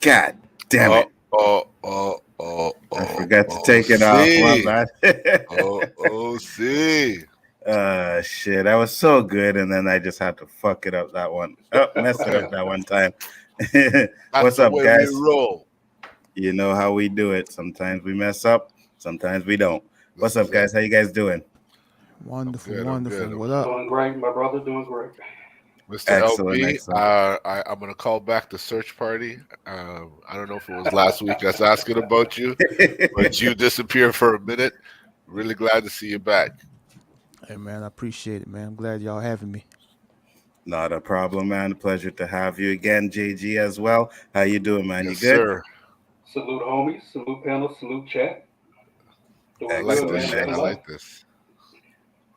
God damn it. I forgot to take it off. My bad. O.O.C. Shit. I was so good, and then I just had to fuck it up that one. Mess it up that one time. What's up, guys? We roll. You know how we do it. Sometimes we mess up, sometimes we don't. What's up, guys? How you guys doing? Wonderful, good, wonderful. good. What up? Doing great, my brother. Doing great. Mr. Excellent, LB, excellent. I'm going to call back the search party. I don't know if it was last week I was asking about you, but you disappeared for a minute. Really glad to see you back. Hey, man, I appreciate it, man. I'm glad y'all having me. Not a problem, man. Pleasure to have you again, JG, as well. How you doing, man? Yes, you good? sir. Salute, homies. Salute, panel. Salute, chat. Doing I like good, this man. shit. I like this.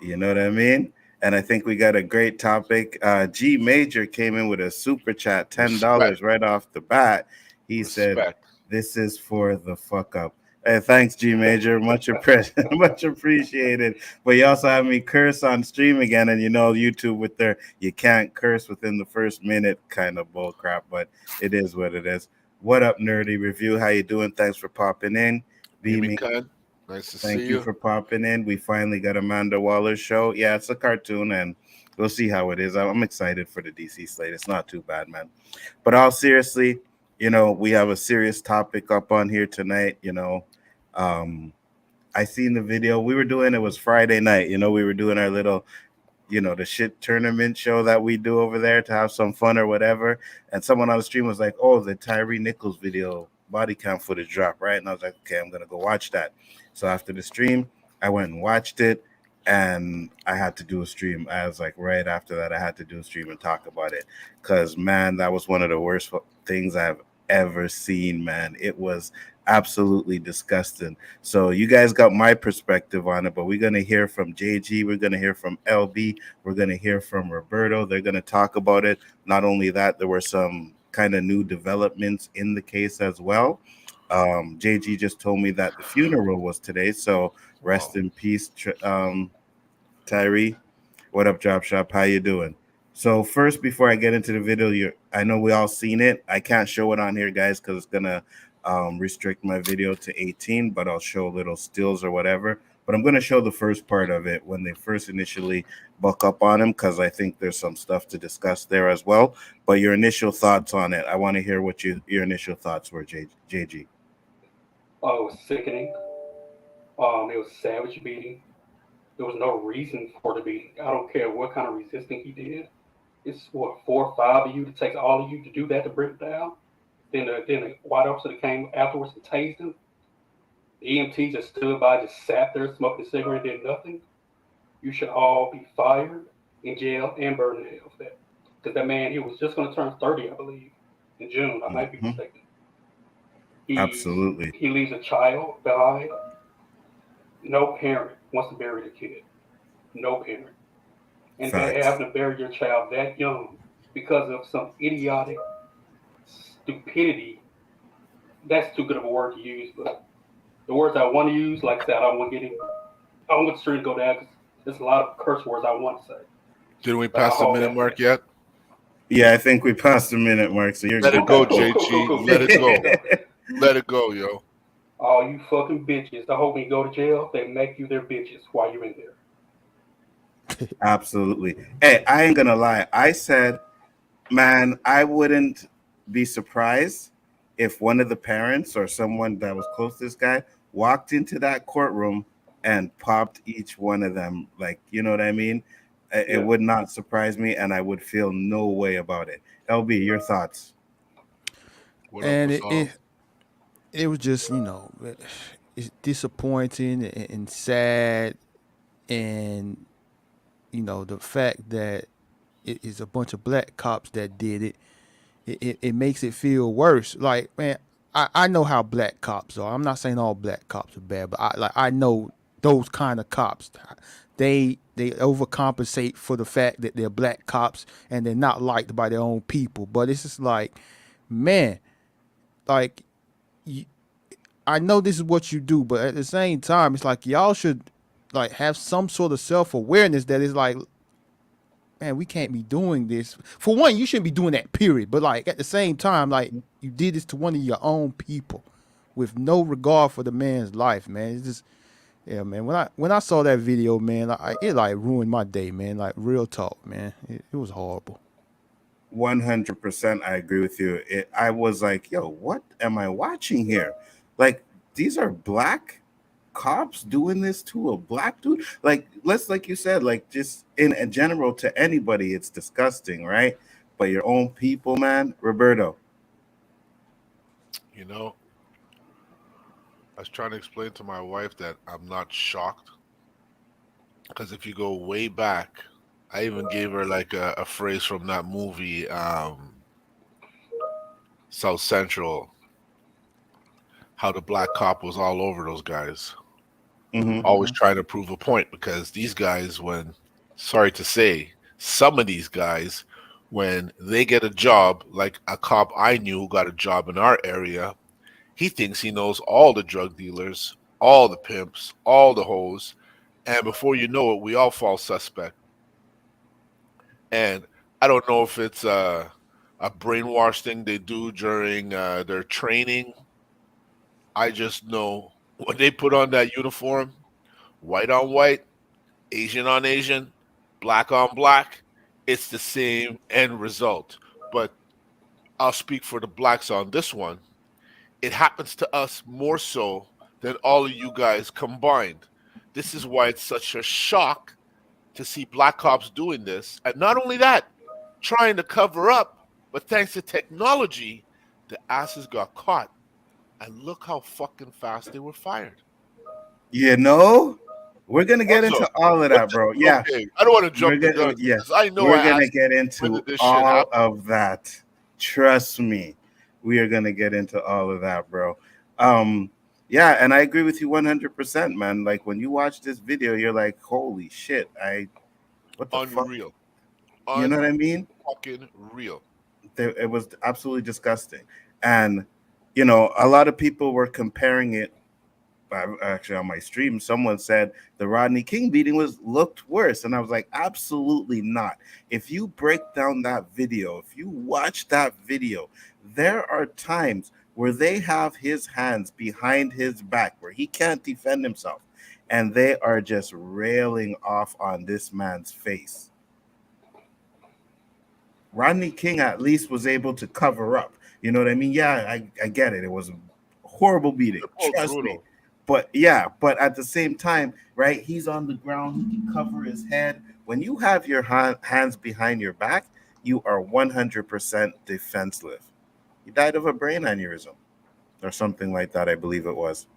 You know what I mean? And I think we got a great topic. G Major came in with a super chat, $10 right off the bat. He said, "This is for the fuck up." Hey, thanks, G Major. Much appreciated. But you also have me curse on stream again, and you know YouTube with their you can't curse within the first minute kind of bull crap. But it is what it is. What up, Nerdy Review? How you doing? Thanks for popping in. Beaming. Nice to see you. Thank you for popping in. We finally got Amanda Waller's show. Yeah, it's a cartoon, and we'll see how it is. I'm excited for the DC slate. It's not too bad, man. But all seriously, you know, we have a serious topic up on here tonight. You know, I seen the video we were doing. It was Friday night. You know, we were doing our little, you know, the shit tournament show that we do over there to have some fun or whatever. And someone on the stream was like, "Oh, the Tyre Nichols video body cam footage drop, right?" And I was like, "Okay, I'm gonna go watch that." So after the stream, I went and watched it, and I had to do a stream. I was like, right after that, I had to do a stream and talk about it, because man, that was one of the worst things I've ever seen, man. It was absolutely disgusting. So you guys got my perspective on it, but we're gonna hear from JG, we're gonna hear from LB, we're gonna hear from Roberto. They're gonna talk about it. Not only that, there were some kind of new developments in the case as well. JG just told me that the funeral was today, so rest in peace, Tyree. What up, Drop Shop? How you doing? So first, before I get into the video, I know we all seen it. I can't show it on here, guys, because it's gonna restrict my video to 18, but I'll show little stills or whatever. But I'm gonna show the first part of it when they first initially buck up on him, because I think there's some stuff to discuss there as well. But your initial thoughts on it, I want to hear what your initial thoughts were, JG. Oh, it was sickening. It was savage beating. There was no reason for the beating. I don't care what kind of resisting he did. It's what 4 or 5 of you. It takes all of you to do that to bring it down. Then the white officer that came afterwards and tased him. The EMT just stood by, just sat there smoking a cigarette, did nothing. You should all be fired, in jail, and burned in hell for that. Because that man, he was just going to turn 30, I believe, in June. I might be mistaken. Absolutely. He leaves a child behind. No parent wants to bury the kid. No parent. And then having to bury your child that young because of some idiotic stupidity, that's too good of a word to use. But the words I want to use, like I said, I don't want the stream to go down because there's a lot of curse words I want to say. Did we pass the minute mark yet? Yeah, I think we passed the minute mark, so you're Let good. it go, JG. Cool. Let it go. Let it go, yo. All you fucking bitches. I hope when you go to jail, they make you their bitches while you're in there. Absolutely. Hey, I ain't gonna lie. I said, man, I wouldn't be surprised if one of the parents or someone that was close to this guy walked into that courtroom and popped each one of them. Like, you know what I mean? It would not surprise me, and I would feel no way about it. LB, your thoughts? And it was just, it's disappointing and sad, and the fact that it is a bunch of black cops that did it. It makes it feel worse. Like, man, I know how black cops are. I'm not saying all black cops are bad, but I know those kind of cops. They overcompensate for the fact that they're black cops and they're not liked by their own people. But it's just like, man, like, I know this is what you do, but at the same time, it's like y'all should like have some sort of self-awareness that is like, man, we can't be doing this. For one, you shouldn't be doing that, period. But like at the same time, like you did this to one of your own people with no regard for the man's life, man. It's just, yeah, man. When I saw that video, man, it like ruined my day, man. Like real talk, man. It was horrible. 100%, I agree with you. I was like, yo, what am I watching here? Like, these are black cops doing this to a black dude. Like you said, like just in general to anybody, it's disgusting, right? But your own people, man. Roberto. I was trying to explain to my wife that I'm not shocked, because if you go way back, I even gave her like a phrase from that movie, South Central, how the black cop was all over those guys. Always trying to prove a point, because these guys, sorry to say, some of these guys, when they get a job, like a cop I knew who got a job in our area, he thinks he knows all the drug dealers, all the pimps, all the hoes, and before you know it, we all fall suspect. And I don't know if it's a brainwash thing they do during their training. I just know when they put on that uniform, white on white, Asian on Asian, black on black, it's the same end result. But I'll speak for the blacks on this one. It happens to us more so than all of you guys combined. This is why it's such a shock to see black cops doing this. And not only that, trying to cover up, but thanks to technology, the asses got caught. And look how fucking fast they were fired. We're gonna get into all of that, bro. Yeah, okay. I don't want to jump the gun. Yes, I know we're gonna get into all of that. Trust me, we are gonna get into all of that, bro. Yeah, and I agree with you 100%, man. Like when you watch this video, you're like, holy shit, what the unreal. Fuck? You know what I mean? Fucking real. It was absolutely disgusting, and a lot of people were comparing it. Actually, on my stream, someone said the Rodney King beating looked worse, and I was like, absolutely not. If you break down that video, if you watch that video, there are times where they have his hands behind his back where he can't defend himself, and they are just railing off on this man's face. Rodney King at least was able to cover up. You know what I mean? Yeah, I get it. It was a horrible beating. Trust me. But at the same time, right, he's on the ground, he can cover his head. When you have your hands behind your back, you are 100% defenseless. He died of a brain aneurysm or something like that, I believe it was.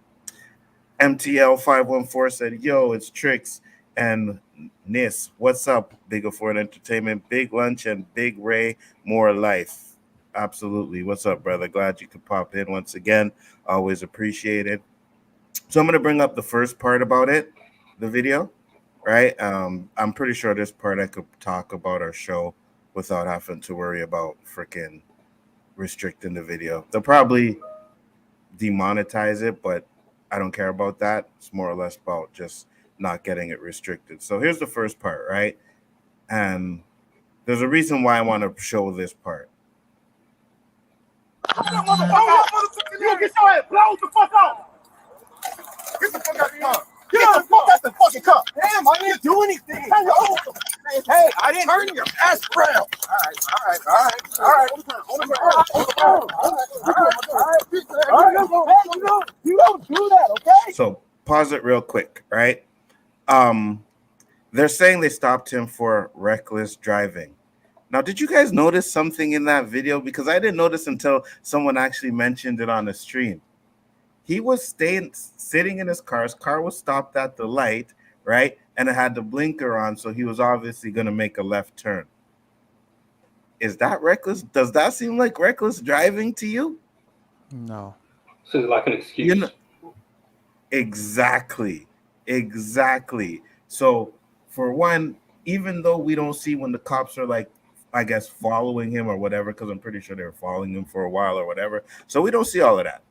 MTL514 said, yo, it's Tricks and Nis. What's up, Big Afford Entertainment, Big Lunch, and Big Ray, more life. Absolutely. What's up, brother? Glad you could pop in once again. Always appreciate it. So I'm going to bring up the first part about it, the video, right? I'm pretty sure this part I could talk about our show without having to worry about freaking restricting the video. They'll probably demonetize it, but I don't care about that. It's more or less about just not getting it restricted. So here's the first part, right? And there's a reason why I want to show this part. You get your ass blown the fuck out. Get the fuck out the car. Get the fuck out the fucking car. Damn, I didn't do anything. Hey, I didn't turn your ass around. All right. You don't do that, okay? So pause it real quick, right? They're saying they stopped him for reckless driving. Now, did you guys notice something in that video? Because I didn't notice until someone actually mentioned it on the stream. He was sitting in his car. His car was stopped at the light, right? And it had the blinker on, so he was obviously going to make a left turn. Is that reckless? Does that seem like reckless driving to you? No. So it's like an excuse. You know, exactly. So, for one, even though we don't see when the cops are like, I guess, following him or whatever, because I'm pretty sure they were following him for a while or whatever. So we don't see all of that,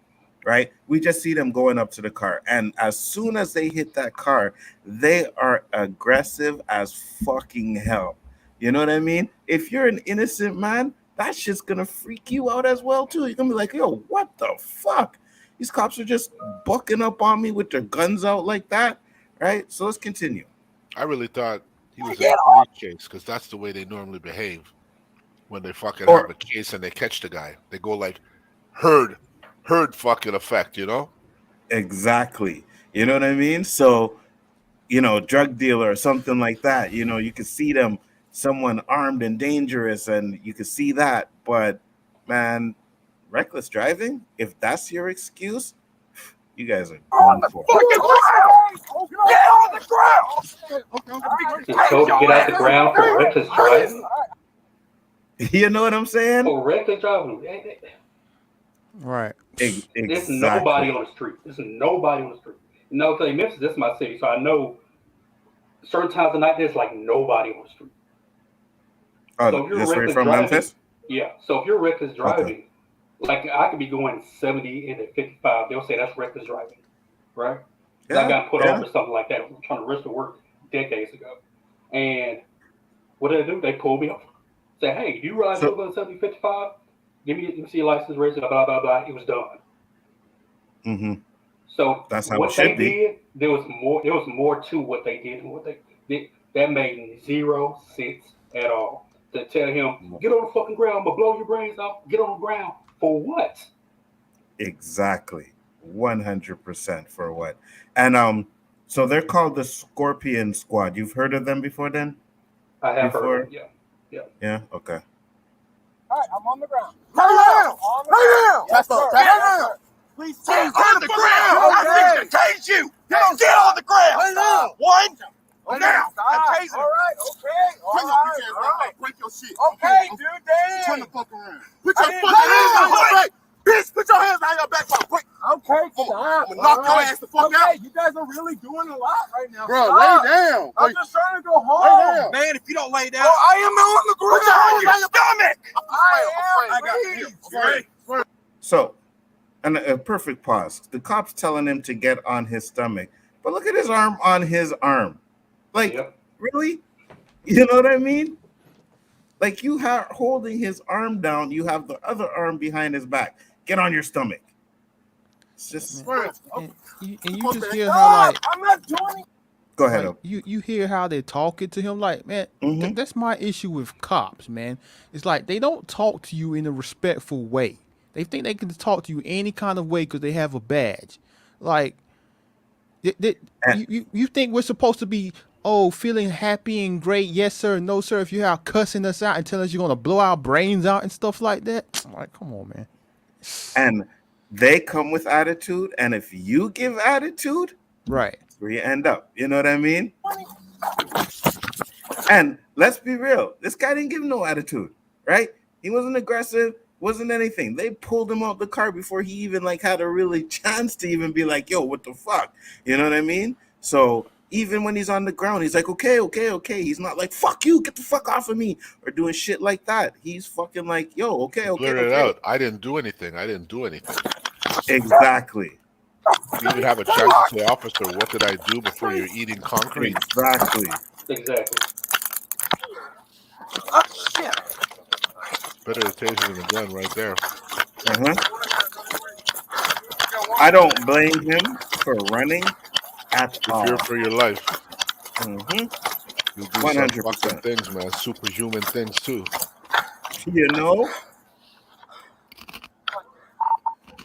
right? We just see them going up to the car. And as soon as they hit that car, they are aggressive as fucking hell. You know what I mean? If you're an innocent man, that shit's going to freak you out as well, too. You're going to be like, yo, what the fuck? These cops are just bucking up on me with their guns out like that, right? So let's continue. I really thought he was in a police chase because that's the way they normally behave when they fucking have a case and they catch the guy. They go like herd fucking effect, you know? Exactly. You know what I mean? So, you know, drug dealer or something like that, you know, you can see them, someone armed and dangerous, and you can see that. But, man, reckless driving, if that's your excuse, you guys are going for it. Get on the ground! It's told to get out the ground for reckless driving. You know what I'm saying? For reckless driving. Right. Exactly. There's nobody on the street. There's nobody on the street. You know, because Memphis, this is my city, so I know certain times of night there's like nobody on the street. Oh, so if you're this reckless way from driving, Memphis? Yeah. So if you're reckless driving, like I could be going 70 and at 55, they'll say that's reckless driving, right? Yeah, I got put on for something like that. I'm trying to register work decades ago. And what did they do? They pulled me over. Say, hey, do you ride over 70, 55? Let me see your license, register, blah, blah, blah. It was done. Mm-hmm. So that's how what it should they be. did, there was more to what they did than what they did. That made zero sense at all. To tell him, get on the fucking ground, but blow your brains out. Get on the ground. For what? Exactly. 100% for what? And so they're called the Scorpion Squad. You've heard of them before then? I have heard of them, yeah. Yeah, okay. All right, I'm on the ground. Lay down! Lay down! Yes, sir. Lay down! Please turn the ground! I'm fixing to tase you! Get on the ground! Lay down! One! Now! I'm tasing. All right, okay. All right. Break your shit. Okay, dude, damn. Turn the fuck around. Put your fucking hands on your back. Bitch, put your hands behind your back. Okay, stop. I'm gonna knock your ass the fuck out. You guys are really doing a lot right now. Bro, lay down. I'm just trying to go home. Lay down. Man, if you don't lay down. Oh, I am on the ground. Put your hands on your stomach. I got you. So, and a perfect pause. The cop's telling him to get on his stomach. But look at his arm on his arm. Like, really? You know what I mean? Like, you are holding his arm down. You have the other arm behind his back. Get on your stomach. It's just... And you just hear how, like... I'm not doing it. Go ahead. Like, you hear how they're talking to him. Like, man, that's my issue with cops, man. It's like they don't talk to you in a respectful way. They think they can talk to you any kind of way because they have a badge. Like, you think we're supposed to be... feeling happy and great, yes sir, no sir, if you're out cussing us out and telling us you're gonna blow our brains out and stuff like that. Like, come on, man. And they come with attitude, and if you give attitude, right, that's where you end up. You know what I mean? And let's be real, this guy didn't give no attitude, right? He wasn't aggressive, wasn't anything. They pulled him out the car before he even like had a really chance to even be like, yo, what the fuck? You know what I mean? So even when he's on the ground, he's like, okay. He's not like, fuck you, get the fuck off of me, or doing shit like that. He's fucking like, yo, okay. Blurt it out. I didn't do anything. Exactly. You would have a chance to say, officer, what did I do before you're eating concrete? Exactly. Oh, shit. Better to taser than a gun right there. I don't blame him for running. Fear for your life. You'll do 100% some fucking things, man. Superhuman things too. You know.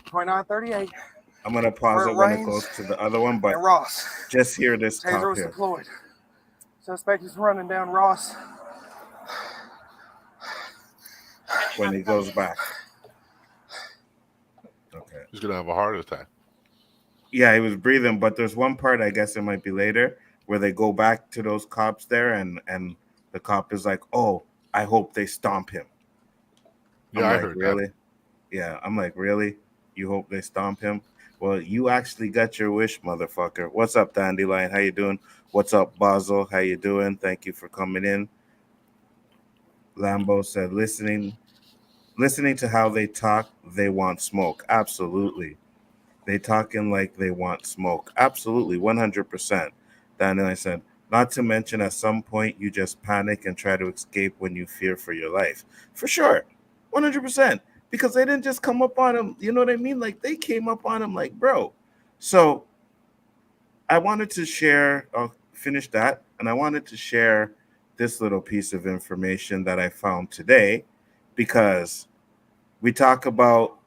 2938. I'm gonna pause it when it goes to the other one, but just hear this top here. Deployed. Suspect is running down Ross. When he goes back. Okay. He's gonna have a heart attack. Yeah, he was breathing, but there's one part, I guess it might be later, where they go back to those cops there, and the cop is like, "Oh, I hope they stomp him." Yeah, I heard really? that. Yeah, I'm like, really? You hope they stomp him? Well, you actually got your wish, motherfucker. What's up, Dandelion? How you doing? What's up, Basil? How you doing? Thank you for coming in. Lambo said, listening to how they talk, they want smoke. Absolutely. They talking like they want smoke. Absolutely, 100%. Dandelion said, not to mention at some point you just panic and try to escape when you fear for your life. For sure, 100%. Because they didn't just come up on him, you know what I mean? Like, they came up on him like, bro. So I wanted to share, I'll finish that, and I wanted to share this little piece of information that I found today, because we talk about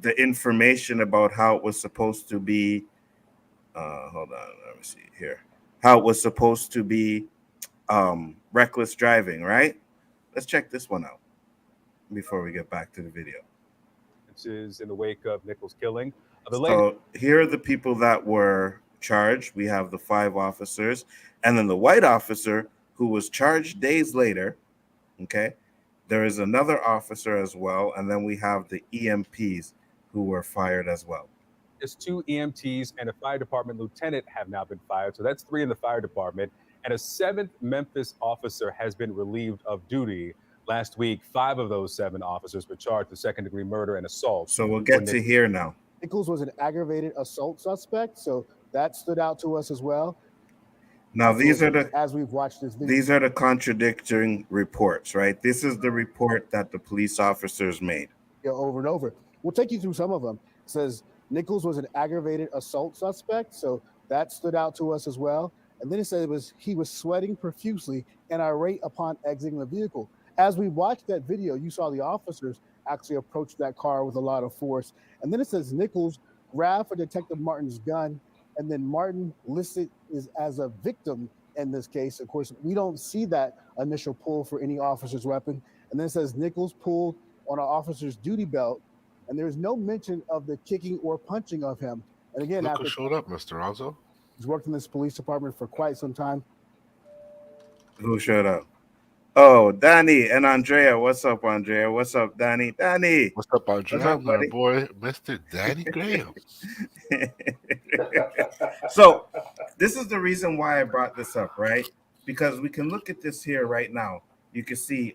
the information about how it was supposed to be, hold on, let me see here, how it was supposed to be reckless driving, right? Let's check this one out before we get back to the video. Is in the wake of Nichols' killing. So here are the people that were charged. We have the 5 officers, and then the white officer who was charged days later. Okay, there is another officer as well, and then we have the EMPs who were fired as well. There's 2 EMTs and a fire department lieutenant have now been fired. So that's 3 in the fire department. And a 7th Memphis officer has been relieved of duty. Last week, 5 of those 7 officers were charged with second-degree murder and assault. So we'll get to here now. Nichols was an aggravated assault suspect, so that stood out to us as well. Now, these are the, as we've watched this video, these are the contradicting reports, right? This is the report that the police officers made. Yeah, over and over. We'll take you through some of them. It says Nichols was an aggravated assault suspect, so that stood out to us as well. And then it said he was sweating profusely and irate upon exiting the vehicle. As we watched that video, you saw the officers actually approach that car with a lot of force. And then it says Nichols grabbed for Detective Martin's gun, and then Martin listed as a victim in this case. Of course, we don't see that initial pull for any officer's weapon. And then it says Nichols pulled on an officer's duty belt, and there's no mention of the kicking or punching of him. And again, Look after who showed up, Mr. Nzo. He's worked in this police department for quite some time. Who showed up? Oh, Danny and Andrea. What's up, Andrea? What's up, Danny? Danny. What's up, Andrea? What's up, My buddy? boy, Mr. Danny Graham. So this is the reason why I brought this up, right? Because we can look at this here right now. You can see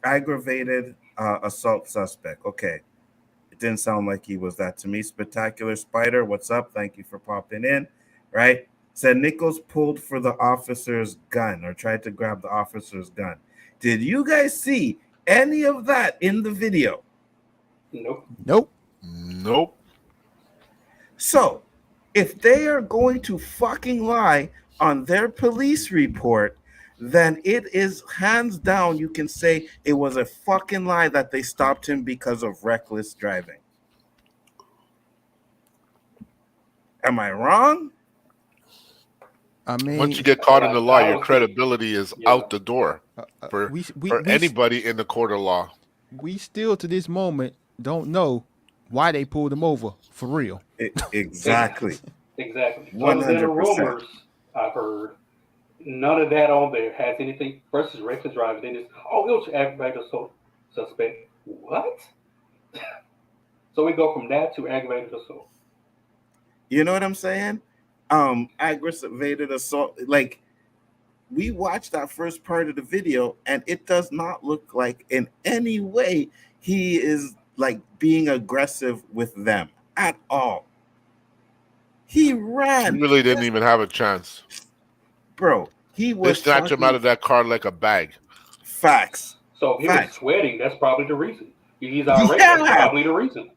aggravated assault suspect. Okay. It didn't sound like he was that to me. Spectacular Spider, what's up? Thank you for popping in, right? Said Nichols pulled for the officer's gun or tried to grab the officer's gun. Did you guys see any of that in the video? Nope. So, if they are going to fucking lie on their police report, then it is hands down, you can say it was a fucking lie that they stopped him because of reckless driving. Am I wrong? I mean, once you get caught in the law, your credibility is out the door for anybody in the court of law. We still to this moment don't know why they pulled him over for real. Exactly. Exactly. 100%. Other than the rumors I've heard, none of that on there has anything versus reckless driving. Then it's, oh, it was aggravated assault suspect. What? So we go from that to aggravated assault. You know what I'm saying? Aggravated assault. Like, we watched that first part of the video, and it does not look like in any way he is like being aggressive with them at all. He ran. He really didn't even have a chance. Bro, he was. They snatched him out of that car like a bag. Facts. So he was sweating. That's probably the reason. He's irate. Yeah. That's probably the reason.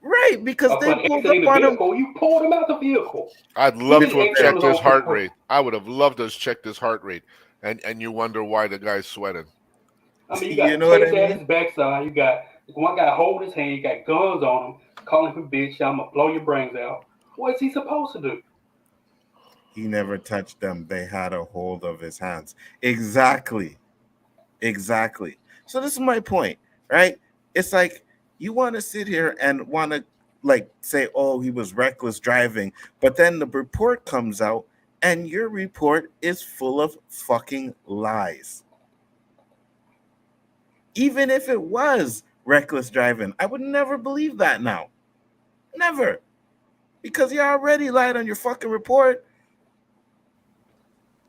Right, because they pulled up on him. You pulled him out the vehicle. I'd love to have checked his heart rate. I would have loved to have checked his heart rate. And you wonder why the guy's sweating. I mean, you got Chase at his backside. You got one guy holding his hand. You got guns on him, calling him bitch. I'm going to blow your brains out. What is he supposed to do? He never touched them. They had a hold of his hands. Exactly. Exactly. So this is my point, right? It's like you want to sit here and want to like say, oh, he was reckless driving, but then the report comes out and your report is full of fucking lies. Even if it was reckless driving, I would never believe that now. Never. Because you already lied on your fucking report.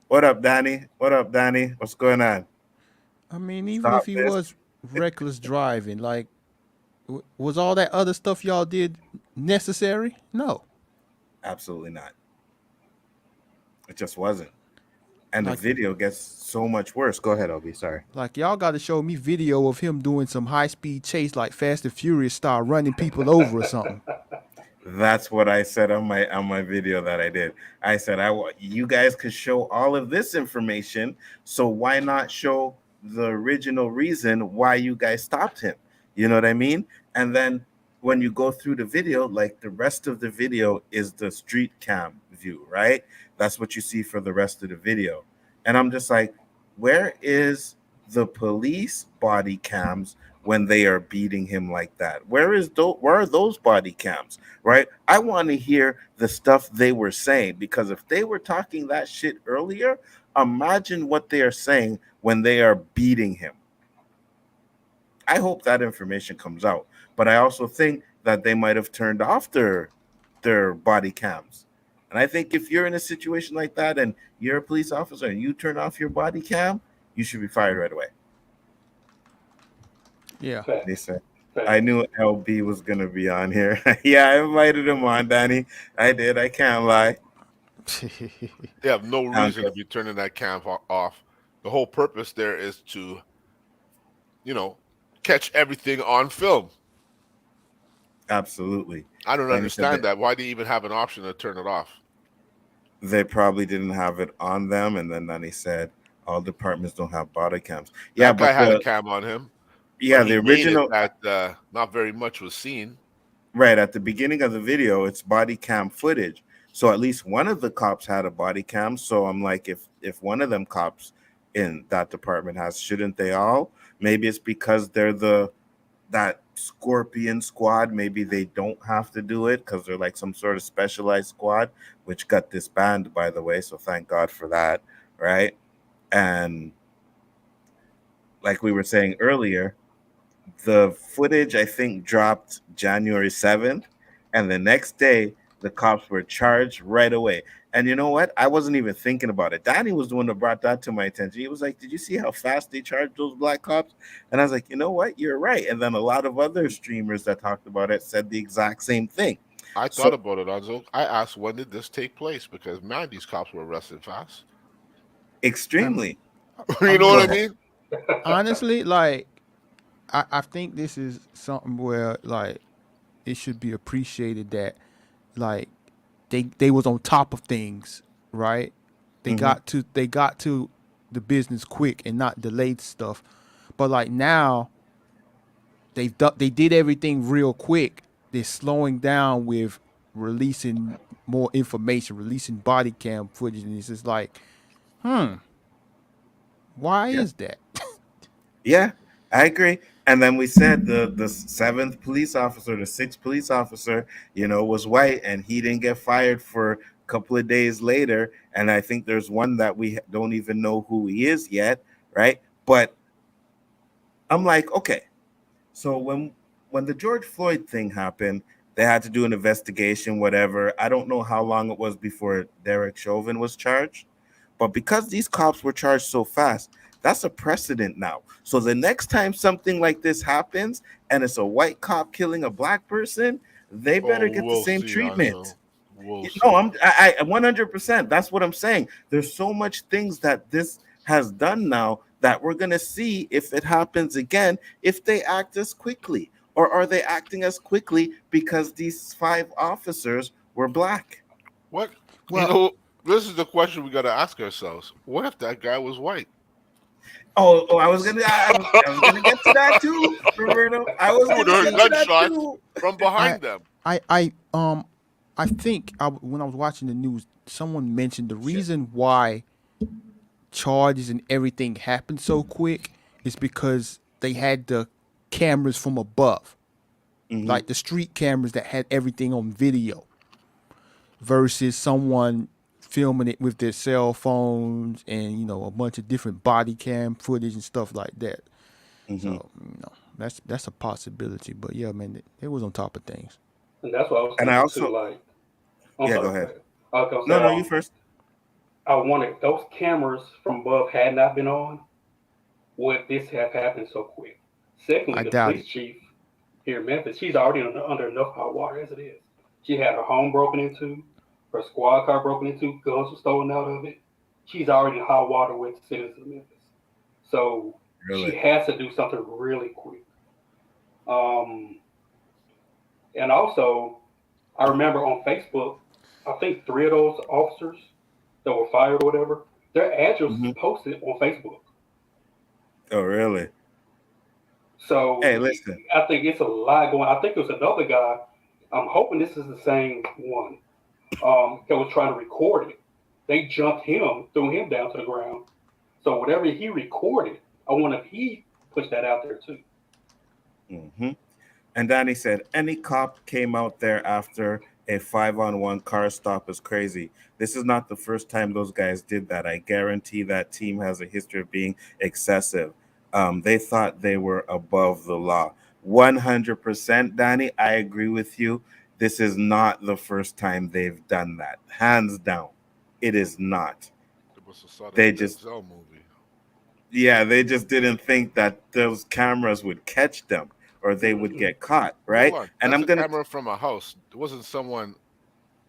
What up, Danny? What up, Danny? What's going on? I mean, even Stop if he this. was reckless driving, like, was all that other stuff y'all did necessary? No. Absolutely not. It just wasn't. And Like, the video gets so much worse. Go ahead, Obi. Sorry. like y'all got to show me video of him doing some high speed chase, like Fast and Furious style, running people over or something. That's what I said on my video that I did. I said you guys could show all of this information, so why not show the original reason why you guys stopped him? You know what I mean? And then when you go through the video, like the rest of the video is the street cam view, right? That's what you see for the rest of the video. And I'm just like, where is the police body cams when they are beating him like that? Where are those body cams? Right? I want to hear the stuff they were saying, because if they were talking that shit earlier, imagine what they are saying when they are beating him. I hope that information comes out, but I also think that they might have turned off their body cams. And I think if you're in a situation like that and you're a police officer and you turn off your body cam, you should be fired right away. Yeah. They said, I knew LB was going to be on here. Yeah, I invited him on, Danny. I did. I can't lie. They have no reason to be turning that cam off. The whole purpose there is to, catch everything on film. Absolutely. I don't understand that. Why do you even have an option to turn it off? They probably didn't have it on them, and then he said all departments don't have body cams. Yeah, that guy had a cam on him. Yeah, the original that not very much was seen. Right at the beginning of the video, it's body cam footage. So at least one of the cops had a body cam. So I'm like, if one of them cops in that department has, shouldn't they all? Maybe it's because they're that Scorpion squad. Maybe they don't have to do it because they're like some sort of specialized squad, which got disbanded, by the way. So thank God for that, right? And like we were saying earlier, the footage, I think, dropped January 7th, and the next day, the cops were charged right away. And you know what? I wasn't even thinking about it. Danny was the one that brought that to my attention. He was like, did you see how fast they charged those black cops? And I was like, you know what? You're right. And then a lot of other streamers that talked about it said the exact same thing. I thought about it, Nzo. I asked, when did this take place? Because, man, these cops were arrested fast. Extremely. You know what I mean? Honestly, like, I think this is something where, like, it should be appreciated that, like, they was on top of things, right? They got to the business quick and not delayed stuff. But like now, they did everything real quick. They're slowing down with releasing more information, releasing body cam footage, and it's just like, why is that? Yeah, I agree. And then we said the seventh police officer, the sixth police officer, was white, and he didn't get fired for a couple of days later. And I think there's one that we don't even know who he is yet, right? But I'm like, okay, so when the George Floyd thing happened, they had to do an investigation, whatever. I don't know how long it was before Derek Chauvin was charged, but because these cops were charged so fast, that's a precedent now. So the next time something like this happens and it's a white cop killing a black person, they better get the same treatment. No, I 100%. That's what I'm saying. There's so much things that this has done now that we're going to see if it happens again, if they act as quickly, or are they acting as quickly because these 5 officers were black? What? Well, this is the question we got to ask ourselves. What if that guy was white? Oh, I was gonna get to that too, Roberto. I was gonna get to that too. From behind them. I I think when I was watching the news, someone mentioned the reason why charges and everything happened so quick is because they had the cameras from above, like the street cameras that had everything on video, versus someone filming it with their cell phones and a bunch of different body cam footage and stuff like that. So that's a possibility. But yeah, man, it was on top of things. And that's what I was And I thinking also, too. Like, yeah, go ahead. I was gonna No, say, no, you first. I wanted those cameras from above had not been on, would this have happened so quick? Secondly, I the doubt police it. chief here in Memphis, she's already under enough hot water as it is. She had her home broken into, her squad car broken into, guns were stolen out of it. She's already in hot water with the citizens of Memphis. So she Really? has to do something really quick. Um, and also, I remember on Facebook, I think 3 of those officers that were fired or whatever, their address was posted on Facebook. Oh, really? So Hey, listen. I think it's a lot going. I think it was another guy. I'm hoping this is the same one that was trying to record it. They jumped him, threw him down to the ground. So whatever he recorded, I wonder if he pushed that out there too. And Danny said, any cop came out there after a 5-on-1 car stop is crazy. This is not the first time those guys did that. I guarantee that team has a history of being excessive. They thought they were above the law. 100%, Danny, I agree with you. This is not the first time they've done that. Hands down. It is not. They just, yeah, they just didn't think that those cameras would catch them or they would get caught, right? And I'm gonna camera from a house. It wasn't someone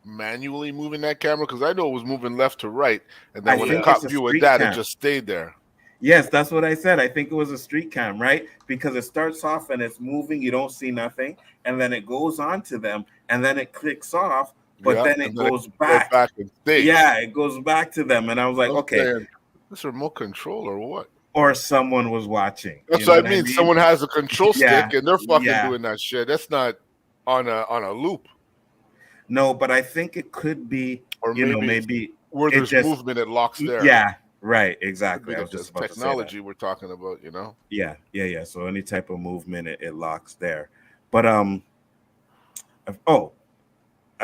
manually moving that camera, because I know it was moving left to right, and then when the cop view with that, it just stayed there. Yes, that's what I said. I think it was a street cam, right? Because it starts off and it's moving, you don't see nothing, and then it goes on to them, and then it clicks off, but then it goes back. Yeah, it goes back to them, and I was like, okay, this remote control or what? Or someone was watching. That's what I mean. Someone has a control stick and they're fucking doing that shit. That's not on a loop. No, but I think it could be, or maybe where there's movement, it locks there. Yeah, right, exactly. I was just about technology to say that. We're talking about, Yeah. So any type of movement, it locks there. But I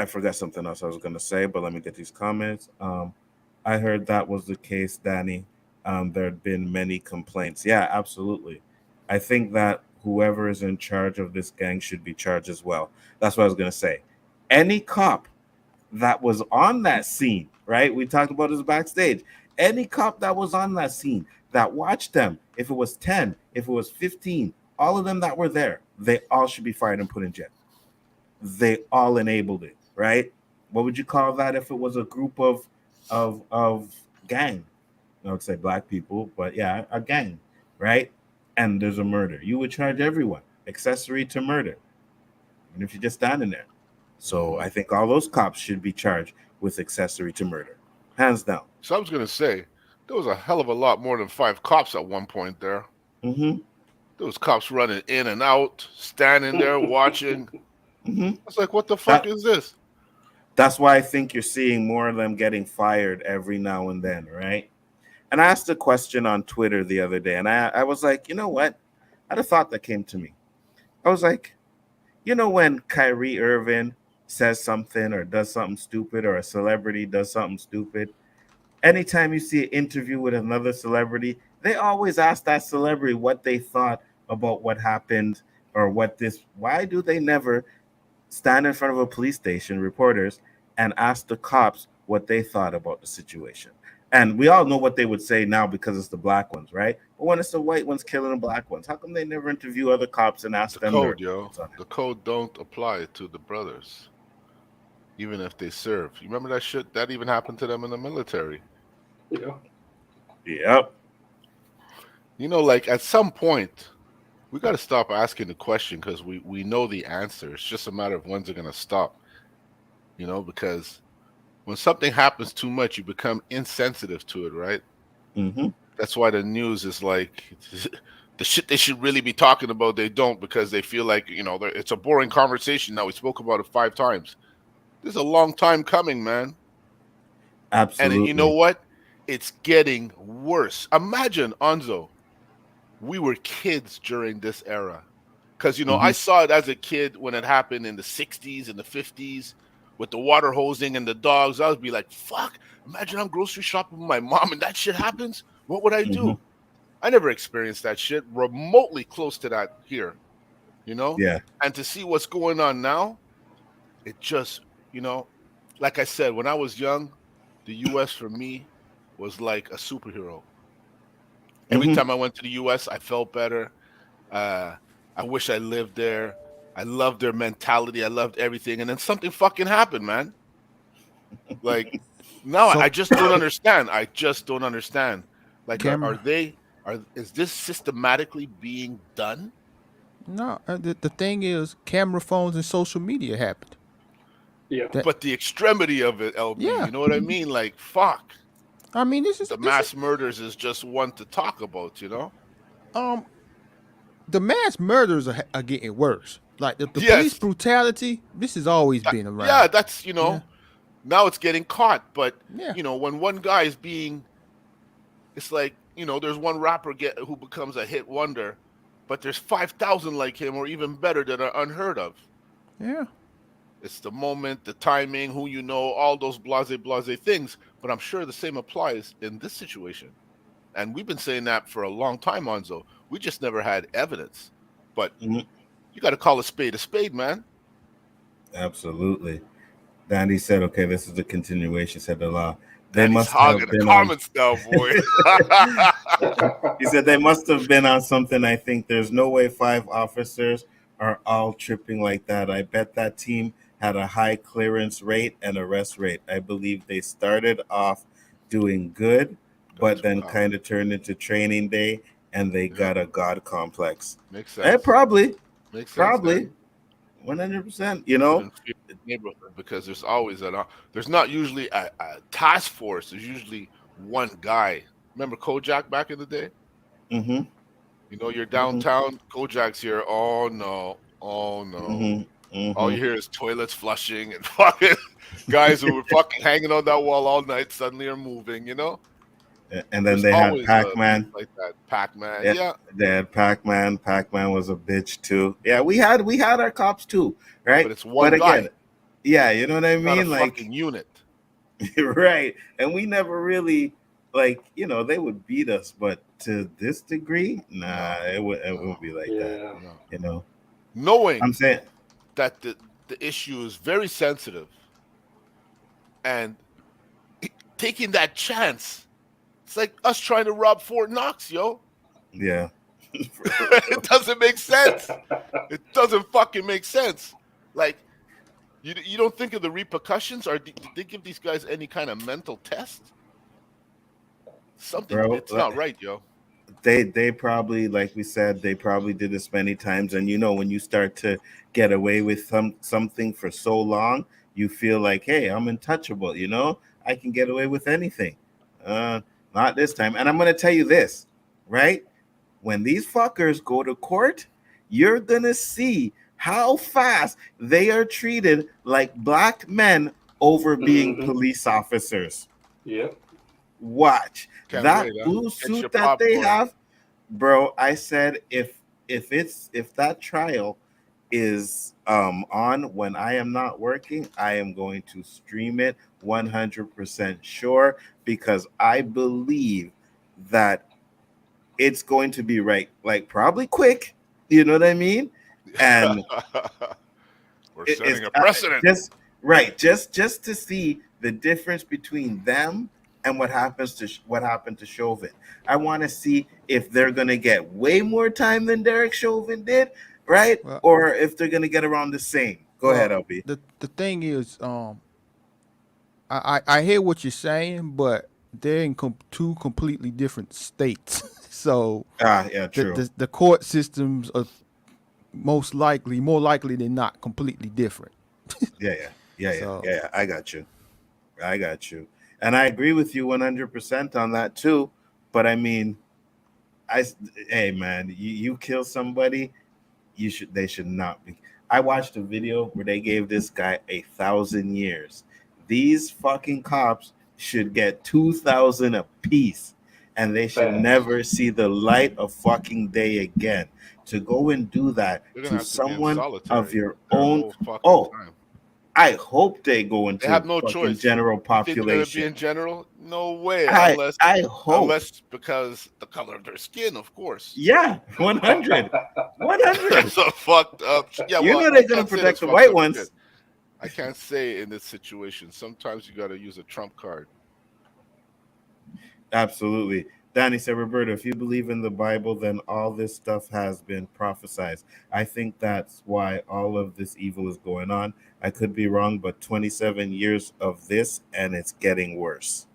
forgot something else I was gonna say, but let me get these comments. I heard that was the case, Danny. There had been many complaints. Yeah, absolutely. I think that whoever is in charge of this gang should be charged as well. That's what I was going to say. Any cop that was on that scene, right? We talked about this backstage. Any cop that was on that scene, that watched them, if it was 10, if it was 15, all of them that were there, they all should be fired and put in jail. They all enabled it, right? What would you call that if it was a group of gang? I would say black people, but yeah, a gang, right? And there's a murder. You would charge everyone accessory to murder, even if you're just standing there. So I think all those cops should be charged with accessory to murder, hands down. So I was going to say, there was a hell of a lot more than 5 cops at one point there. Those cops running in and out, standing there watching. I was like, what the fuck is this? That's why I think you're seeing more of them getting fired every now and then, right? And I asked a question on Twitter the other day, and I was like, you know what? I had a thought that came to me. I was like, when Kyrie Irving says something or does something stupid, or a celebrity does something stupid, anytime you see an interview with another celebrity, they always ask that celebrity what they thought about what happened or why do they never stand in front of a police station, reporters, and ask the cops what they thought about the situation? And we all know what they would say now because it's the black ones, right? But when it's the white ones killing the black ones, how come they never interview other cops and ask them? The code don't apply to the brothers, even if they serve. You remember that shit? That even happened to them in the military. Yeah. Yep. Like at some point, we got to stop asking the question because we know the answer. It's just a matter of when's it going to stop. Because when something happens too much, you become insensitive to it, right? That's why the news is like the shit they should really be talking about. They don't, because they feel like it's a boring conversation now. We spoke about it 5 times. This is a long time coming, man. Absolutely. And you know what? It's getting worse. Imagine, Nzo, we were kids during this era. Because, I saw it as a kid when it happened in the 60s and the 50s with the water hosing and the dogs. I would be like, fuck, imagine I'm grocery shopping with my mom and that shit happens. What would I do? I never experienced that shit remotely close to that here, Yeah. And to see what's going on now, it just, like I said, when I was young, the U.S. for me was like a superhero. Every time I went to the U.S., I felt better. I wish I lived there. I loved their mentality. I loved everything. And then something fucking happened, man. Like, now So I just don't understand. I just don't understand. Like, camera. is this systematically being done? No, the thing is, camera phones and social media happened. Yeah. But the extremity of it, LB, Yeah. you know what I mean? Like, fuck. I mean, The mass murders is just one to talk about, the mass murders are getting worse. Like the Yes. police brutality, this has always been around. Yeah, that's, Yeah. now it's getting caught. But, Yeah. when one guy is being, it's like, there's one rapper who becomes a hit wonder, but there's 5,000 like him or even better that are unheard of. Yeah. It's the moment, the timing, who you know, all those blase things. But I'm sure the same applies in this situation. And we've been saying that for a long time, Nzo. We just never had evidence. But you got to call a spade, man. Absolutely. Danny said, okay, this is a continuation, said the law. They Danny's must have hogging been the comments now, boy. He said they must have been on something. I think there's no way 5 officers are all tripping like that. I bet that team had a high clearance rate and arrest rate. I believe they started off doing good, but then kind of turned into training day and they got a God complex. Makes sense. Probably. Makes sense. Probably. 100%, Neighborhood, because there's always there's not usually a task force. There's usually one guy. Remember Kojak back in the day? You're downtown, Kojak's here. Oh no. All you hear is toilets flushing and fucking guys who were fucking hanging on that wall all night suddenly are moving, And then they had Pac-Man. Like that. Pac-Man. Yeah. They had Pac-Man. Pac-Man was a bitch too. Yeah, we had our cops too, right? But it's one guy. Yeah, you know what I mean? Not a like fucking unit. Right. And we never really they would beat us, but to this degree, it wouldn't be like that. Knowing I'm saying that the issue is very sensitive and taking that chance. It's like us trying to rob Fort Knox, yo. Yeah. It doesn't make sense. It doesn't fucking make sense. Like, you don't think of the repercussions? Or did they give these guys any kind of mental test? Something, it's not right, yo. They probably, like we said, they probably did this many times. And when you start to get away with something for so long, you feel like, hey, I'm untouchable, I can get away with anything. Not this time. And I'm going to tell you this, right? When these fuckers go to court, you're going to see how fast they are treated like black men over being police officers. Yep. Watch. That blue suit that they have, bro, I said if that trial is on when I am not working, I am going to stream it 100% sure, because I believe that it's going to be right, like probably quick, you know what I mean? And we're setting a precedent. Just to see the difference between them and what happened to Chauvin. I want to see if they're going to get way more time than Derek Chauvin did, right? Well, or if they're going to get around the same. Go ahead, LB. The thing is, I hear what you're saying, but they're in two completely different states. So yeah, true. The court systems are more likely than not completely different. Yeah. I got you. And I agree with you 100% on that too. But I mean, hey man, you kill somebody, they should not be. I watched a video where they gave this guy 1,000 years. These fucking cops should get 2,000 apiece, and they should Facts. never see the light of fucking day again. To go and do that They're gonna to have to be in someone of solitary your their own. whole fucking Oh, time. I hope they go They into have no fucking choice. general You think they're gonna be population. in general? No way. I hope. Because the color of their skin, of course. Yeah, 100. 100. That's a fucked up. Yeah, You well, know they're I gonna can't say protect that's the fucked white up ones. shit. I can't say in this situation. Sometimes you got to use a trump card. Absolutely. Danny said, Roberto, if you believe in the Bible, then all this stuff has been prophesied. I think that's why all of this evil is going on. I could be wrong, but 27 years of this, and it's getting worse.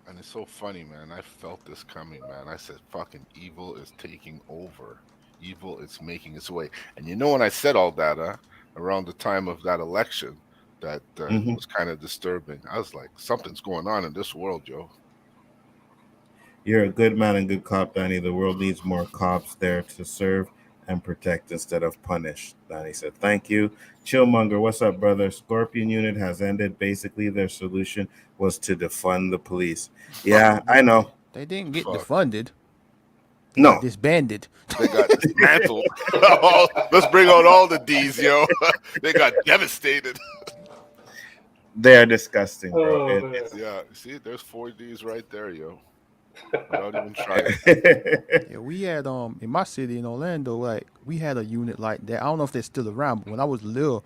And it's so funny, man. I felt this coming, man. I said, fucking evil is taking over. Evil is making its way. And you know when I said all that, around the time of that election, that was kind of disturbing. I was like, something's going on in this world, yo. You're a good man and good cop, Danny. The world needs more cops there to serve and protect instead of punish. Danny said, thank you. Chillmonger, what's up, brother? Scorpion unit has ended. Basically, their solution was to defund the police. Yeah, I know. They didn't get defunded. They No. got disbanded. They got dismantled. Let's bring out all the D's, yo. They got devastated. They are disgusting, bro. Oh, Yeah, see, there's 4 D's right there, yo. Without even trying. Yeah, we had in my city in Orlando, like we had a unit like that. I don't know if they're still around, but when I was little,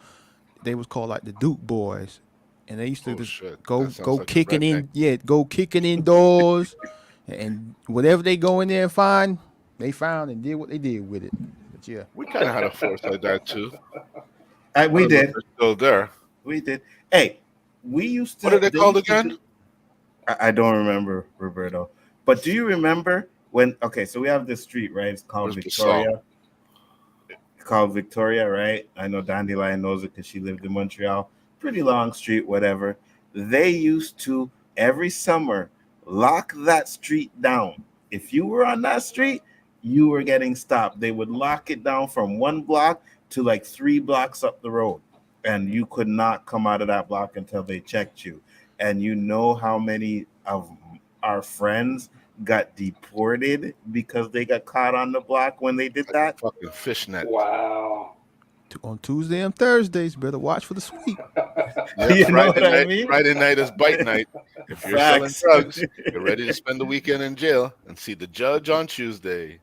they was called like the Duke Boys, and they used to just go like kicking in, go kicking indoors, and whatever they go in there and find, they found and did what they did with it. But yeah, we kind of had a force like that too. We did. They're still there. We did. Hey, we used to. What are they called again? I don't remember, Roberto. But do you remember when? Okay, so we have this street, right? It's called Victoria. It's called Victoria, right? I know Dandelion knows it because she lived in Montreal. Pretty long street, whatever. They used to every summer lock that street down. If you were on that street, you were getting stopped. They would lock it down from 1 block to like 3 blocks up the road, and you could not come out of that block until they checked you. And you know how many of our friends got deported because they got caught on the block when they did that? Fucking fishnet. Wow. On Tuesday and Thursdays, better watch for the sweep. Yeah, You know what I mean? Friday night is bite night. If you're Facts. selling drugs, you're ready to spend the weekend in jail and see the judge on Tuesday.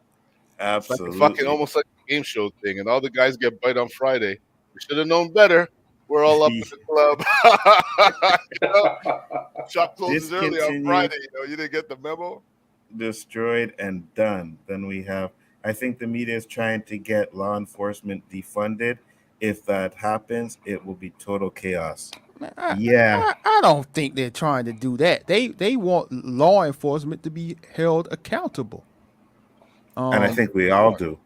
Absolutely. It's like almost like a game show thing, and all the guys get bite on Friday. We should have known better. We're all up in the club. You know? Shop closes early on Friday. You didn't get the memo. Destroyed and done. Then we have, I think the media is trying to get law enforcement defunded. If that happens, it will be total chaos. Man, I don't think they're trying to do that. They want law enforcement to be held accountable. And I think we all do.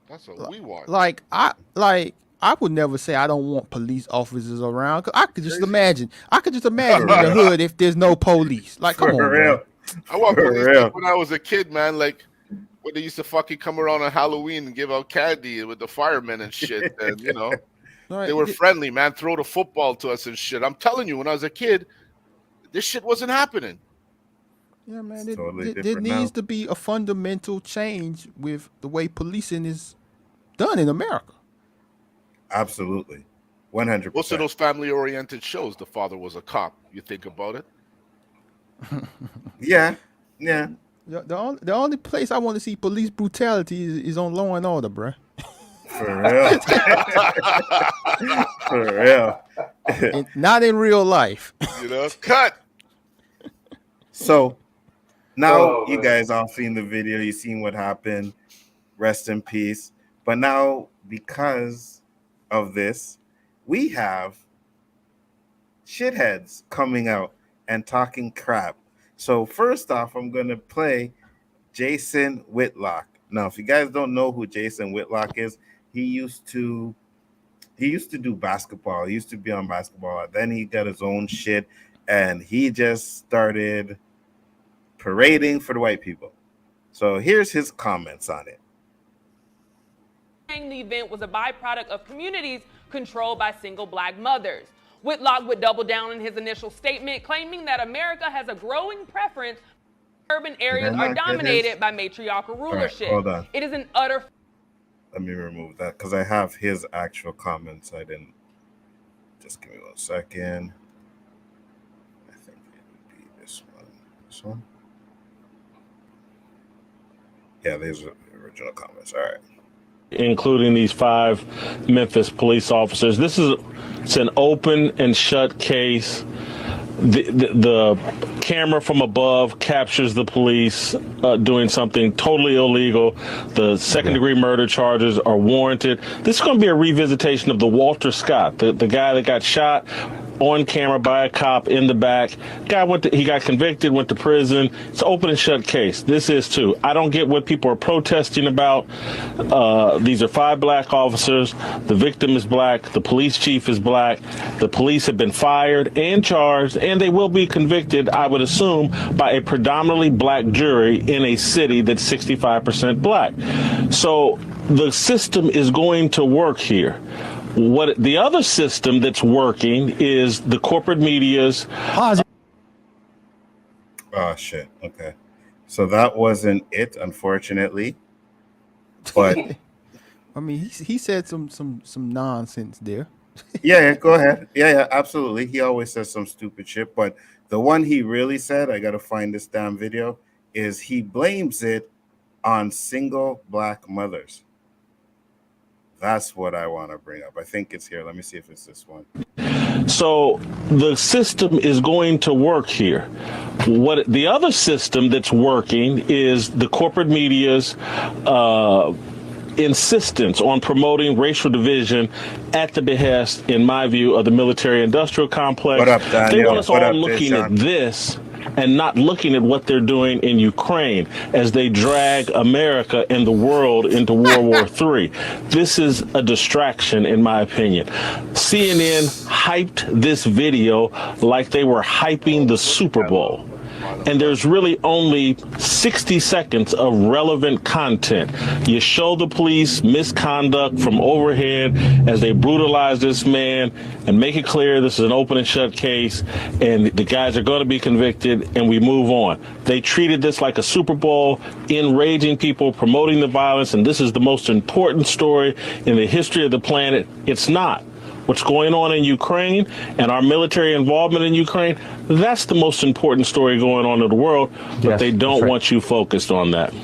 That's what we want. I would never say I don't want police officers around. Cause I could just imagine in the hood if there's no police. Like, come on, bro. I want police like when I was a kid, man. Like when they used to fucking come around on Halloween and give out candy with the firemen and shit. And they were friendly, man. Throw the football to us and shit. I'm telling you, when I was a kid, this shit wasn't happening. Yeah, man. There needs to be a fundamental change with the way policing is done in America. Absolutely. 100%. Most of those family-oriented shows, the father was a cop. You think about it? Yeah. The only place I want to see police brutality is on Law and Order, bro. For real. For real. Not in real life. Cut. So now you guys all seen the video. You seen what happened. Rest in peace. But now, because of this, we have shitheads coming out and talking crap. So first off, I'm going to play Jason Whitlock. Now, if you guys don't know who Jason Whitlock is, he used to do basketball. He used to be on basketball. Then he got his own shit, and he just started parading for the white people. So here's his comments on it. saying the event was a byproduct of communities controlled by single black mothers. Whitlock would double down on his initial statement, claiming that America has a growing preference for urban areas are dominated by matriarchal rulership. Hold on. It is an utter... Let me remove that because I have his actual comments. I didn't. Just give me 1 second. I think it would be this one. This one? Yeah, these are the original comments. All right. Including these 5 Memphis police officers. It's an open and shut case. The camera from above captures the police doing something totally illegal. The second-degree murder charges are warranted. This is going to be a revisitation of the Walter Scott, the guy that got shot on camera by a cop in the back. He got convicted, went to prison. It's an open and shut case. This is too. I don't get what people are protesting about. These are 5 black officers. The victim is black. The police chief is black. The police have been fired and charged, and they will be convicted, I would assume, by a predominantly black jury in a city that's 65% black. So the system is going to work here. What the other system that's working is the corporate media's. Oh shit. Okay, so that wasn't it, unfortunately. But I mean, he said some nonsense there. yeah, go ahead. Yeah, absolutely. He always says some stupid shit, but the one he really said, I gotta find this damn video, is he blames it on single black mothers. That's what I want to bring up. I think it's here. Let me see if it's this one. So the system is going to work here. What the other system that's working is the corporate media's insistence on promoting racial division at the behest, in my view, of the military-industrial complex. What up, Daniel? They want us What all up, looking Deshaun? at this and not looking at what they're doing in Ukraine as they drag America and the world into World War III. This is a distraction, in my opinion. CNN hyped this video like they were hyping the Super Bowl. And there's really only 60 seconds of relevant content. You show the police misconduct from overhead as they brutalize this man and make it clear this is an open and shut case and the guys are going to be convicted, and we move on. They treated this like a Super Bowl, enraging people, promoting the violence, and this is the most important story in the history of the planet. It's not. What's going on in Ukraine and our military involvement in Ukraine, that's the most important story going on in the world, but they don't want you focused on that.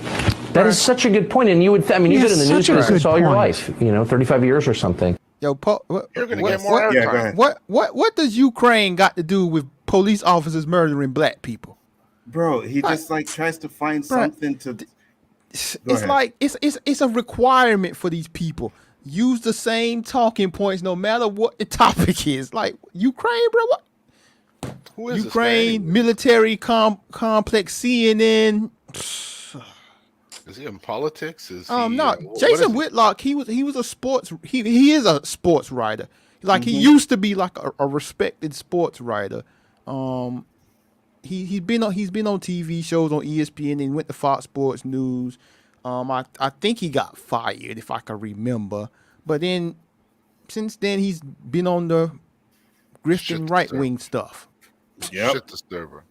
That is such a good point, and you would, you've been in the news business all your life, 35 years or something. Yo, Paul, You're going to get more airtime. What does Ukraine got to do with police officers murdering black people? Bro, he just tries to find something to. It's like it's a requirement for these people. Use the same talking points no matter what the topic is. Like Ukraine, bro. What? Who is Ukraine military complex, CNN. Is he in politics? No. Jason Whitlock. He was a sports. He is a sports writer. Like he used to be like a respected sports writer. He's been on TV shows on ESPN and went to Fox Sports News. I think he got fired, if I can remember. But then, since then, he's been on the grifting right-wing stuff. Yep. Shit disturber.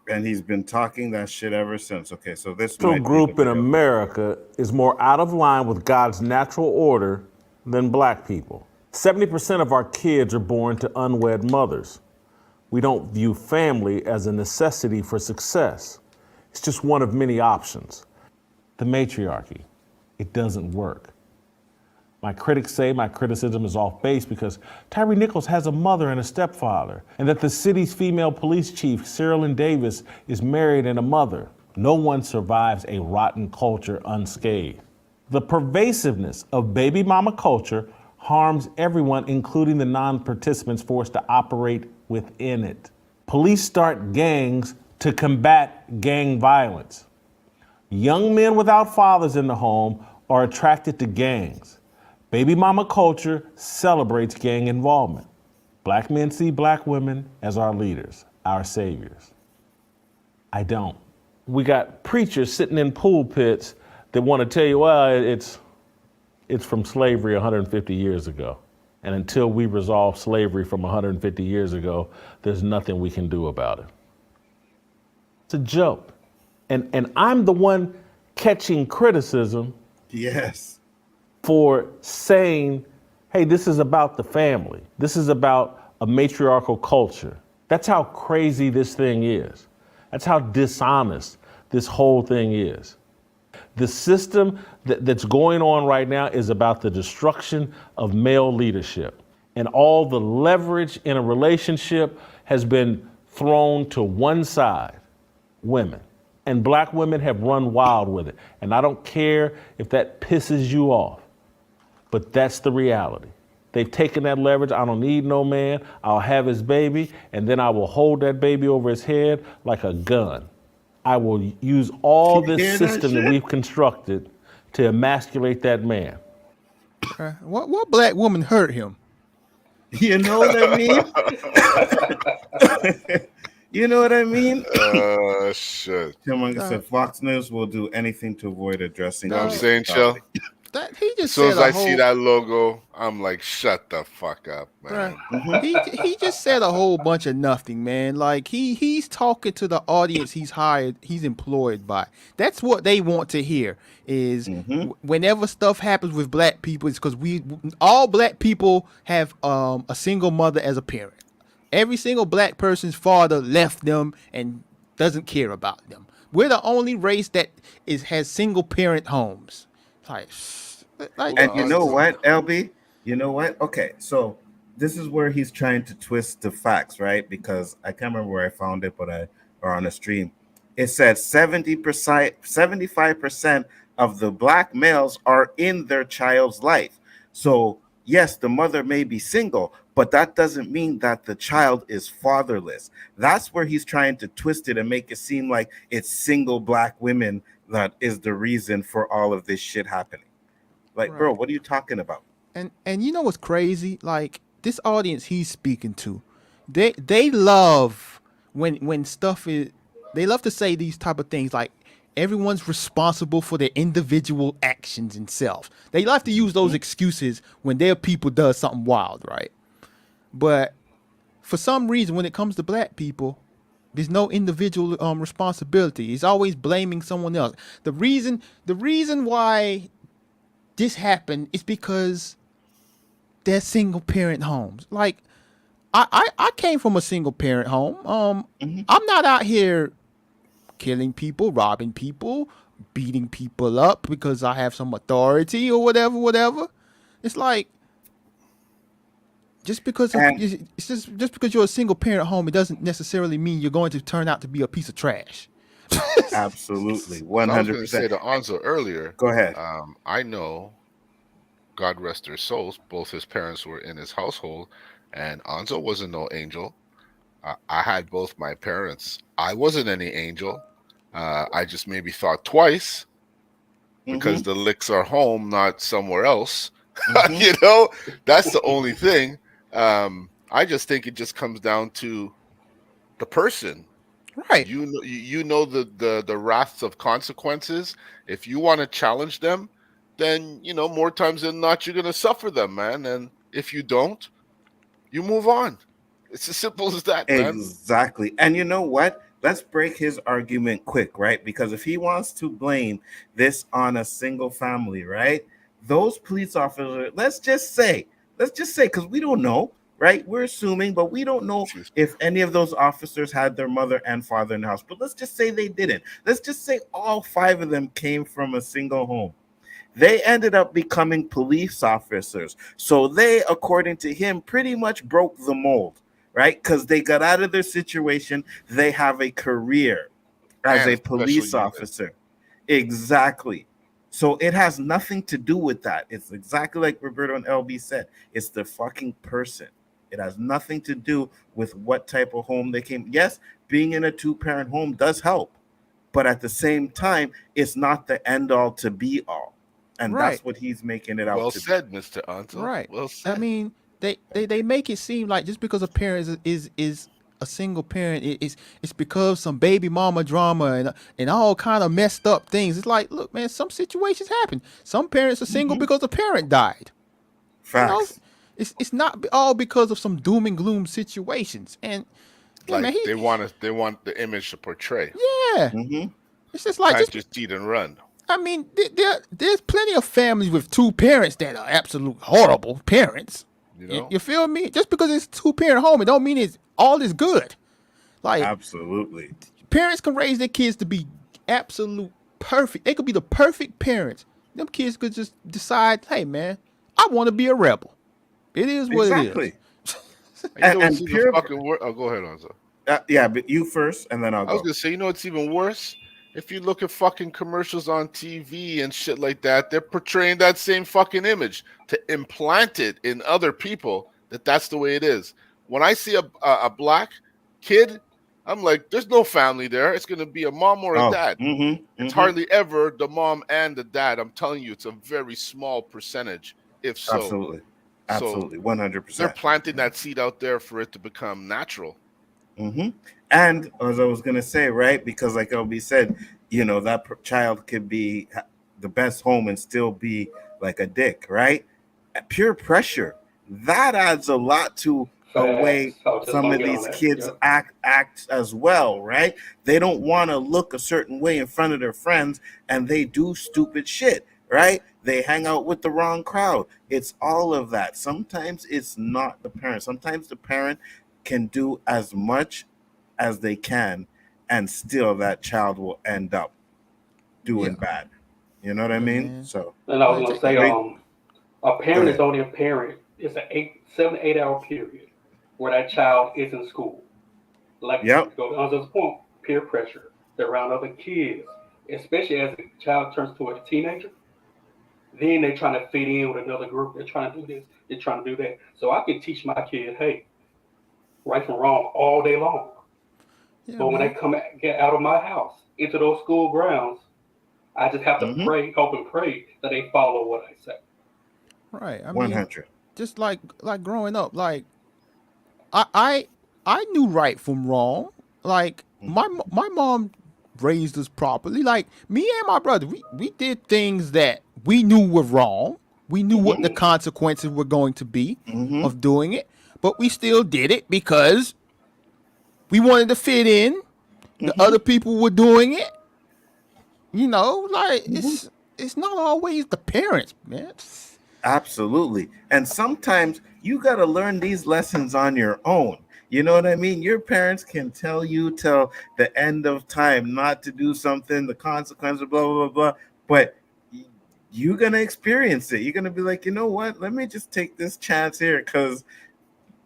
And he's been talking that shit ever since. Okay, so this Group in America is more out of line with God's natural order than black people. 70% of our kids are born to unwed mothers. We don't view family as a necessity for success. It's just one of many options. The matriarchy, it doesn't work. My critics say my criticism is off base because Tyre Nichols has a mother and a stepfather, and that the city's female police chief, Cyril Davis, is married and a mother. No one survives a rotten culture unscathed. The pervasiveness of baby mama culture harms everyone, including the non-participants forced to operate within it. Police start gangs to combat gang violence. Young men without fathers in the home are attracted to gangs. Baby mama culture celebrates gang involvement. Black men see black women as our leaders, our saviors. I don't. We got preachers sitting in pulpits that want to tell you, well, it's it's from slavery 150 years ago. And until we resolve slavery from 150 years ago, there's nothing we can do about it. It's a joke. And I'm the one catching criticism. Yes. For saying, hey, this is about the family. This is about a matriarchal culture. That's how crazy this thing is. That's how dishonest this whole thing is. The system that's going on right now is about the destruction of male leadership. And all the leverage in a relationship has been thrown to one side, women. And black women have run wild with it. And I don't care if that pisses you off, but that's the reality. They've taken that leverage. I don't need no man. I'll have his baby, and then I will hold that baby over his head like a gun. I will use all this system that we've constructed to emasculate that man. What black woman hurt him? You know what I mean? You know what I mean? Shit. Like I said, Fox News will do anything to avoid addressing. You know what I'm saying, Shell? He just as soon as I see that logo, I'm like, shut the fuck up, man. He just said a whole bunch of nothing, man. Like he's talking to the audience he's employed by. That's what they want to hear is whenever stuff happens with black people, it's because all black people have a single mother as a parent. Every single black person's father left them and doesn't care about them. We're the only race that has single parent homes. And you know what, LB? You know what? Okay, so this is where he's trying to twist the facts, right? Because I can't remember where I found it, but or on a stream. It said 75% of the black males are in their child's life. So yes, the mother may be single, but that doesn't mean that the child is fatherless. That's where he's trying to twist it and make it seem like it's single black women that is the reason for all of this shit happening. Like, bro, what are you talking about? And you know what's crazy? Like this audience he's speaking to, they love when stuff is. They love to say these type of things like everyone's responsible for their individual actions and self. They like to use those excuses when their people does something wild, right? But for some reason, when it comes to black people, there's no individual responsibility. It's always blaming someone else. The reason why this happened is because they're single parent homes. Like I came from a single parent home. I'm not out here killing people, robbing people, beating people up because I have some authority or whatever. It's like just because you're a single parent home, it doesn't necessarily mean you're going to turn out to be a piece of trash. Absolutely, 100%. I was going to say to Nzo earlier. Go ahead. I know, God rest their souls, both his parents were in his household, and Nzo wasn't no angel. I had both my parents. I wasn't any angel. I just maybe thought twice because the licks are home, not somewhere else. You know, that's the only thing. I just think it just comes down to the person. Right. You know the wraths of consequences. If you want to challenge them, then you know more times than not you're gonna suffer them, man. And if you don't, you move on. It's as simple as that, man. Exactly. And you know what? Let's break his argument quick, right? Because if he wants to blame this on a single family, right? Those police officers, let's just say, because we don't know, right? We're assuming, but we don't know if any of those officers had their mother and father in the house. But let's just say they didn't. Let's just say all 5 of them came from a single home. They ended up becoming police officers. So they, according to him, pretty much broke the mold, right? Because they got out of their situation. They have a career as a police officer. Exactly. So it has nothing to do with that. It's exactly like Roberto and LB said. It's the fucking person. It has nothing to do with what type of home they came. Yes, being in a 2-parent home does help. But at the same time, it's not the end all to be all. And that's what he's making it out well to said, be. Mr. Anton. Right. Well said. I mean, they make it seem like just because a parent is a single parent, it's because some baby mama drama and all kind of messed up things. It's like, look, man, some situations happen. Some parents are single because a parent died. Facts. You know, it's not all because of some doom and gloom situations. And yeah, like man, they want the image to portray. Yeah, it's just like just eat and run. I mean, there's plenty of families with two parents that are absolute horrible parents. You know, you feel me? Just because it's two parent home, it don't mean it's all is good. Like absolutely, parents can raise their kids to be absolute perfect. They could be the perfect parents. Them kids could just decide, hey man, I want to be a rebel. It is what it is. and pure fucking oh, go ahead, Nzo. Yeah, but you first, and then I'll go. I was gonna say, you know what's even worse? If you look at fucking commercials on TV and shit like that, they're portraying that same fucking image to implant it in other people that that's the way it is. When I see a black kid, I'm like, there's no family there. It's gonna be a mom or a dad. It's hardly ever the mom and the dad. I'm telling you, it's a very small percentage, if so. Absolutely, 100%. They're planting that seed out there for it to become natural. And as I was gonna say, right, because like LB said, you know, that child could be the best home and still be like a dick, right? Peer pressure, that adds a lot to the way some of these kids act as well, right? They don't want to look a certain way in front of their friends, and they do stupid shit, right? They hang out with the wrong crowd. It's all of that. Sometimes it's not the parent. Sometimes the parent can do as much as they can, and still that child will end up doing bad. You know what I mean? So, and I was gonna say, a parent is only a parent. It's a 7 to 8 hour period where that child is in school. Like, go on this point, peer pressure. They're around other kids, especially as the child turns to a teenager. Then they're trying to fit in with another group. They're trying to do this. They're trying to do that. So I can teach my kid, hey, right from wrong all day long. Yeah, but when they get out of my house into those school grounds, I just have to pray, hope and pray that they follow what I say. Right. I mean, 100. Just like growing up, like I knew right from wrong. Like my mom raised us properly. Like me and my brother, we did things that we knew were wrong. We knew what the consequences were going to be of doing it, but we still did it because we wanted to fit in. The other people were doing it. You know, like it's not always the parents, man. Absolutely. And sometimes you got to learn these lessons on your own. You know what I mean? Your parents can tell you till the end of time not to do something, the consequences, blah, blah, blah, blah. But you're going to experience it. You're going to be like, you know what? Let me just take this chance here because,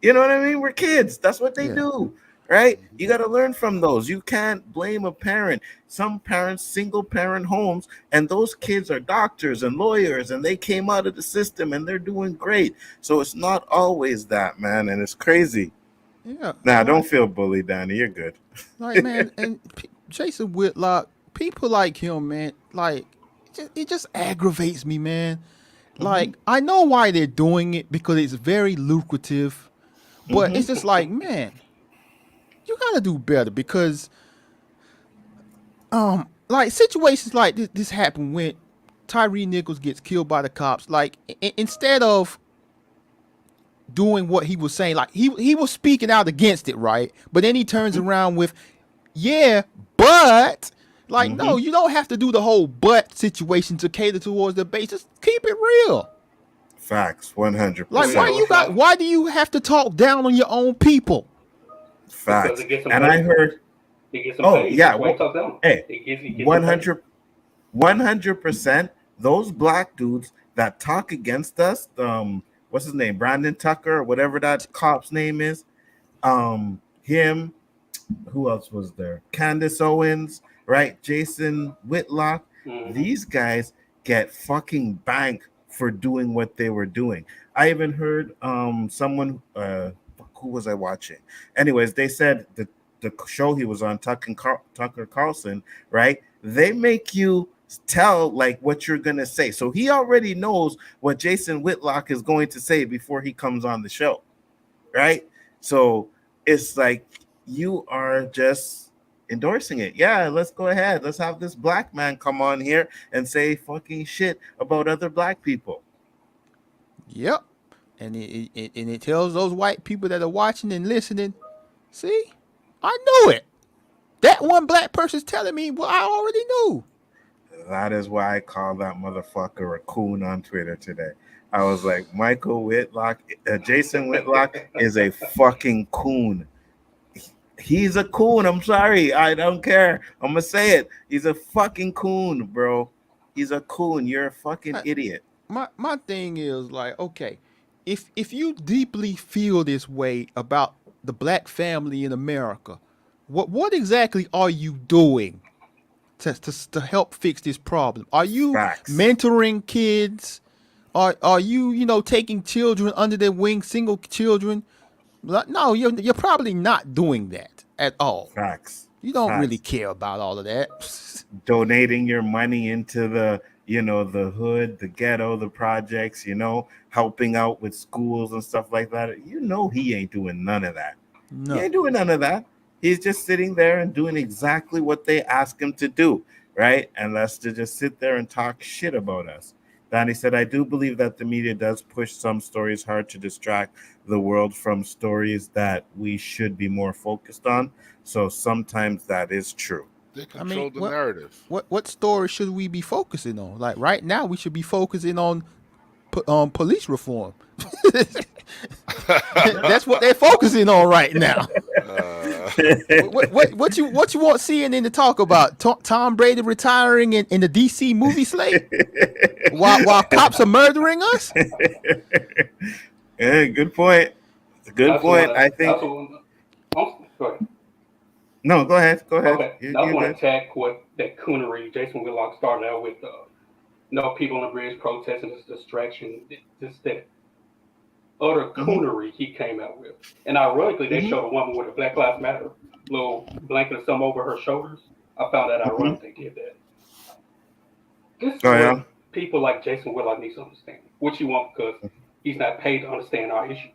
you know what I mean? We're kids. That's what they do. Right? You got to learn from those. You can't blame a parent. Some parents, single parent homes, and those kids are doctors and lawyers, and they came out of the system and they're doing great. So it's not always that, man. And it's crazy. Yeah. Nah, don't feel bullied, Danny. You're good. Like, man, and Jason Whitlock, people like him, man, like, it just aggravates me, man. Like, I know why they're doing it because it's very lucrative, but it's just like, man, you gotta do better because, like situations like this happen when Tyre Nichols gets killed by the cops. Like instead of doing what he was saying, like he was speaking out against it, right? But then he turns around with, but like no, you don't have to do the whole but situation to cater towards the base. Just keep it real. Facts, 100%. Like why do you have to talk down on your own people? Facts. And I heard, hey, 100%. Those black dudes that talk against us, what's his name, Brandon Tucker, or whatever that cop's name is, him, who else was there? Candace Owens, right? Jason Whitlock. These guys get fucking banked for doing what they were doing. I even heard someone. Who was I watching? Anyways, they said the show he was on, Tucker Carlson, right? They make you tell like what you're gonna say. So he already knows what Jason Whitlock is going to say before he comes on the show, right? So it's like you are just endorsing it. Yeah, let's go ahead. Let's have this black man come on here and say fucking shit about other black people. Yep. And it tells those white people that are watching and listening, see, I knew it. That one black person's telling me what I already knew. That is why I call that motherfucker a coon on Twitter today. I was like, Michael Whitlock, Jason Whitlock is a fucking coon. He's a coon. I'm sorry. I don't care. I'm going to say it. He's a fucking coon, bro. He's a coon. You're a fucking idiot. My thing is like, okay, if you deeply feel this way about the black family in America, what exactly are you doing to help fix this problem? Are you mentoring kids? Are you taking children under their wing, single children? No, you're probably not doing that at all. Facts. You don't really care about all of that. Donating your money into the the hood, the ghetto, the projects, helping out with schools and stuff like that. He ain't doing none of that. No. He ain't doing none of that. He's just sitting there and doing exactly what they ask him to do, right? And that's to just sit there and talk shit about us. Danny said, I do believe that the media does push some stories hard to distract the world from stories that we should be more focused on. So sometimes that is true. They control the narrative. What story should we be focusing on? Like right now, we should be focusing on police reform. That's what they're focusing on right now. What you want CNN to talk about? Tom Brady retiring in the DC movie slate while cops are murdering us? Yeah, good point. Good point. I think. Go ahead. No, go ahead. Okay. I want to attack what that coonery Jason Whitlock started out with. People on the bridge protesting, this distraction, this that utter coonery he came out with. And ironically, they showed a woman with a Black Lives Matter little blanket or something over her shoulders. I found that ironic they did that. This is what people like Jason Whitlock need to understand. What you want, because he's not paid to understand our issues.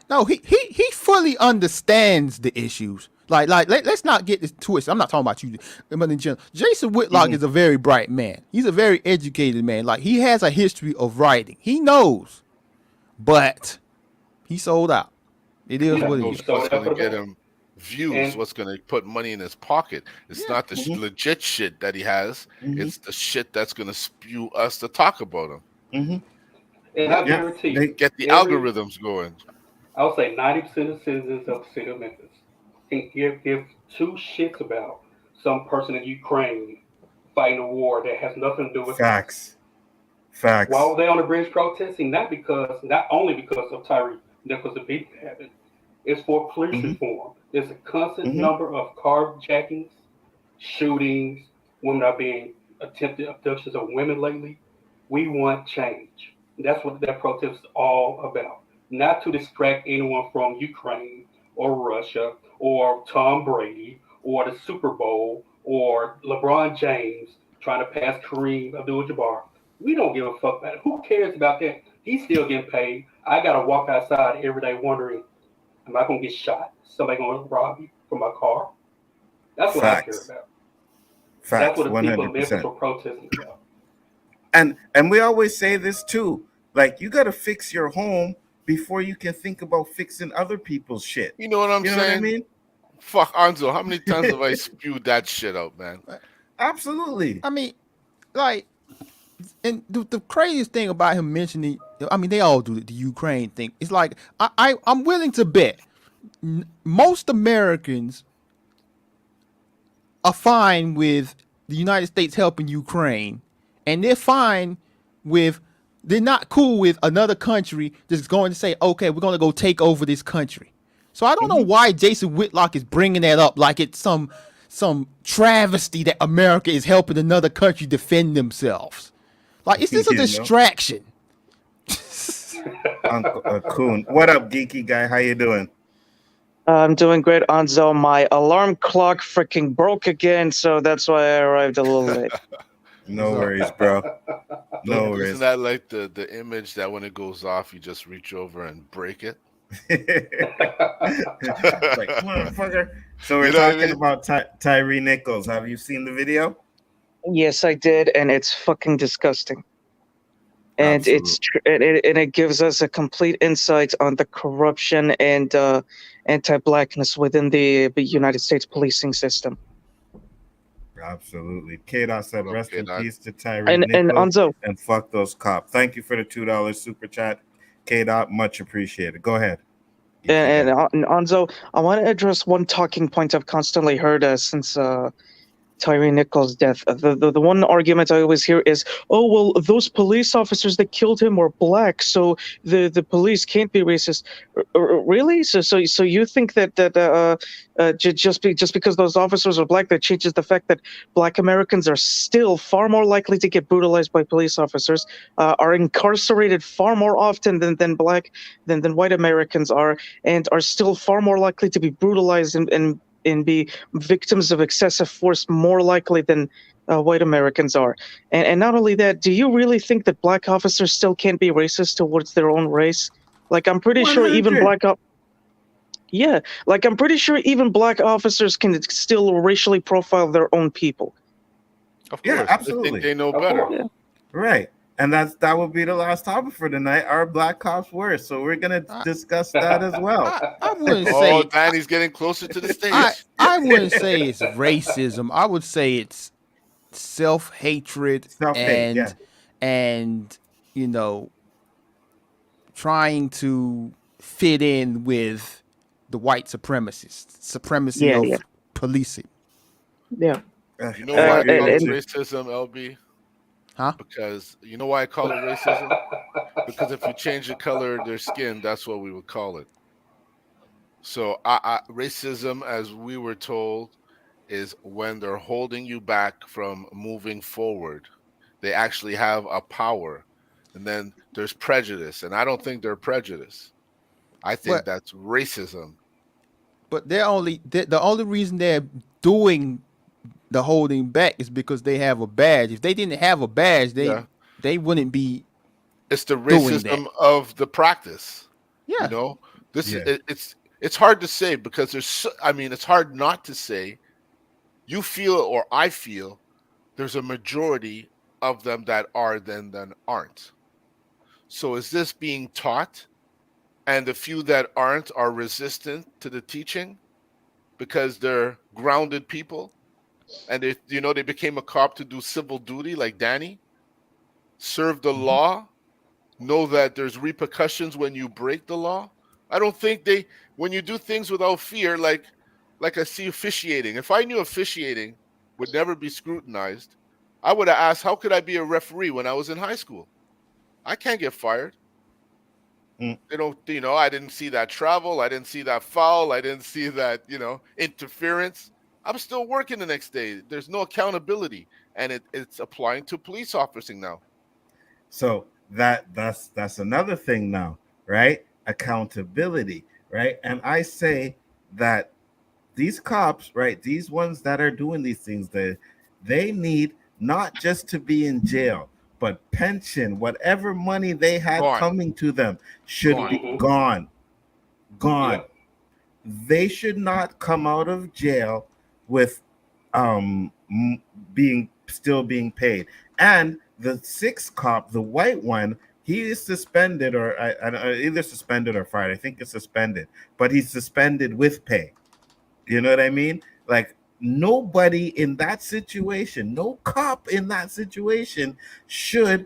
No, he fully understands the issues. Like let's not get this twisted. I'm not talking about you, but in general, Jason Whitlock is a very bright man. He's a very educated man. Like he has a history of writing. He knows, but he sold out. It is what it is. What's going to get him views? What's going to put money in his pocket? It's not the legit shit that he has. It's the shit that's going to spew us to talk about him. And I guarantee you, get the algorithms going. I would say 90% of citizens of the city of Memphis can give two shits about some person in Ukraine fighting a war that has nothing to do with facts. Why were they on the bridge protesting? Not only because of Tyre Nichols and beating happened. It's for police reform. There's a constant number of carjackings, shootings, women are being attempted abductions of women lately. We want change. That's what that protest is all about. Not to distract anyone from Ukraine or Russia or Tom Brady or the Super Bowl or LeBron James trying to pass Kareem Abdul-Jabbar. We don't give a fuck about it. Who cares about that? He's still getting paid. I got to walk outside every day wondering, am I going to get shot? Somebody going to rob me from my car? That's what I care about. That's what the 100%. People in Memphis are protesting about. And we always say this too. Like, you got to fix your home before you can think about fixing other people's shit. You know what I'm saying? Know what I mean? Fuck, Nzo, how many times have I spewed that shit out, man? Absolutely. I mean, like, and the craziest thing about him mentioning, I mean, they all do the Ukraine thing. It's like, I'm willing to bet most Americans are fine with the United States helping Ukraine, and they're fine with, they're not cool with another country that's going to say, okay, we're going to go take over this country. So I don't know why Jason Whitlock is bringing that up like it's some travesty that America is helping another country defend themselves. Like, it's just a distraction. Uncle Coon. What up, geeky guy? How you doing? I'm doing great, Nzo. My alarm clock freaking broke again, so that's why I arrived a little late. No worries, bro. No worries. Isn't that like the image that when it goes off, you just reach over and break it? Like, motherfucker. So we're talking about Tyre Nichols. Have you seen the video? Yes, I did, and it's fucking disgusting. And it gives us a complete insight on the corruption and anti-blackness within the United States policing system. Absolutely. K-Dot said, rest in peace to Tyre And Nichols Nzo, and fuck those cops. Thank you for the $2 super chat. K-Dot, much appreciated. Go ahead. and Nzo, I want to address one talking point I've constantly heard since Tyre Nichols' death. The one argument I always hear is, oh, well, those police officers that killed him were black, so the police can't be racist. Really? So you think that just because those officers are black, that changes the fact that black Americans are still far more likely to get brutalized by police officers, are incarcerated far more often than white Americans are, and are still far more likely to be brutalized and be victims of excessive force more likely than white Americans are. And not only that, do you really think that black officers still can't be racist towards their own race? Like, I'm pretty sure even I'm pretty sure even black officers can still racially profile their own people. Of course, absolutely. They think they know better. Yeah. Right. And that would be the last topic for tonight. Are black cops worse? So we're gonna discuss that as well. I wouldn't say. Oh, Danny's getting closer to the stage. I wouldn't say it's racism. I would say it's self-hatred and you know, trying to fit in with the white supremacy of policing. Yeah. You know why I call it racism, LB? Huh? Because you know why I call it racism? Because if you change the color of their skin, that's what we would call it. So racism, as we were told, is when they're holding you back from moving forward. They actually have a power. And then there's prejudice. And I don't think they're prejudice. I think that's racism. But the only reason they're doing the holding back is because they have a badge. If they didn't have a badge, they wouldn't be. It's the racism of the practice. Yeah. You know, it's hard to say because it's hard not to say. You feel or I feel there's a majority of them that are than aren't. So is this being taught? And the few that aren't are resistant to the teaching because they're grounded people. And they became a cop to do civil duty like Danny, serve the law, know that there's repercussions when you break the law. I don't think when you do things without fear, like I see officiating. If I knew officiating would never be scrutinized, I would have asked, how could I be a referee when I was in high school? I can't get fired. They don't, I didn't see that travel. I didn't see that foul. I didn't see that, interference. I'm still working the next day. There's no accountability, and it's applying to police officing now. So that's another thing now, right? Accountability, right? And I say that these cops, right, these ones that are doing these things, they need not just to be in jail, but pension, whatever money they had coming to them should be gone. Yeah. They should not come out of jail with still being paid. And the sixth cop, the white one, he is suspended or either suspended or fired. I think it's suspended, but he's suspended with pay. You know what I mean? Like nobody in that situation, no cop in that situation should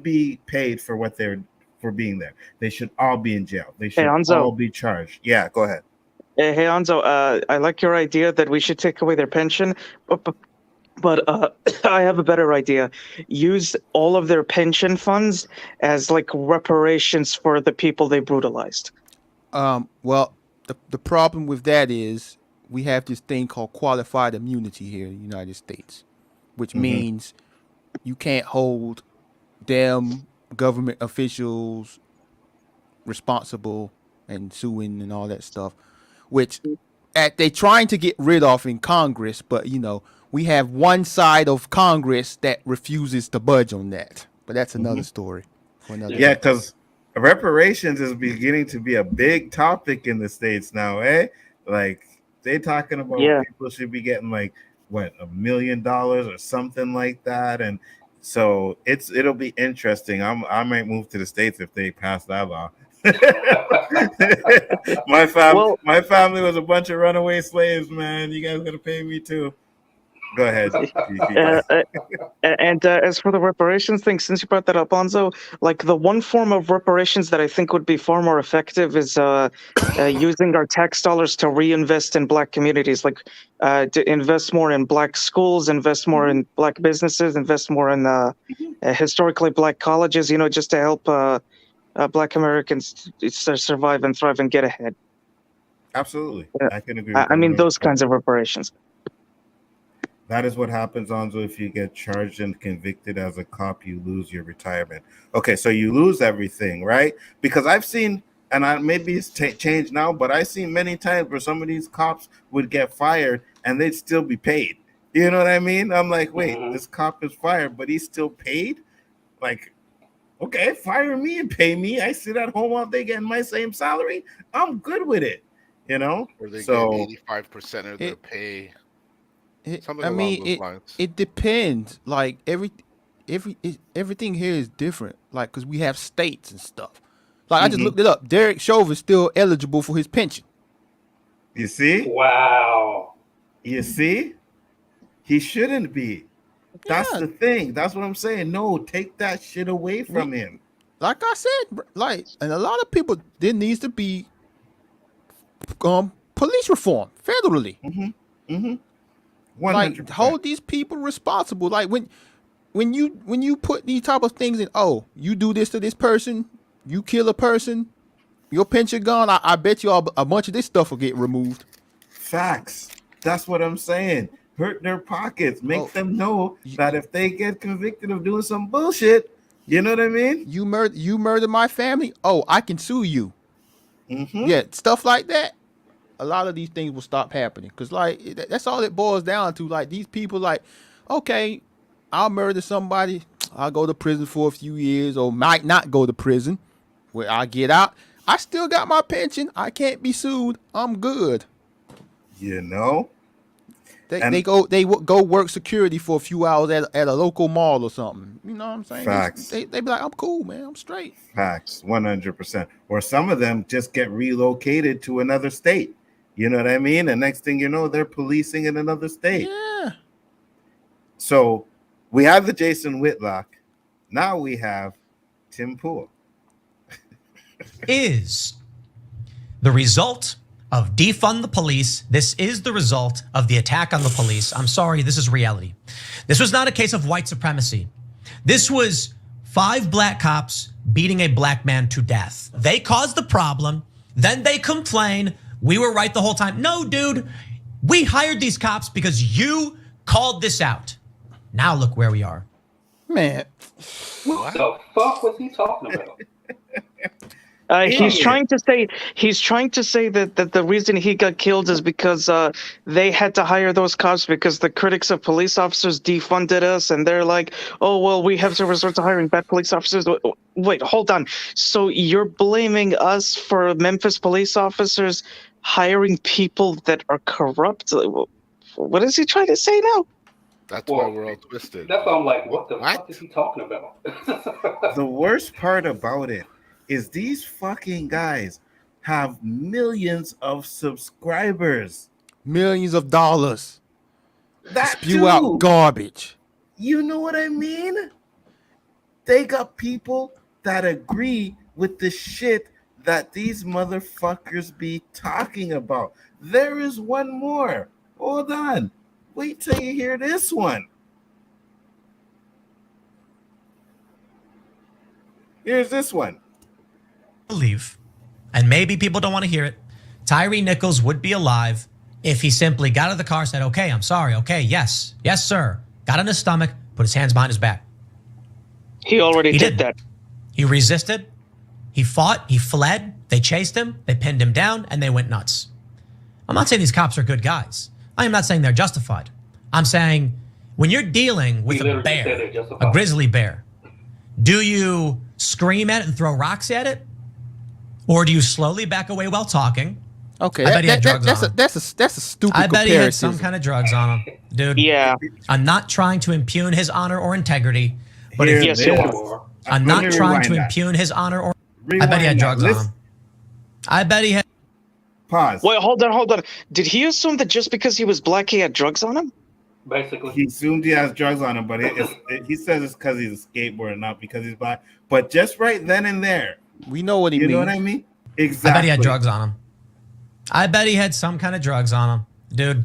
be paid for what they're for being there. They should all be in jail. They should all be charged. Yeah, go ahead. Hey, Nzo, I like your idea that we should take away their pension, but I have a better idea. Use all of their pension funds as like reparations for the people they brutalized. Well, the problem with that is we have this thing called qualified immunity here in the United States, which means you can't hold them government officials responsible and suing and all that stuff, which they're trying to get rid of in Congress, but we have one side of Congress that refuses to budge on that. But that's another story for another day. Because reparations is beginning to be a big topic in the States now, eh? Like they talking about people should be getting like what $1 million or something like that, and so it'll be interesting. I might move to the States if they pass that law. my family was a bunch of runaway slaves, man. You guys gotta pay me too. Go ahead. And as for the reparations thing, since you brought that up, Nzo, like the one form of reparations that I think would be far more effective is using our tax dollars to reinvest in Black communities, like to invest more in Black schools, invest more in Black businesses, invest more in historically Black colleges, just to help Black Americans survive and thrive and get ahead. Absolutely. I can agree. I mean, those kinds of reparations. That is what happens, Nzo, if you get charged and convicted as a cop, you lose your retirement. Okay, so you lose everything, right? Because I've seen, and maybe it's changed now, but I've seen many times where some of these cops would get fired and they'd still be paid. You know what I mean? I'm like, wait, this cop is fired, but he's still paid? Like, okay, fire me and pay me. I sit at home all day getting my same salary. I'm good with it, Or they get 85% of their pay. It depends. Like everything here is different. Like because we have states and stuff. Like I just looked it up. Derek Chauvin is still eligible for his pension. You see? Wow. You see? He shouldn't be. That's the thing. That's what I'm saying. No, take that shit away from him. Like I said, and a lot of people, there needs to be police reform federally. 100%. Like hold these people responsible. Like when you put these type of things in, you do this to this person, you kill a person, your pension gone. I bet you a bunch of this stuff will get removed. Facts. That's what I'm saying. Hurt their pockets. Make them know that if they get convicted of doing some bullshit, you know what I mean? You murder my family. I can sue you. Yeah, stuff like that. A lot of these things will stop happening because, like, that's all it boils down to. Like, these people, like, okay, I'll murder somebody. I'll go to prison for a few years or might not go to prison. Where I get out, I still got my pension. I can't be sued. I'm good. They go work security for a few hours at a local mall or something. You know what I'm saying? Facts. They be like, I'm cool, man. I'm straight. Facts. 100%. Or some of them just get relocated to another state. You know what I mean? And next thing you know, they're policing in another state. Yeah. So we have the Jason Whitlock. Now we have Tim Pool. Is the result of defund the police. This is the result of the attack on the police. I'm sorry, this is reality. This was not a case of white supremacy. This was 5 Black cops beating a Black man to death. They caused the problem. Then they complain, we were right the whole time. No, dude, we hired these cops because you called this out. Now look where we are. Man. What the fuck was he talking about? He's trying to say that the reason he got killed is because they had to hire those cops because the critics of police officers defunded us, and they're like, oh well, we have to resort to hiring bad police officers. Wait, hold on. So you're blaming us for Memphis police officers hiring people that are corrupt? What is he trying to say now? That's why we're all twisted. That's why I'm like, what the fuck is he talking about? The worst part about it is these fucking guys have millions of subscribers. Millions of dollars. That spew out garbage. You know what I mean? They got people that agree with the shit that these motherfuckers be talking about. There is one more. Hold on. Wait till you hear this one. Here's this one. Believe, and maybe people don't want to hear it, Tyre Nichols would be alive if he simply got out of the car, said, okay, I'm sorry, okay, yes, sir, got on his stomach, put his hands behind his back. He already did that. He resisted, he fought, he fled, they chased him, they pinned him down, and they went nuts. I'm not saying these cops are good guys. I am not saying they're justified. I'm saying when you're dealing with a bear, a grizzly bear, do you scream at it and throw rocks at it? Or do you slowly back away while talking? Okay, I bet he had drugs on him. that's a stupid I bet he had some comparison. kind of drugs on him. Dude, Yeah. I'm not trying to impugn his honor or integrity, but Here, if Yes, there. you Let are. I'm me not trying to rewind that. impugn his honor or I Rewind bet he had that. drugs on Listen- him. I bet he had Pause. Wait, hold on. Did he assume that just because he was black, he had drugs on him? Basically. He assumed he has drugs on him, but he says it's because he's a skateboarder, not because he's black. But just right then and there, We know what he you means. know what I mean? Exactly. I bet he had drugs on him. I bet he had some kind of drugs on him. Dude,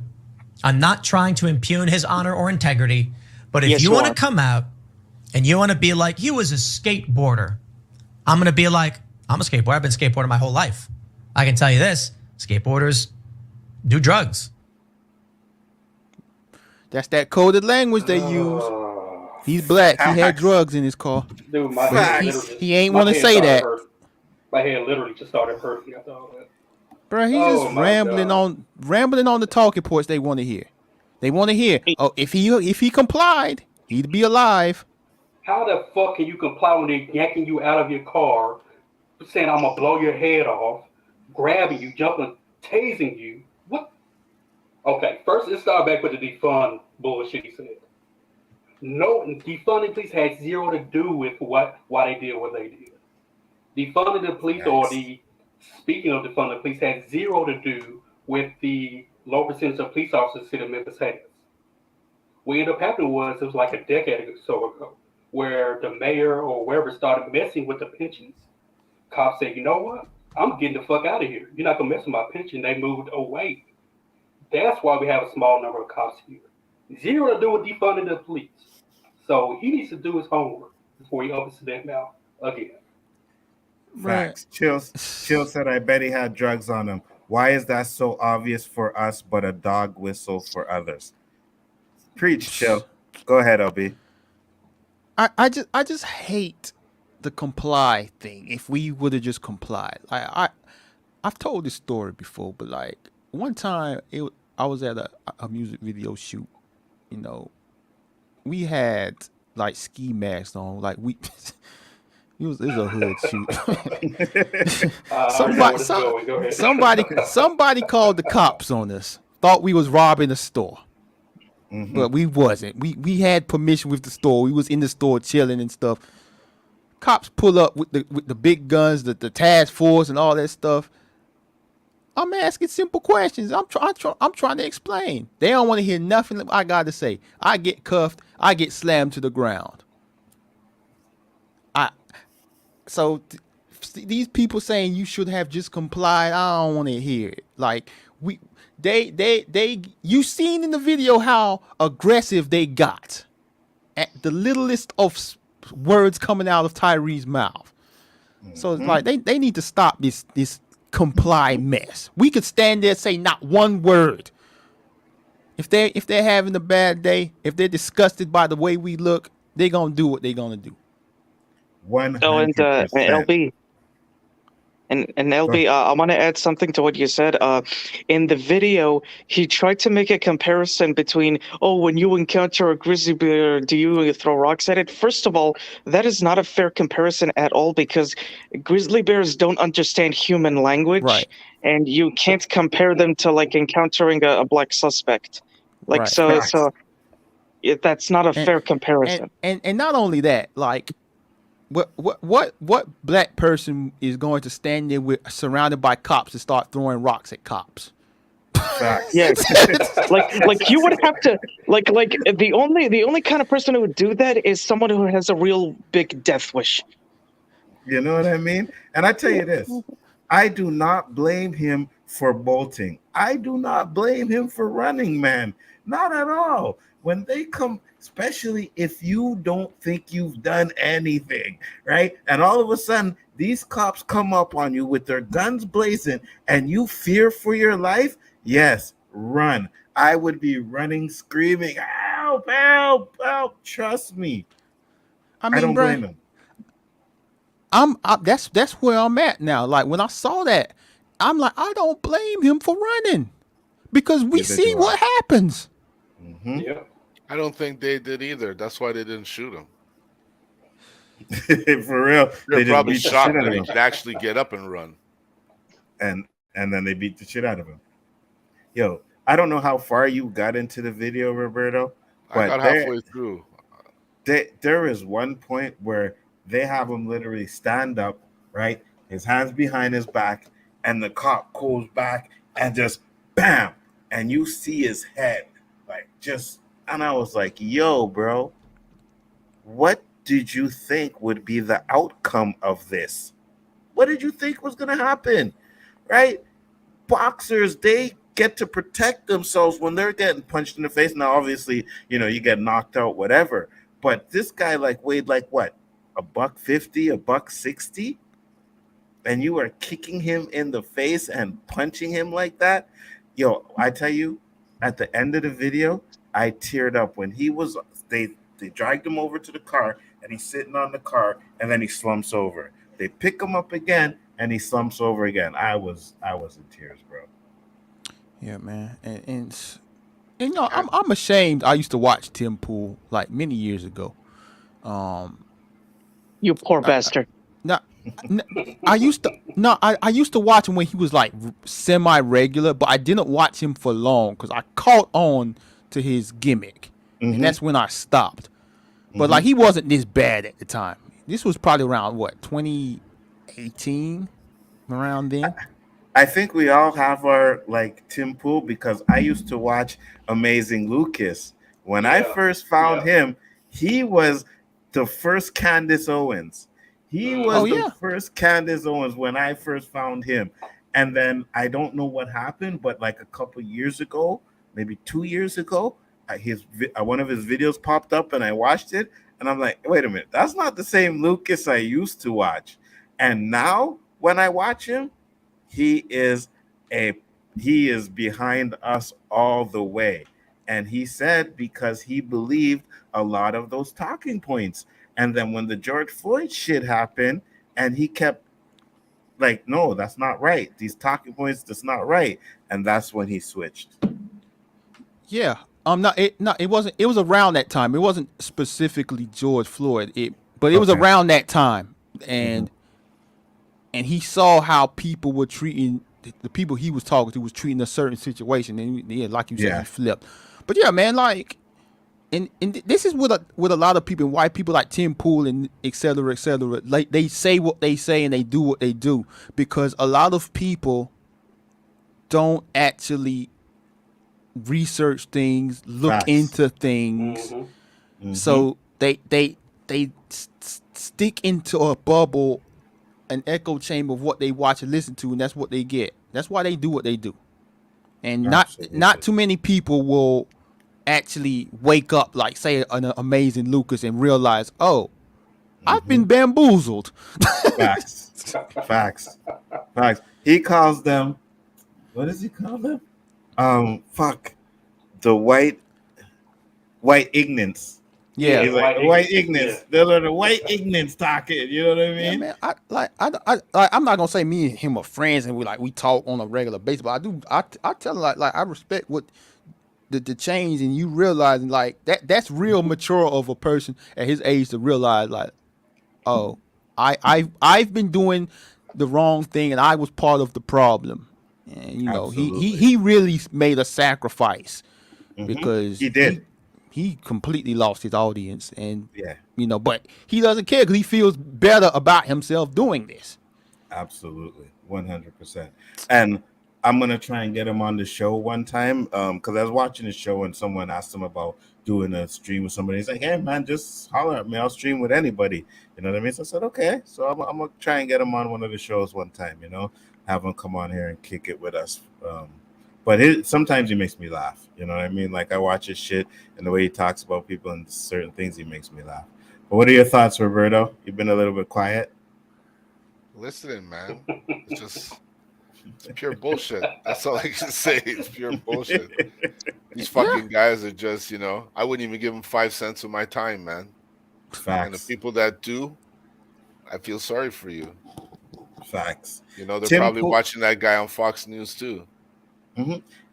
I'm not trying to impugn his honor or integrity, but if Yes, you you want to are. come out and you want to be like, he was a skateboarder, I'm going to be like, I'm a skateboarder. I've been skateboarding my whole life. I can tell you this, skateboarders do drugs. That's that coded language they use. He's black. He had Facts. drugs in his car. Dude, my But head he- literally he ain't my wanna head say started that. hurting. My head literally just started hurting after all that. Bro, he's Oh just my rambling God. on the talking points they want to hear. They want to hear. Oh, if he complied, he'd be alive. How the fuck can you comply when they're yanking you out of your car, saying I'm gonna blow your head off, grabbing you, jumping, tasing you? What? Okay, first let's start back with the defund bullshit he said. No, defunding police had zero to do with why they did what they did. Defunding the police speaking of defunding the police had zero to do with the low percentage of police officers the city of Memphis has. What ended up happening was it was like a decade or so ago, where the mayor or wherever started messing with the pensions. Cops said, you know what? I'm getting the fuck out of here. You're not gonna mess with my pension. They moved away. That's why we have a small number of cops here. Zero to do with defunding the police. So he needs to do his homework before he opens that mouth again. Facts. Chill said, I bet he had drugs on him. Why is that so obvious for us, but a dog whistle for others? Preach, Chill. Go ahead, LB. I just hate the comply thing. If we would have just complied, I've told this story before, but like one time I was at a music video shoot. You know, we had like ski masks on, like we. It was a hood shoot. Somebody called the cops on us. Thought we was robbing a store. Mm-hmm. But we wasn't. We had permission with the store. We was in the store chilling and stuff. Cops pull up with the big guns, the task force and all that stuff. I'm asking simple questions. I'm trying to explain. They don't want to hear nothing I got to say. I get cuffed. I get slammed to the ground. So these people saying you should have just complied, I don't want to hear it. Like you seen in the video how aggressive they got at the littlest of words coming out of Tyree's mouth. Mm-hmm. So it's like they need to stop this comply mess. We could stand there and say not one word. If they're having a bad day, if they're disgusted by the way we look, they're gonna do what they're gonna do. 100%. Oh, and LB. And LB, I want to add something to what you said. In the video, he tried to make a comparison between, when you encounter a grizzly bear, do you throw rocks at it? First of all, that is not a fair comparison at all because grizzly bears don't understand human language. Right. And you can't compare them to like encountering a black suspect. Like, right. so that's not a fair comparison. And not only that, like, What black person is going to stand there surrounded by cops and start throwing rocks at cops? Yes, like you would have to like the only kind of person who would do that is someone who has a real big death wish. You know what I mean? And I tell you this, I do not blame him for bolting. I do not blame him for running, man. Not at all. When they come, especially if you don't think you've done anything, right? And all of a sudden, these cops come up on you with their guns blazing and you fear for your life. Yes, run. I would be running, screaming, help, help, help. Trust me. I mean, don't blame him. That's where I'm at now. Like when I saw that, I'm like, I don't blame him for running because we see what happens. Mm-hmm. Yeah. I don't think they did either. That's why they didn't shoot him. For real. They're They just probably beat the shit shocked out that of he him. could actually get up and run. And then they beat the shit out of him. Yo, I don't know how far you got into the video, Roberto, I got but halfway through. there is one point where they have him literally stand up, right? His hands behind his back, and the cop goes back and just bam, and you see his head, like just, and I was like, yo, bro, what did you think would be the outcome of this? What did you think was gonna happen? Right? Boxers, they get to protect themselves when they're getting punched in the face. Now, obviously, you get knocked out, whatever. But this guy weighed what? $150, $160? And you are kicking him in the face and punching him like that. Yo, I tell you, at the end of the video, I teared up when they dragged him over to the car and he's sitting on the car and then he slumps over. They pick him up again and he slumps over again. I was in tears, bro. Yeah, man. And I'm ashamed. I used to watch Tim Pool like many years ago. You poor bastard. I used to watch him when he was like semi-regular, but I didn't watch him for long because I caught on to his gimmick, and that's when I stopped. But like he wasn't this bad at the time. This was probably around 2018, around then. I think we all have our Tim Pool because I used to watch Amazing Lucas. When I first found him, he was the first Candace Owens. He was the first Candace Owens when I first found him. And then I don't know what happened, but like a couple years ago, maybe 2 years ago, one of his videos popped up and I watched it. And I'm like, wait a minute, that's not the same Lucas I used to watch. And now when I watch him, he is behind us all the way. And he said because he believed a lot of those talking points. And then when the George Floyd shit happened and he kept like, no, that's not right. These talking points, that's not right. And that's when he switched. Yeah. It wasn't. It was around that time. It wasn't specifically George Floyd. But it was around that time. And and he saw how people were treating the people he was talking to was treating a certain situation, and like you said, he flipped. But yeah, man, like, and this is with a lot of people, white people like Tim Pool and et cetera, like they say what they say and they do what they do because a lot of people don't actually research things, look into things, so they stick into a bubble, an echo chamber of what they watch and listen to, and that's what they get. That's why they do what they do. And not too many people will actually wake up, like say an Amazing Lucas, and realize, oh, I've been bamboozled. Facts. He calls them, what does he call them? The white ignorance. Yeah, he's like white ignorance. Those are the white ignorance talking. You know what I mean? Yeah, man. I'm not gonna say me and him are friends and we talk on a regular basis, but I tell him like I respect what the change, and you realizing like that's real mature of a person at his age to realize like, oh, I've been doing the wrong thing and I was part of the problem, and he really made a sacrifice because he did. He completely lost his audience, and but he doesn't care because he feels better about himself doing this. Absolutely, 100%. And I'm gonna try and get him on the show one time because I was watching the show and someone asked him about doing a stream with somebody. He's like, "Hey man, just holler at me. I'll stream with anybody." You know what I mean? So I said, "Okay." So I'm gonna try and get him on one of the shows one time. Have him come on here and kick it with us. But sometimes he makes me laugh. You know what I mean? Like I watch his shit and the way he talks about people and certain things, he makes me laugh. But what are your thoughts, Roberto? You've been a little bit quiet. Listening, man. It's pure bullshit. That's all I can say. It's pure bullshit. These fucking guys are just, I wouldn't even give them 5 cents of my time, man. Facts. And the people that do, I feel sorry for you. Facts. They're probably watching that guy on Fox News too.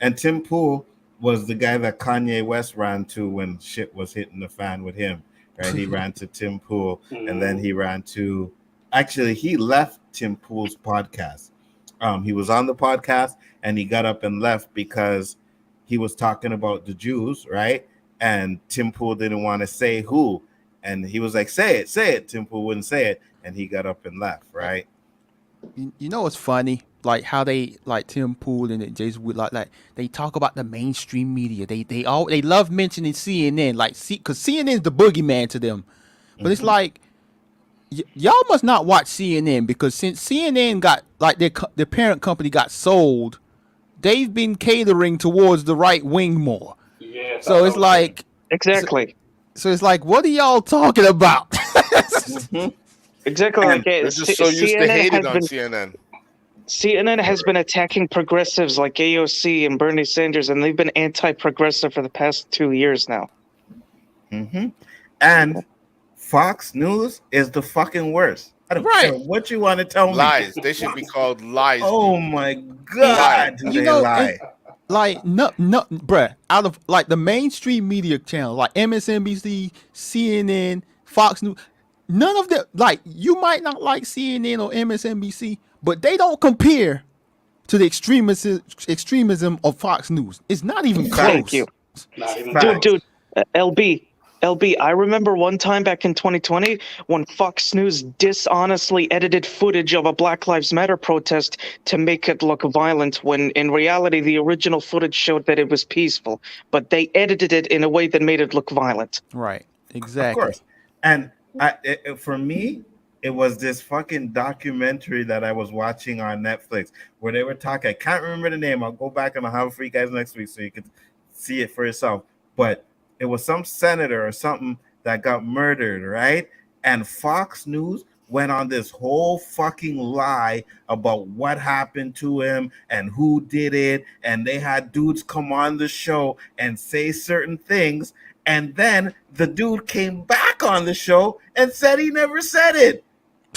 And Tim Pool was the guy that Kanye West ran to when shit was hitting the fan with him, right? He ran to Tim Pool, and then he ran to. Actually, he left Tim Pool's podcast. He was on the podcast, and he got up and left because he was talking about the Jews, right? And Tim Pool didn't want to say who, and he was like, "Say it, say it." Tim Pool wouldn't say it, and he got up and left, right? You know what's funny? Like how they like Tim Pool and Jason Wood, like they talk about the mainstream media. They love mentioning CNN, like because CNN is the boogeyman to them. But it's like y'all must not watch CNN because since CNN got like their parent company got sold, they've been catering towards the right wing more. Yeah. So it's like exactly. So it's like, what are y'all talking about? Exactly. Like they're just so used to hating on CNN. CNN has been attacking progressives like AOC and Bernie Sanders, and they've been anti-progressive for the past 2 years now. And Fox News is the fucking worst. I don't care what you want to tell me. Lies. They should be called lies. Oh my God, do they lie? Like no, bruh. Out of like the mainstream media channel, like MSNBC, CNN, Fox News, none of them. Like you might not like CNN or MSNBC, but they don't compare to the extremism of Fox News. It's not even close. Thank you, dude. LB, I remember one time back in 2020 when Fox News dishonestly edited footage of a Black Lives Matter protest to make it look violent, when in reality the original footage showed that it was peaceful, but they edited it in a way that made it look violent. Right, exactly. Of course. And for me, it was this fucking documentary that I was watching on Netflix where they were talking. I can't remember the name. I'll go back and I'll have it for you guys next week so you can see it for yourself. But it was some senator or something that got murdered, right? And Fox News went on this whole fucking lie about what happened to him and who did it. And they had dudes come on the show and say certain things. And then the dude came back on the show and said he never said it.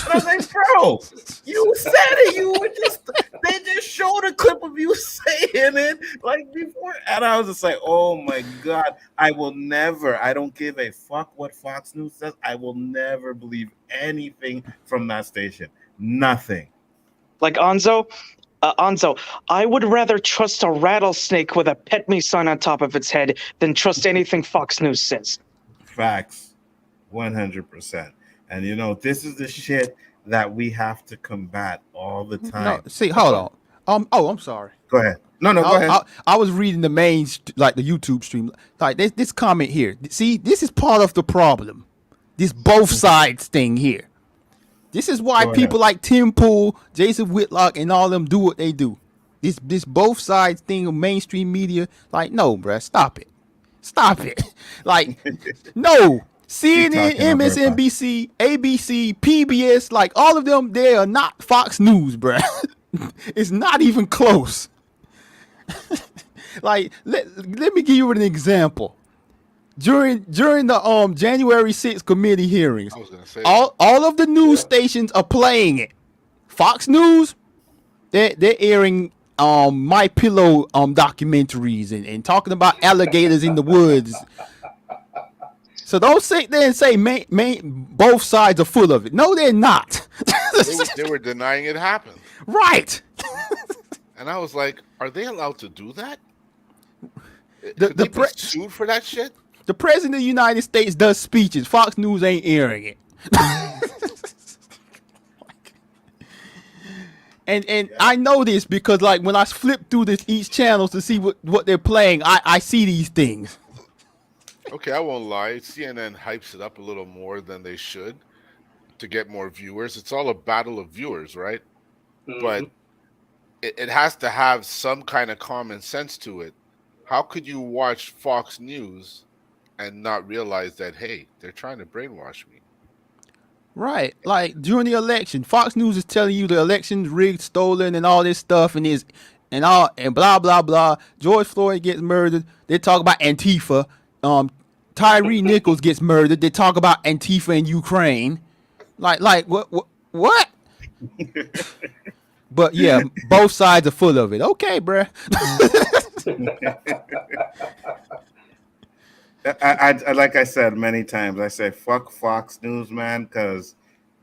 And I was like, bro, you said it. They just showed a clip of you saying it like before. And I was just like, oh my God, I don't give a fuck what Fox News says. I will never believe anything from that station. Nothing. Like Nzo, I would rather trust a rattlesnake with a pet me sign on top of its head than trust anything Fox News says. Facts. 100%. And this is the shit that we have to combat all the time. No, see, hold on. I'm sorry. Go ahead. No, go ahead. I was reading the main, like the YouTube stream. Like this comment here. See, this is part of the problem. This both sides thing here. This is why people like Tim Pool, Jason Whitlock, and all them do what they do. This both sides thing of mainstream media. Like, no, bruh, stop it. Like, no. CNN, MSNBC, ABC, PBS, like all of them, they are not Fox News, bruh. It's not even close. Like, let me give you an example. During the January 6th committee hearings, all of the news stations are playing it. Fox News, they're airing My Pillow documentaries and talking about alligators in the woods. So don't sit there and say both sides are full of it. No, they're not. They were denying it happened. Right. And I was like, are they allowed to do that? Could they be sued for that shit? The president of the United States does speeches. Fox News ain't airing it. And I know this because like when I flip through each channel to see what they're playing, I see these things. Okay, I won't lie. CNN hypes it up a little more than they should to get more viewers. It's all a battle of viewers, right? Mm-hmm. But it has to have some kind of common sense to it. How could you watch Fox News and not realize that, hey, they're trying to brainwash me? Right. Like during the election, Fox News is telling you the election's rigged, stolen, and all this stuff, and blah blah blah. George Floyd gets murdered. They talk about Antifa. Tyre Nichols gets murdered. They talk about Antifa in Ukraine. Like what? But yeah, both sides are full of it. Okay, bruh. I like I said many times, I say fuck Fox News, man, because,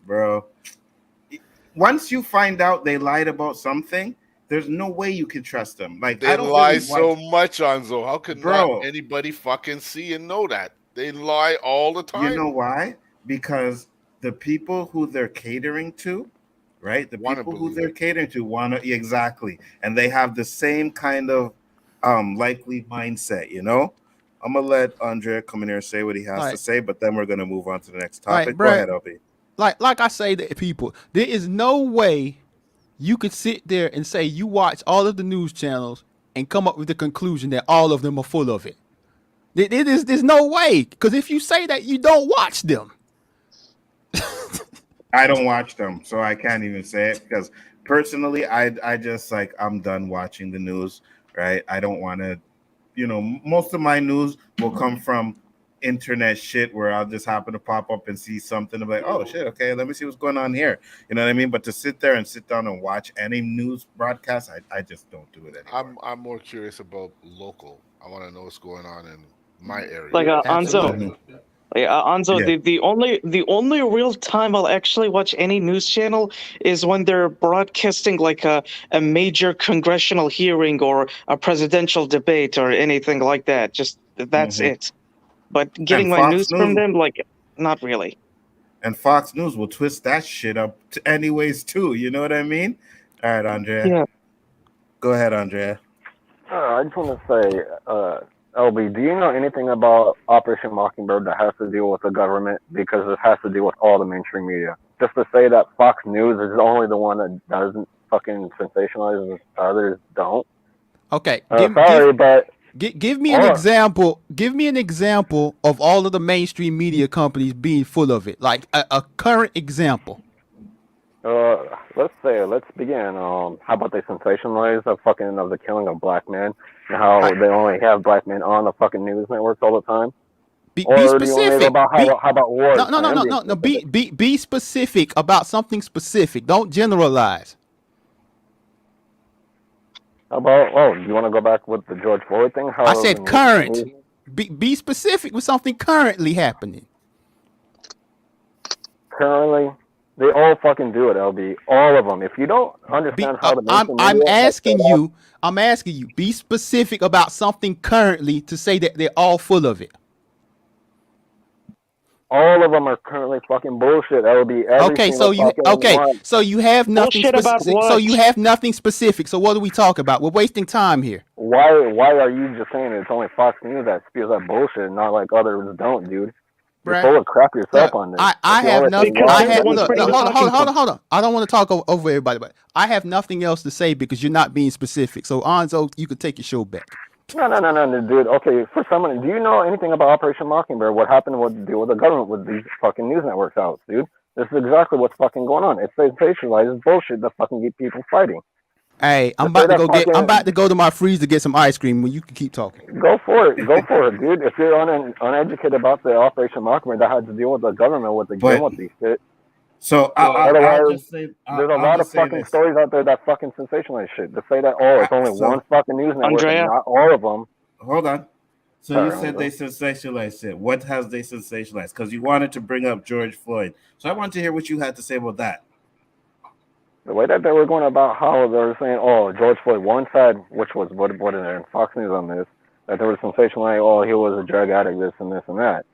bro, once you find out they lied about something, there's no way you can trust them. Like, They I don't lie really watch, so much, Nzo. How can not bro. anybody fucking see and know that? They lie all the You time. know why? Because the people who they're catering to, right? The Wanna people who believe they're it. catering to want to exactly, and they have the same kind of likely mindset. You know, I'm gonna let Andrea come in here and say what he has to Like, say, but then we're gonna move on to the next like, topic. Go bruh, ahead, LB. like I say to people, there is no way you could sit there and say you watch all of the news channels and come up with the conclusion that all of them are full of it. There's no way, because if you say that, you don't watch them. I don't watch them, so I can't even say it because personally, I just like I'm done watching the news. Right? I don't want to. You know, most of my news will come from internet shit where I'll just happen to pop up and see something. I'm like, oh shit, okay, let me see what's going on here. You know what I mean? But to sit down and watch any news broadcast, I just don't do it anymore. I'm more curious about local. I want to know what's going on in my area. Like Anzo, Mhm. Anzo, Yeah. the only real time I'll actually watch any news channel is when they're broadcasting like a major congressional hearing or a presidential debate or anything like that. Just that's Mhm. it. But And getting my Fox news from News them, like, not really. and Fox News will twist that shit up anyways too. You know what I mean? All right, Andrea. Yeah. Go ahead, Andrea. I just want to say, LB, do you know anything about Operation Mockingbird that has to deal with the government? Because it has to deal with all the mainstream media. Just to say that Fox News is only the one that doesn't fucking sensationalize and others don't. Okay, Sorry, but give me an example. Give me an example of all of the mainstream media companies being full of it. Like a current example. let's begin. How about they sensationalize of the killing of black men and how they only have black men on the fucking news networks all the time? Be Or do you want me to go specific. about how about wars? No. Be specific about something specific. Don't generalize. How about do you want to go back with the George Floyd thing? I said current. Be specific with something currently happening. Currently, they all fucking do it, LB. All of them. If you don't understand how the I'm asking you, be specific about something currently to say that they're all full of it. All of them are currently fucking bullshit. LB. So you have nothing specific. So you have nothing specific. So what are we talking about? We're wasting time here. Why are you just saying it's only Fox News that spews that bullshit, not like others don't, dude? You're full of crap yourself on this. I have nothing. Hold on. I don't want to talk over everybody, but I have nothing else to say because you're not being specific. So Anzo, you could take your show back. No, dude. Okay, for someone, do you know anything about Operation Mockingbird? What happened with the deal with the government with these fucking news networks out, dude? This is exactly what's fucking going on. It's sensationalized bullshit that fucking get people fighting. Hey, I'm about to go to my freezer to get some ice cream. When you can keep talking. Go for it, dude. If you're uneducated about the Operation Mockingbird that had to deal with the government with these shit. So otherwise, just say, there's a lot of fucking stories out there that fucking sensationalize shit. To say that it's only one fucking news network and not all of them. Hold on. So you said they sensationalized it. What has they sensationalized? Because you wanted to bring up George Floyd. So I want to hear what you had to say about that. The way that they were going about how they were saying, George Floyd, one side, which was what in Fox News on this, that they were sensationalizing, he was a drug addict, this and this and that.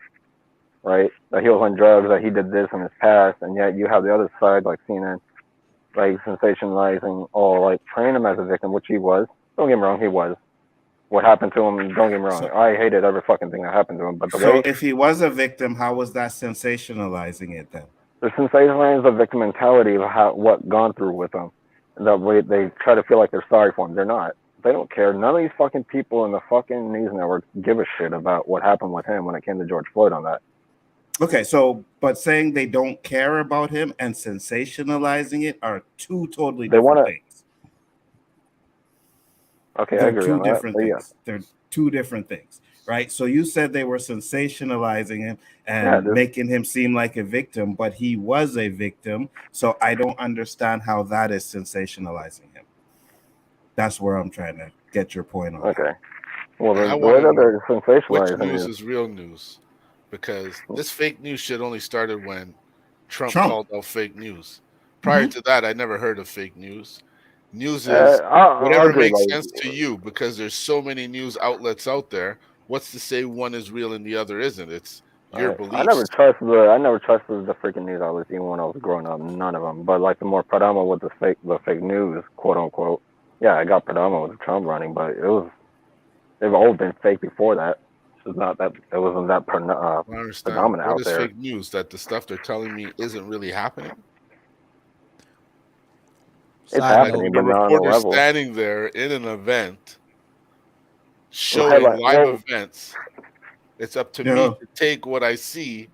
Right? That he was on drugs, that he did this in his past, and yet you have the other side, like CNN, like sensationalizing, praying him as a victim, which he was. Don't get me wrong, he was. What happened to him, don't get me wrong. I hated every fucking thing that happened to him. But if he was a victim, how was that sensationalizing it then? The sensationalizing the victim mentality of what gone through with him. And that way they try to feel like they're sorry for him. They're not. They don't care. None of these fucking people in the fucking news networks give a shit about what happened with him when it came to George Floyd on that. Okay, but saying they don't care about him and sensationalizing it are two totally different things. Okay, I agree on that. They're two different things, right? So you said they were sensationalizing him and making him seem like a victim, but he was a victim. So I don't understand how that is sensationalizing him. That's where I'm trying to get your point on. Okay. Well, And I the way want to that know they're which sensationalizing news it. is real news, because this fake news shit only started when Trump Trump. called out fake news. Prior to that, I never heard of fake news. News is I'll whatever agree. makes Like, sense to you, because there's so many news outlets out there. What's to say one is real and the other isn't? It's your I never beliefs. trusted the freaking news outlets even when I was growing up. None of them. But like the more predominant with the fake news, quote unquote. Yeah, I got predominant with Trump running, but they've all been fake before that. It's just not that it wasn't that I don't understand. predominant What out is there. fake news? That the stuff they're telling me isn't really happening? It's Side Like happening, note. the but not on the reporter level. standing there in an event showing Headline- live well- events. It's up to Yeah. me to take what I see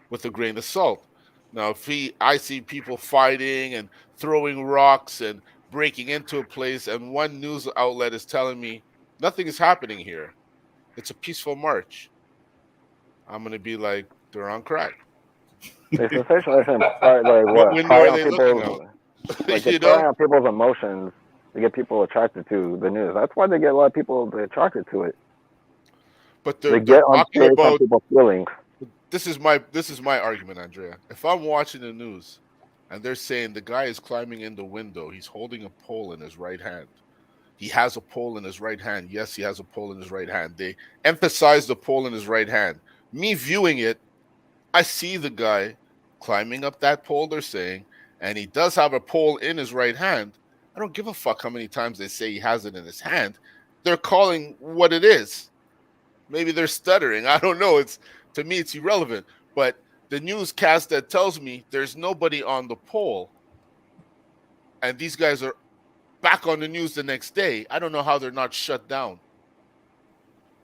with a grain of salt. Now, if I see people fighting and throwing rocks and breaking into a place, and one news outlet is telling me nothing is happening here, it's a peaceful march, I'm gonna be like, they're on crack. They sensationalizing like What what? window Prey are on they looking out? people's like You they prey know? on people's emotions to get people attracted to the news. That's why they get a lot of people attracted to it. But They they're get on talking based on about people's feelings. this is my argument, Andrea. If I'm watching the news and they're saying the guy is climbing in the window, he's holding a pole in his right hand. He has a pole in his right hand. Yes, he has a pole in his right hand. They emphasize the pole in his right hand. Me viewing it, I see the guy climbing up that pole they're saying, and he does have a pole in his right hand. I don't give a fuck how many times they say he has it in his hand. They're calling what it is. Maybe they're stuttering. I don't know. To me, it's irrelevant. But the newscast that tells me there's nobody on the pole, and these guys are back on the news the next day, I don't know how they're not shut down.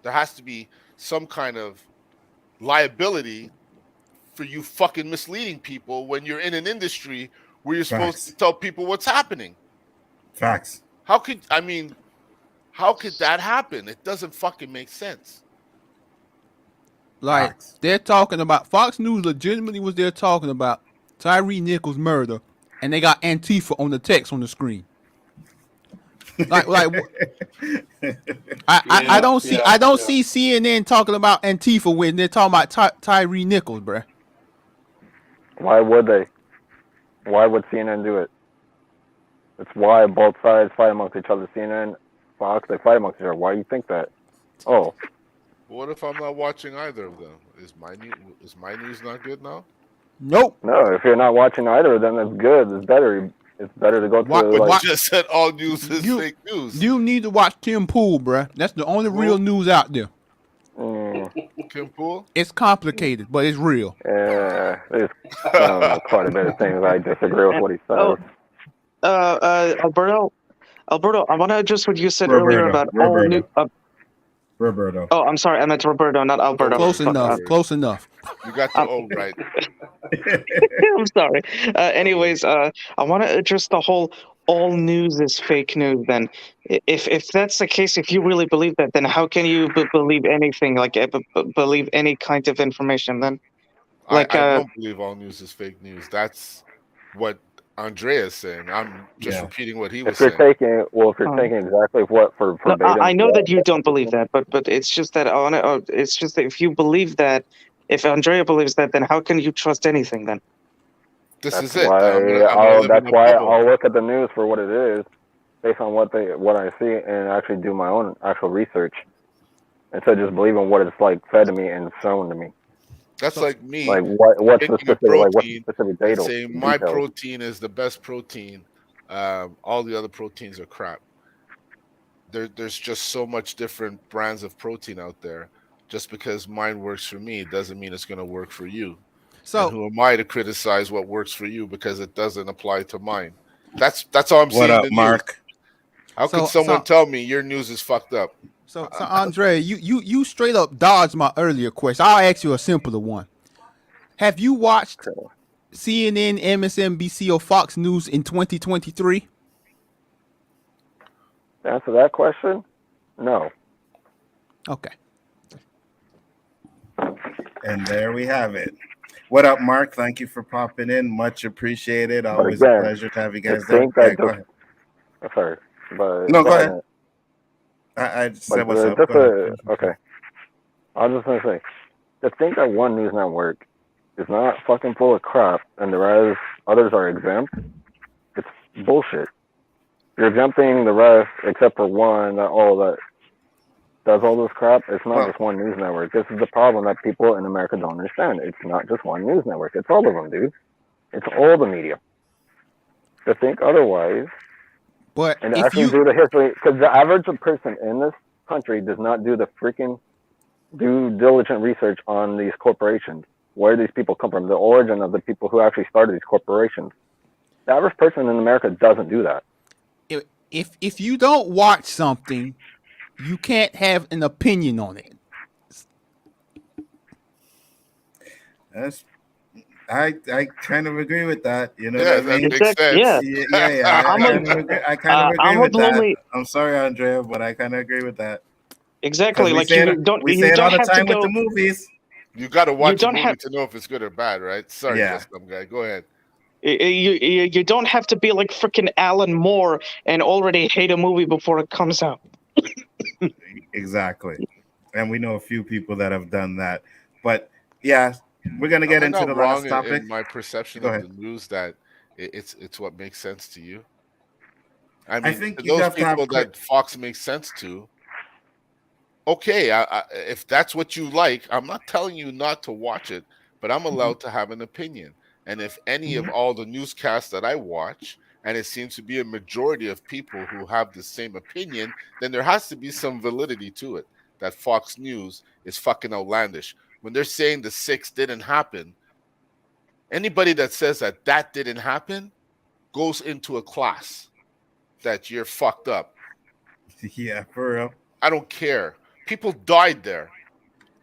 There has to be some kind of liability for you fucking misleading people when you're in an industry where you're supposed to tell people what's happening. Facts. How could that happen? It doesn't fucking make sense. Like, they're talking about, Fox News legitimately was there talking about Tyre Nichols' murder, and they got Antifa on the text on the screen. I don't see CNN talking about Antifa when they're talking about Tyre Nichols, bruh. Why would they? Why would CNN do it? It's why both sides fight amongst each other. CNN, Fox, they fight amongst each other. Why do you think that? Oh. What if I'm not watching either of them? Is my news not good now? Nope. No, if you're not watching either of them, that's good. It's better. It's better to go to You just said all news is fake news. You need to watch Tim Pool, bruh. That's the only real news out there. Kim Pool? It's complicated, but it's real. Yeah, there's quite a bit of things I disagree with what he says. Alberto, I want to address what you said earlier about all new. Roberto. Oh, I'm sorry. I meant Roberto, not Alberto. Close enough. Close enough. You got the O right. I'm sorry. Anyways, I want to address the whole all news is fake news. Then, if that's the case, if you really believe that, then how can you believe anything? Like believe any kind of information? Then, I don't believe all news is fake news. That's what Andrea is saying. I'm just repeating what he was saying. If you're taking exactly what for verbatim. I know that you don't believe that, but it's just that it's just that if you believe that, if Andrea believes that, then how can you trust anything then? That's is it. That's why I'll look at the news for what it is, based on what I see, and actually do my own actual research, instead of just believing what it's like fed to me and shown to me. That's like me. Like what's the specific data? Saying my protein is the best protein. All the other proteins are crap. There's just so much different brands of protein out there. Just because mine works for me doesn't mean it's going to work for you. So and who am I to criticize what works for you because it doesn't apply to mine? That's all I'm saying. What up, Mark? How could someone tell me your news is fucked up? So Andre, you straight up dodged my earlier question. I'll ask you a simpler one. Have you watched CNN, MSNBC, or Fox News in 2023? To answer that question, no. Okay. And there we have it. What up, Mark? Thank you for popping in. Much appreciated. Always a pleasure to have you guys there. Go ahead. Sorry, but no, go ahead. I But said what's up. just Go ahead. okay. I was just gonna say, to think that one news network is not fucking full of crap and the rest others are exempt, it's bullshit. You're exempting the rest except for one that does all this crap. It's not just one news network. This is the problem that people in America don't understand. It's not just one news network. It's all of them, dude. It's all the media. To think otherwise, and actually do the history, because the average person in this country does not do the freaking due diligent research on these corporations, where these people come from, the origin of the people who actually started these corporations. The average person in America doesn't do that. If you don't watch something, you can't have an opinion on it. I kind of agree with that. You know yeah, what I mean? That makes sense. Yeah. I kind of agree with that. I'm sorry, Andrea, but I kind of agree with that. Exactly. We Like say it all the time with the movies. You got to watch a movie to know if it's good or bad, right? Sorry, just some guy. Go ahead. You don't have to be like freaking Alan Moore and already hate a movie before it comes out. Exactly. And we know a few people that have done that. But yeah, we're gonna get into the last topic. In my perception of the news that it's what makes sense to you. I mean, think those people that Fox makes sense to. Okay, if that's what you like, I'm not telling you not to watch it, but I'm allowed to have an opinion. And if any of all the newscasts that I watch, and it seems to be a majority of people who have the same opinion, then there has to be some validity to it. That Fox News is fucking outlandish. When they're saying the 6th didn't happen, anybody that says that didn't happen goes into a class that you're fucked up. Yeah, for real. I don't care. People died there.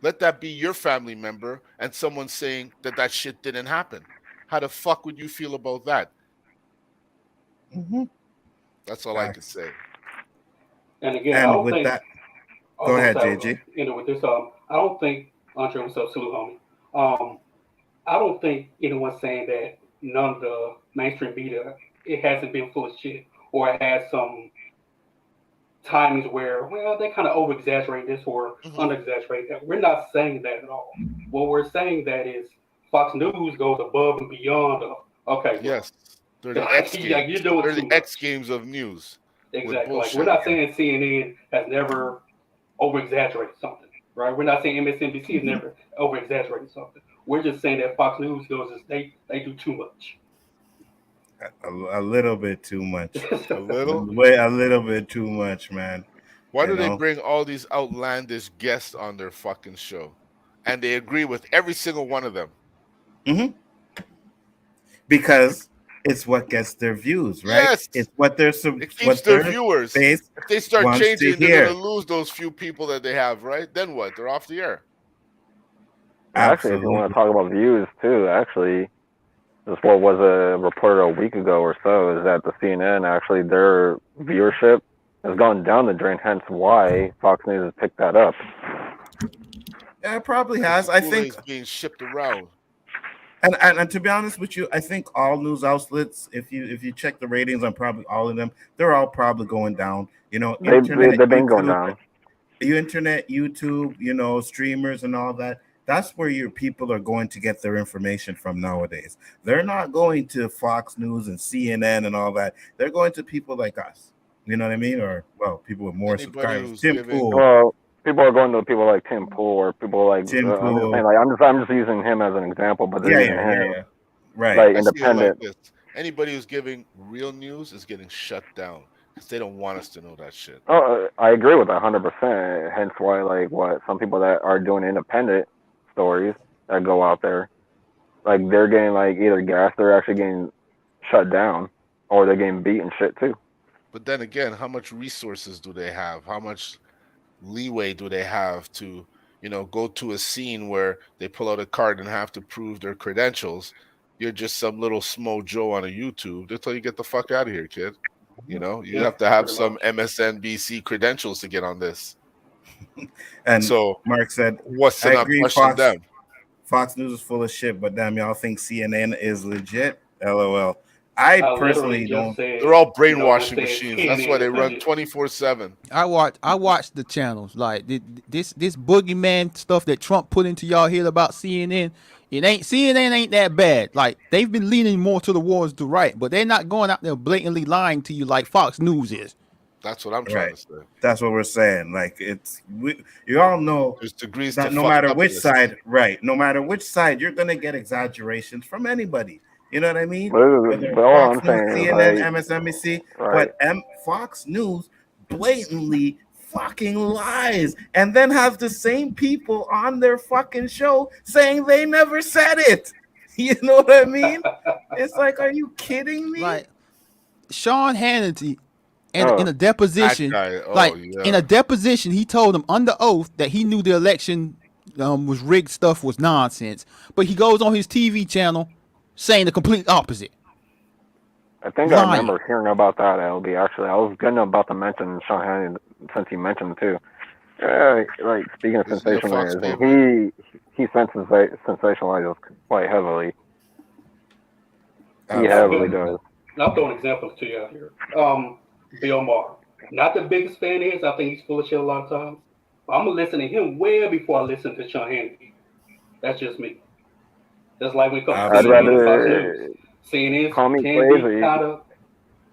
Let that be your family member and someone saying that shit didn't happen. How the fuck would you feel about that? That's all I could say. And again, I don't think. Go ahead, JG. With this, I don't think Andre was salute, homie. I don't think anyone's saying that none of the mainstream media it hasn't been full of shit or it has some timings where they kind of over exaggerate this or under exaggerate that. We're not saying that at all. What we're saying that is Fox News goes above and beyond. Yes, they're the X Games. They're the X Games of news. Exactly. Like we're not saying CNN has never over exaggerated something, right? We're not saying MSNBC has never over exaggerated something. We're just saying that Fox News goes they do too much. A little bit too much. A little bit too much, man. Why do they bring all these outlandish guests on their fucking show? And they agree with every single one of them. Because it's what gets their views, right? Yes. It's what their it keeps their viewers. If they start changing, they're going to lose those few people that they have, right? Then what? They're off the air. Actually, if you want to talk about views too, actually, just what was reported a week ago or so is that the CNN actually their viewership has gone down the drain. Hence, why Fox News has picked that up. Yeah, it probably has. I think it's being shipped around. And to be honest with you, I think all news outlets, if you check the ratings on probably all of them, they're all probably going down. They've been going down. Internet, YouTube, streamers and all that. That's where your people are going to get their information from nowadays. They're not going to Fox News and CNN and all that. They're going to people like us. You know what I mean? Or, people with more subscribers. Tim Pool. Well, people are going to people like Tim Pool or people like Tim Pool. I'm just using him as an example, but they're using him. Right. Like independent. Like anybody who's giving real news is getting shut down because they don't want us to know that shit. Oh, I agree with that 100%. Hence why, some people that are doing independent stories that go out there, they're getting either gas, they're actually getting shut down, or they're getting beat and shit too. But then again, how much resources do they have? How much leeway do they have to, go to a scene where they pull out a card and have to prove their credentials? You're just some little Smo Joe on a YouTube. They'll tell you get the fuck out of here, kid. You have to have some MSNBC credentials to get on this. And so Mark said, "What's to not question them?" Fox News is full of shit, but damn, y'all think CNN is legit? LOL. I personally don't. They're all brainwashing machines. That's why they run 24/7. I watch the channels like this boogeyman stuff that Trump put into y'all head about CNN. CNN ain't that bad. Like they've been leaning more to the wars to right, but they're not going out there blatantly lying to you like Fox News is. That's what I'm trying to say. That's what we're saying. Like you all know there's degrees that to no matter which side, right? No matter which side, you're gonna get exaggerations from anybody. You know what I mean? But all I'm saying is CNN, like, MSNBC, right. but Fox News blatantly fucking lies, and then have the same people on their fucking show saying they never said it. You know what I mean? It's like, are you kidding me? Like Sean Hannity, in a deposition, in a deposition, he told him under oath that he knew the election was rigged, stuff was nonsense, but he goes on his TV channel saying the complete opposite. I think I remember hearing about that, LB. Actually, I was gonna about to mention Sean Hannity since he mentioned it too. Like speaking of sensationalism, he sensationalizes quite heavily. He heavily does. I'll throw an example to you out here. Bill Maher. Not the biggest fan is. I think he's full of shit a lot of times. But I'm gonna listen to him way before I listen to Sean Hannity. That's just me. That's like when it comes to CNN can be kind of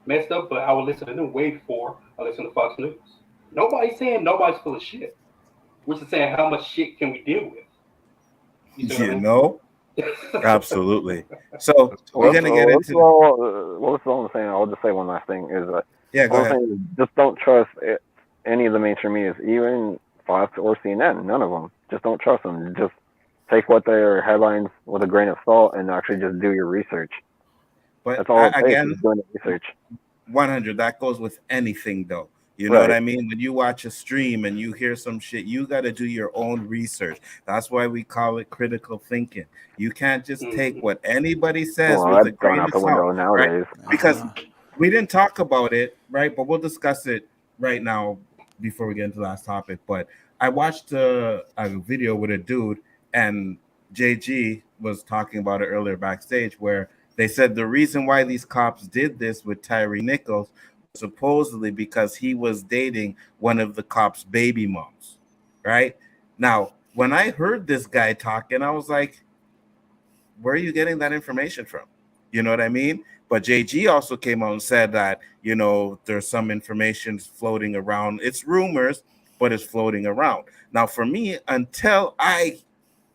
messed up, but I would listen to them way before I listen to Fox News. Nobody's saying nobody's full of shit. We're just saying how much shit can we deal with. You know? Absolutely. So we're gonna get into what's all I'm saying. I'll just say one last thing is go ahead. Just don't trust any of the mainstream media, even Fox or CNN. None of them. Just don't trust them. Just take what their headlines with a grain of salt and actually just do your research. But that's all it takes, again, is doing the research. 100. That goes with anything, though. You know what I mean? When you watch a stream and you hear some shit, you got to do your own research. That's why we call it critical thinking. You can't just take what anybody says with a grain of salt. Right? Because we didn't talk about it, right? But we'll discuss it right now before we get into the last topic. But I watched a video with a dude, and JG was talking about it earlier backstage, where they said the reason why these cops did this with Tyre Nichols supposedly because he was dating one of the cops' baby moms, right? Now, when I heard this guy talking, I was like, where are you getting that information from? You know what I mean? But JG also came out and said that, you know, there's some information floating around. It's rumors, but it's floating around. Now, for me, until I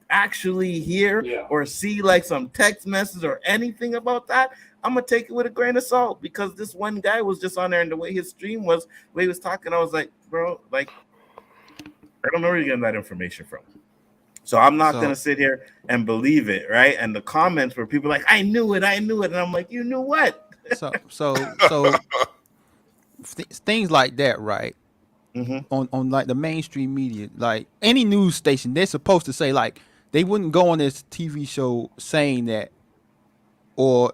actually hear or see like some text message or anything about that, I'm gonna take it with a grain of salt, because this one guy was just on there, and the way his stream was, the way he was talking, I was like, bro, like, I don't know where you're getting that information from. So I'm not gonna sit here and believe it, right? And the comments were people like, I knew it, and I'm like, you knew what? So things like that, right? On like the mainstream media, like any news station, they're supposed to say, like, they wouldn't go on this TV show saying that, or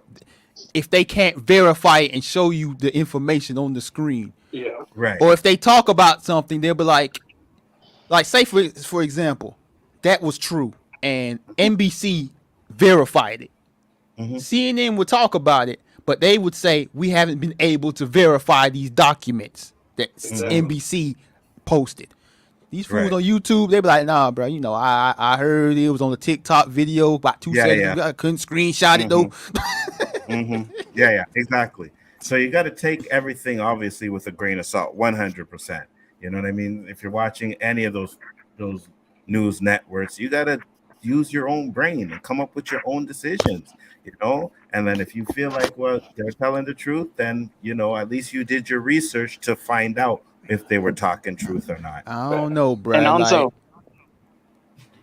if they can't verify it and show you the information on the screen. Yeah. Right. Or if they talk about something, they'll be like say for example, that was true and NBC verified it. CNN would talk about it, but they would say we haven't been able to verify these documents that NBC posted. These fools on YouTube, they be like, nah, bro, you know, I heard it was on a TikTok video about 2 seconds. I couldn't screenshot it though. Yeah, exactly. So you got to take everything obviously with a grain of salt, 100%. You know what I mean? If you're watching any of those news networks, you got to use your own brain and come up with your own decisions, you know? And then if you feel like, well, they're telling the truth, then, you know, at least you did your research to find out if they were talking truth or not. I don't know, bro. And Nzo.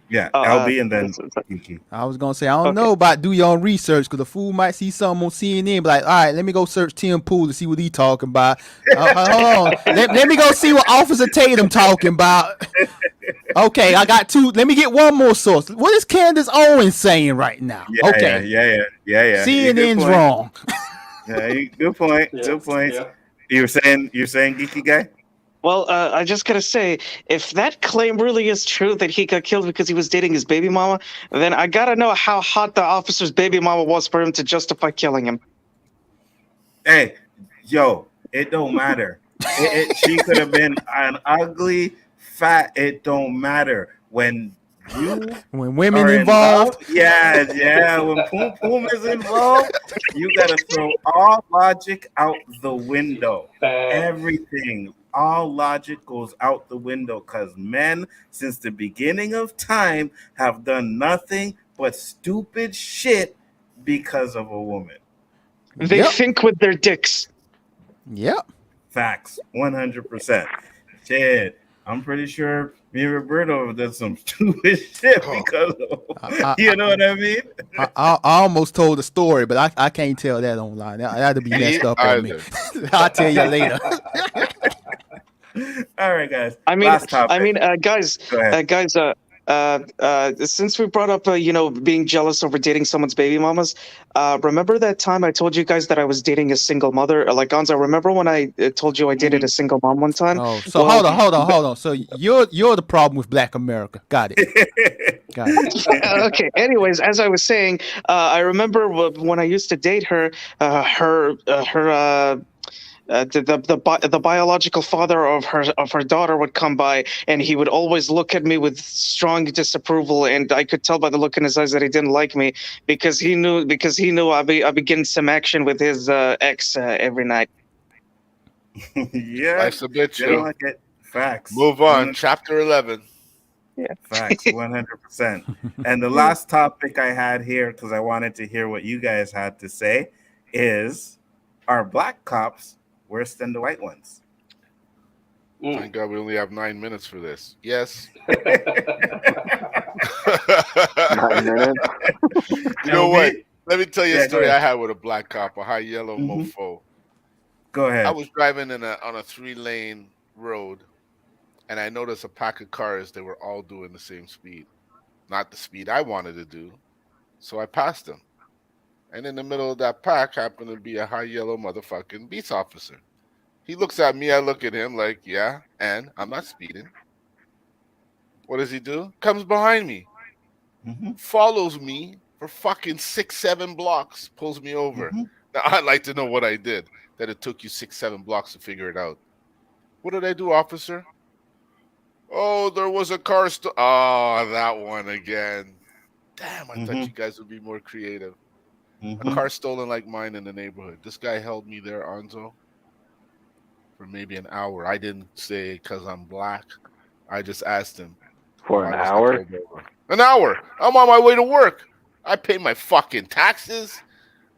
LB and then Kiki. I was gonna say I don't know about do your own research, because the fool might see something on CNN, be like, all right, let me go search Tim Pool to see what he talking about. Hold on, let me go see what Officer Tatum talking about. Okay, I got two. Let me get one more source. What is Candace Owens saying right now? Yeah. CNN's wrong. Good point. Good point. Yeah. You're saying geeky guy? Well, I just gotta say, if that claim really is true that he got killed because he was dating his baby mama, then I gotta know how hot the officer's baby mama was for him to justify killing him. Hey, yo, it don't matter. She could have been an ugly, fat. It don't matter when you when women are in love. involved. Yeah. When Poom Poom is involved, you gotta throw all logic out the window. Everything, all logic goes out the window because men, since the beginning of time, have done nothing but stupid shit because of a woman. They think with their dicks. Yep. Facts, 100%. Shit, I'm pretty sure me and Roberto have done some stupid shit because of, you know what I mean? I almost told the story, but I can't tell that online. That'd be messed up on me. I'll tell you later. All right, guys. I mean, Last topic. Guys, Go ahead. since we brought up, being jealous over dating someone's baby mamas, remember that time I told you guys that I was dating a single mother? Like, Gonzo, remember when I told you I dated a single mom one time? Oh, so hold on. So you're the problem with Black America. Got it. Got it. Okay. Anyways, as I was saying, I remember when I used to date her, the biological father of her daughter would come by, and he would always look at me with strong disapproval, and I could tell by the look in his eyes that he didn't like me because he knew I'd be getting some action with his ex every night. Yeah, Life's a bitch, yo. Like it. Facts. Move on. Chapter 11. Yeah. Facts, 100%. And the last topic I had here, because I wanted to hear what you guys had to say, is: are black cops worse than the white ones? Thank God we only have 9 minutes for this. Yes. 9 minutes. You know what? Let me tell you a story I had with a black cop, a high yellow mofo. Go ahead. I was driving on a 3-lane road, and I noticed a pack of cars. They were all doing the same speed, not the speed I wanted to do. So I passed them. And in the middle of that pack happened to be a high yellow motherfucking beats officer. He looks at me, I look at him like, yeah, and I'm not speeding. What does he do? Comes behind me, follows me for fucking 6-7 blocks, pulls me over. Now, I'd like to know what I did, that it took you 6-7 blocks to figure it out. What did I do, officer? Oh, there was a car. Oh, that one again. Damn, I thought you guys would be more creative. A car stolen like mine in the neighborhood. This guy held me there, Nzo, for maybe an hour. I didn't say because I'm black. I just asked him. For an hour? An hour. I'm on my way to work. I pay my fucking taxes.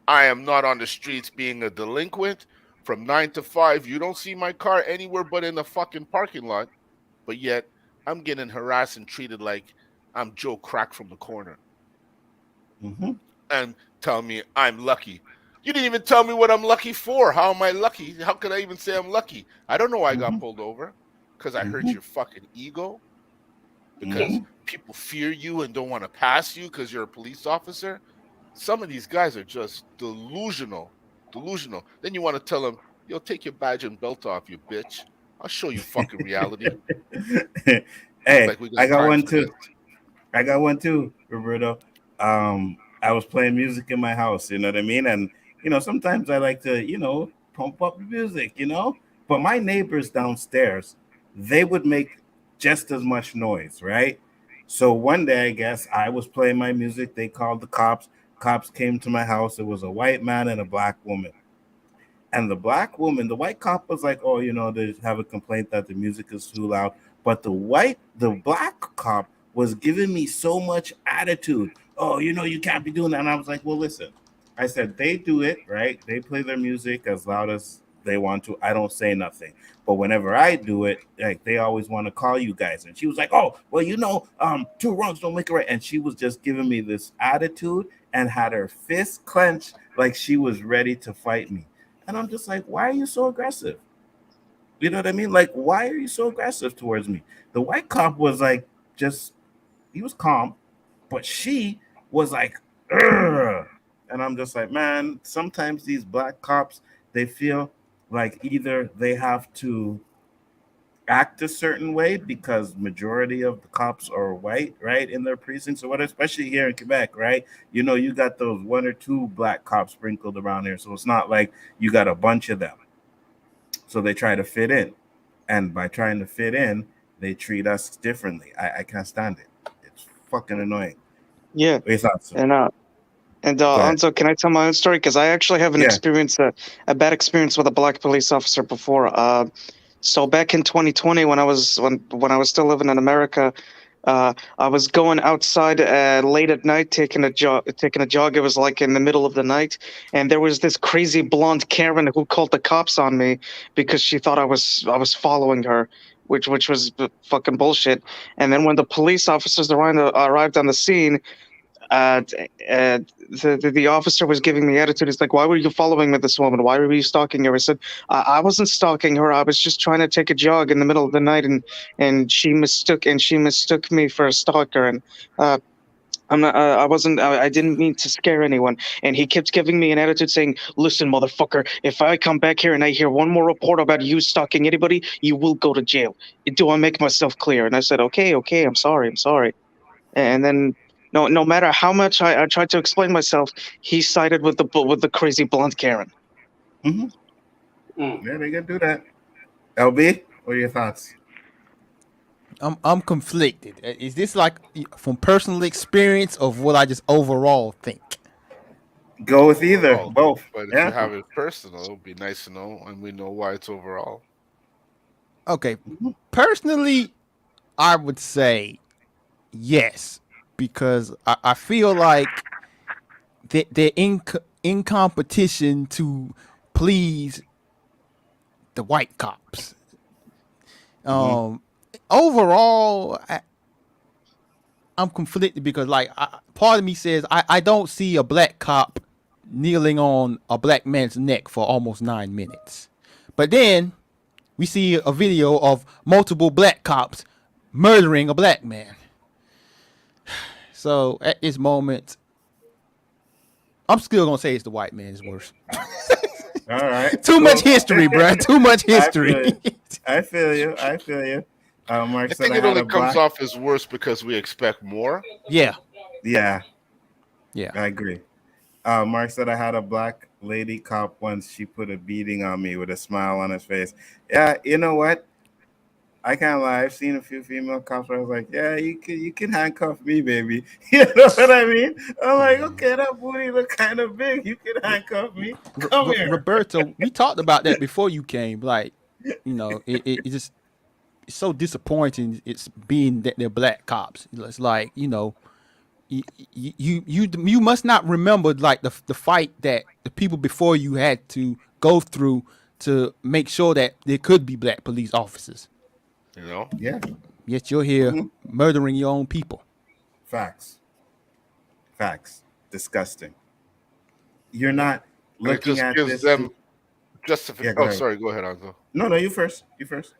I am not on the streets being a delinquent. From 9 to 5, you don't see my car anywhere but in the fucking parking lot. But yet, I'm getting harassed and treated like I'm Joe Crack from the corner. And tell me I'm lucky. You didn't even tell me what I'm lucky for. How am I lucky? How could I even say I'm lucky? I don't know why I got pulled over. Because I hurt your fucking ego. Because people fear you and don't want to pass you because you're a police officer. Some of these guys are just delusional. Then you want to tell them, yo, take your badge and belt off, you bitch. I'll show you fucking reality. Hey, like I got one too. Roberto. I was playing music in my house, you know what I mean? And, sometimes I like to, pump up the music, But my neighbors downstairs, they would make just as much noise, right? So one day, I guess, I was playing my music. They called the cops. Cops came to my house. It was a white man and a black woman. And the black woman, the white cop was like, oh, they have a complaint that the music is too loud. But the black cop was giving me so much attitude. Oh, you can't be doing that. And I was like, well, listen, I said, they do it, right? They play their music as loud as they want to. I don't say nothing. But whenever I do it, like, they always want to call you guys. And she was like, oh, well, two wrongs don't make it right. And she was just giving me this attitude and had her fist clenched like she was ready to fight me. And I'm just like, why are you so aggressive? You know what I mean? Like, why are you so aggressive towards me? The white cop was like, he was calm, but she was like, ugh. And I'm just like, man, sometimes these black cops, they feel like either they have to act a certain way because majority of the cops are white, right, in their precincts or what, especially here in Quebec, right? You know, you got those one or two black cops sprinkled around here, so it's not like you got a bunch of them. So they try to fit in, and by trying to fit in, they treat us differently. I can't stand it. It's fucking annoying. Yeah. What are your thoughts, sir? And Nzo, can I tell my own story? Because I actually have an experience, a bad experience with a black police officer before. So back in 2020, when I was still living in America, I was going outside late at night taking a jog. It was like in the middle of the night, and there was this crazy blonde Karen who called the cops on me because she thought I was following her, which was fucking bullshit. And then when the police officers arrived on the scene, the officer was giving me attitude. He's like, "Why were you following with this woman? Why were you stalking her?" I said, "I wasn't stalking her. I was just trying to take a jog in the middle of the night, and she mistook me for a stalker." And I didn't mean to scare anyone. And he kept giving me an attitude saying, "Listen, motherfucker, if I come back here and I hear one more report about you stalking anybody, you will go to jail. Do I make myself clear?" And I said, okay, I'm sorry. And then no matter how much I tried to explain myself, he sided with the crazy blonde Karen. Yeah, they can do that. LB, what are your thoughts? I'm conflicted. Is this like from personal experience or what I just overall think? Go with either, both. But if you have it personal, it would be nice to know, and we know why it's overall. Okay, personally, I would say yes, because I feel like they're in competition to please the white cops. Overall, I'm conflicted because, like, part of me says I don't see a black cop kneeling on a black man's neck for almost 9 minutes, but then we see a video of multiple black cops murdering a black man. So at this moment, I'm still gonna say it's the white man's worse. All right. Too much history, bro. Too much history. I feel you. Mark I said think it only comes off as worse because we expect more. Yeah. I agree. Mark said I had a black lady cop once. She put a beating on me with a smile on his face. Yeah, you know what? I can't lie. I've seen a few female cops where I was like, yeah, you can handcuff me, baby. You know what I mean? I'm like, okay, that booty look kind of big. You can handcuff me. Come here. Roberto, we talked about that before you came. Like, you know, it just it's so disappointing. It's being that they're black cops. It's like, you know, you must not remember like the fight that the people before you had to go through to make sure that there could be black police officers. You know? Yeah. Yet you're here murdering your own people. Facts. Disgusting. You're not looking at this. Them justification. Oh, sorry. Go ahead, Nzo. No, you first.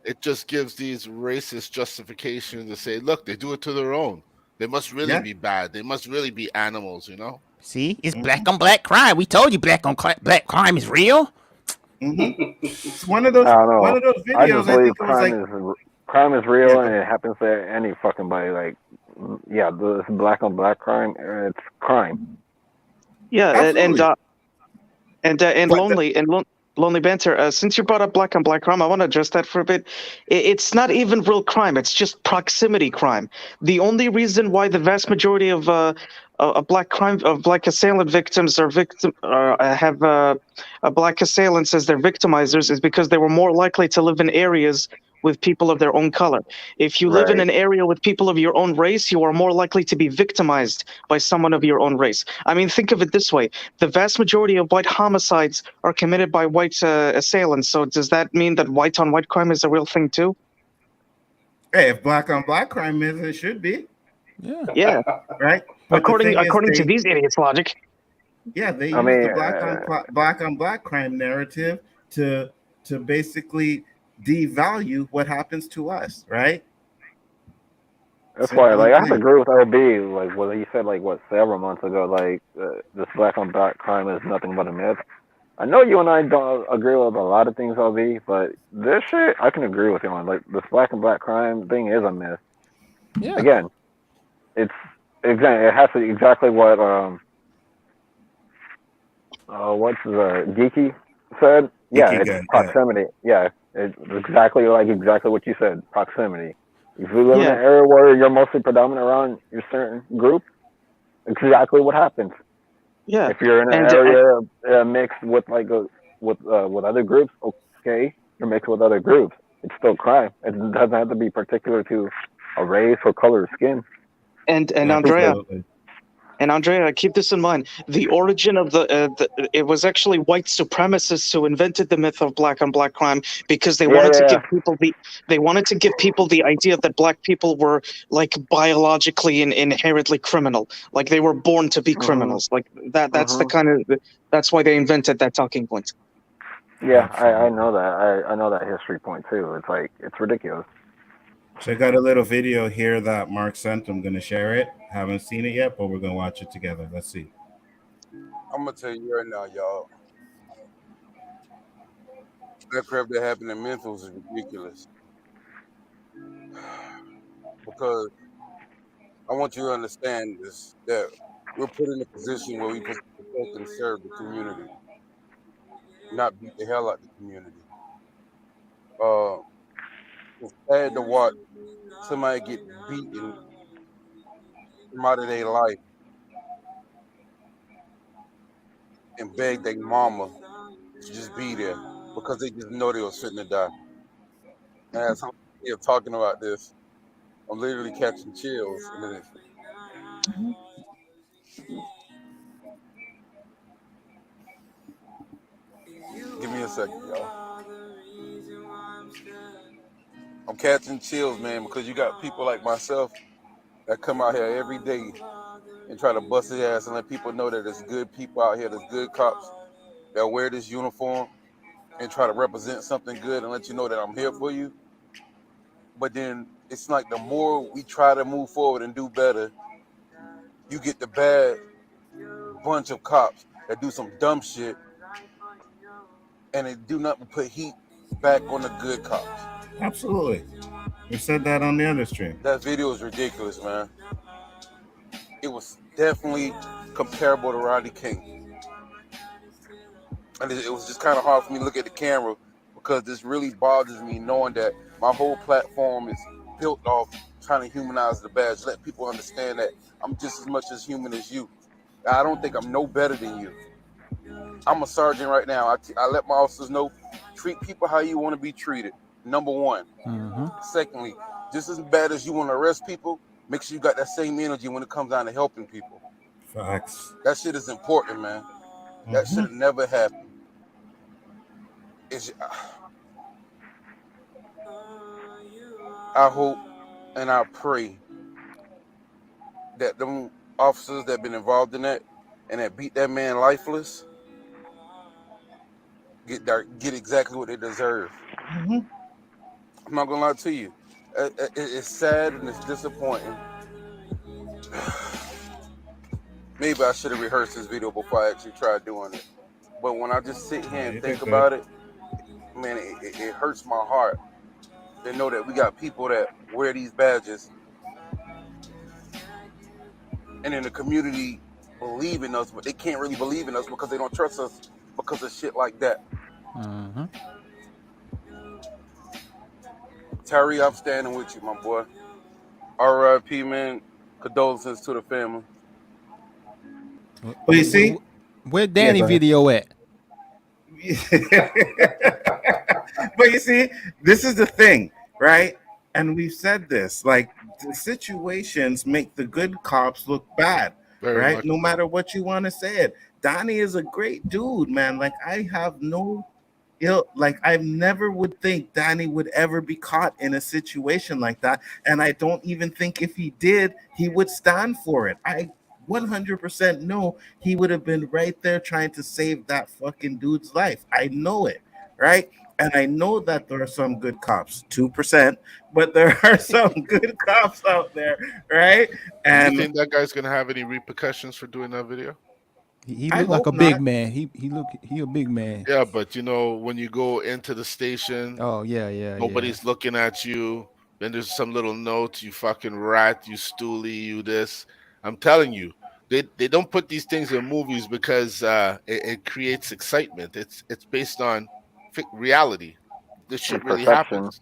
It just gives these racist justifications to say, look, they do it to their own. They must really be bad. They must really be animals, you know? See, it's black on black crime. We told you black on black crime is real. It's one of those videos. I just believe crime is real, and it happens to any fucking body. Like, this black on black crime, it's crime. Yeah, Lonely Banter, since you brought up black on black crime, I want to address that for a bit. It's not even real crime; it's just proximity crime. The only reason why the vast majority of black assailant victims have black assailants as their victimizers is because they were more likely to live in areas with people of their own color. If you live in an area with people of your own race, you are more likely to be victimized by someone of your own race. I mean, think of it this way. The vast majority of white homicides are committed by white assailants. So does that mean that white on white crime is a real thing too? Hey, if black on black crime is, it should be. Yeah. Right? But according to these idiots' logic. Yeah, they use the black on black crime narrative to basically devalue what happens to us, right? That's why, like, I have to agree with LB, like, what he said, like, several months ago, like, this black on black crime is nothing but a myth. I know you and I don't agree with a lot of things, LB, but this shit I can agree with you on. Like this black and black crime thing is a myth. Yeah. Again, it has to be exactly what what's Geeky said. Yeah, Geeky it's guy, proximity. Yeah, it's exactly what you said. Proximity. If you live in Yeah. an area where you're mostly predominant around your certain group, exactly what happens. Yeah. If you're in an area mixed with with other groups, okay, you're mixed with other groups. It's still crime. It doesn't have to be particular to a race or color of skin. And Absolutely. Andrea, keep this in mind. The origin of it was actually white supremacists who invented the myth of black on black crime because they wanted to give people the idea that black people were like biologically and inherently criminal, like they were born to be criminals. Like that. That's the kind of that's why they invented that talking point. Yeah, I know that. I know that history point too. It's like it's ridiculous. So I got a little video here that Mark sent. I'm gonna share it. Haven't seen it yet, but we're gonna watch it together. Let's see. I'm gonna tell you right now, y'all. That crap that happened in Memphis is ridiculous. Because I want you to understand this, that we're put in a position where we're supposed to protect and serve the community, not beat the hell out of the community. It's sad to watch somebody get beaten from out of their life and beg their mama to just be there because they just know they were sitting to die. And as I'm here talking about this, I'm literally catching chills. Give me a second, y'all. I'm catching chills, man, because you got people like myself that come out here every day and try to bust his ass and let people know that there's good people out here, there's good cops that wear this uniform and try to represent something good and let you know that I'm here for you. But then it's like the more we try to move forward and do better, you get the bad bunch of cops that do some dumb shit and they do nothing but put heat back on the good cops. Absolutely. We said that on the other stream. That video is ridiculous, man. It was definitely comparable to Rodney King. And it was just kind of hard for me to look at the camera because this really bothers me knowing that my whole platform is built off trying to humanize the badge, let people understand that I'm just as much as human as you. I don't think I'm no better than you. I'm a sergeant right now. I let my officers know, treat people how you want to be treated. Number one. Secondly, just as bad as you want to arrest people, make sure you got that same energy when it comes down to helping people. Facts. That shit is important, man. That should have never happened. I hope and I pray that them officers that been involved in that and that beat that man lifeless get exactly what they deserve. I'm not gonna lie to you. It's sad and it's disappointing. Maybe I should have rehearsed this video before I actually tried doing it. But when I just sit here and think about it, man, it hurts my heart to know that we got people that wear these badges and in the community believe in us, but they can't really believe in us because they don't trust us because of shit like that. Tyre, I'm standing with you, my boy. R.I.P., man. Condolences to the family. Well, you see, where Danny video at? But you see, this is the thing, right? And we've said this, like the situations make the good cops look bad, right? No matter what you want to say it. Donnie is a great dude, man. Like I have no I never would think Donnie would ever be caught in a situation like that. And I don't even think if he did, he would stand for it. I 100% know he would have been right there trying to save that fucking dude's life. I know it, right? And I know that there are some good cops, 2%, but there are some good cops out there, right? And do you think that guy's gonna have any repercussions for doing that video? He looked like a big man. He a big man. Yeah, but when you go into the station, oh yeah, nobody's looking at you. Then there's some little notes, you fucking rat, you stoolie, you this. I'm telling you, they don't put these things in movies because it creates excitement. It's based on reality. This shit really happens.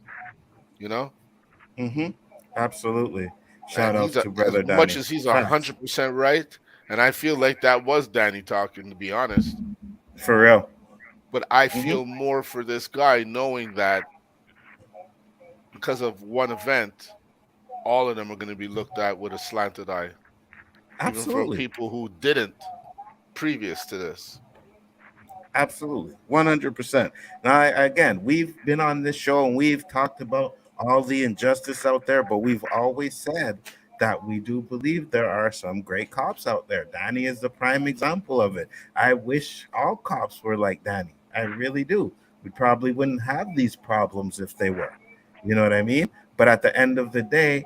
Mm-hmm. Absolutely. Shout And out to brother as much Danny. as he's 100% right, and I feel like that was Danny talking, to be honest. For real. But I feel more for this guy knowing that because of one event, all of them are going to be looked at with a slanted eye. Absolutely. Even for people who didn't previous to this. Absolutely. 100%. Now, again, we've been on this show and we've talked about all the injustice out there, but we've always said that we do believe there are some great cops out there. Danny is the prime example of it. I wish all cops were like Danny. I really do. We probably wouldn't have these problems if they were. You know what I mean? But at the end of the day,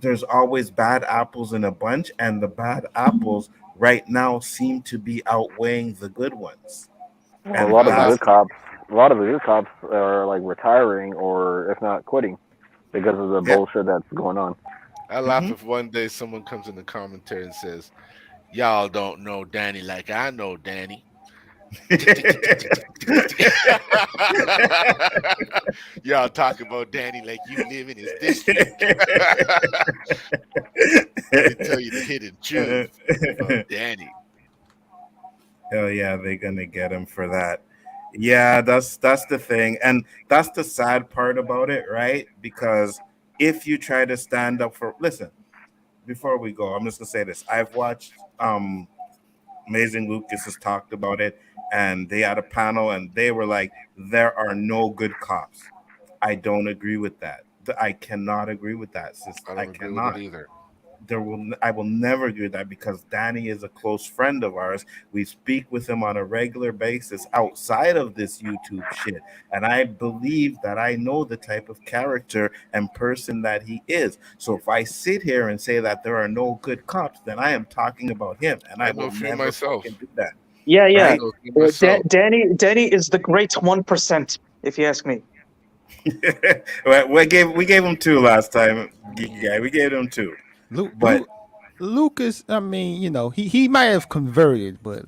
there's always bad apples in a bunch, and the bad apples right now seem to be outweighing the good ones. Well, a lot of the good cops are like retiring or if not quitting because of the bullshit that's going on. I laugh if one day someone comes in the commentary and says, "Y'all don't know Danny like I know Danny." Y'all talk about Danny like you live in his district. Let me tell you the hidden truth about Danny. Hell yeah, they're gonna get him for that. Yeah, that's the thing, and that's the sad part about it, right? Because if you try to stand up for, listen, before we go, I'm just gonna say this: I've watched Amazing Lucas has talked about it, and they had a panel, and they were like, "There are no good cops." I don't agree with that. I cannot agree with that, sister. I agree cannot. with it either. I will never agree with that because Danny is a close friend of ours. We speak with him on a regular basis outside of this YouTube shit. And I believe that I know the type of character and person that he is. So if I sit here and say that there are no good cops, then I am talking about him. And I will never fucking do that. Yeah. Right? Danny is the great 1%, if you ask me. we gave him 2 last time. Yeah, we gave him 2. But Lucas, I mean, he might have converted, but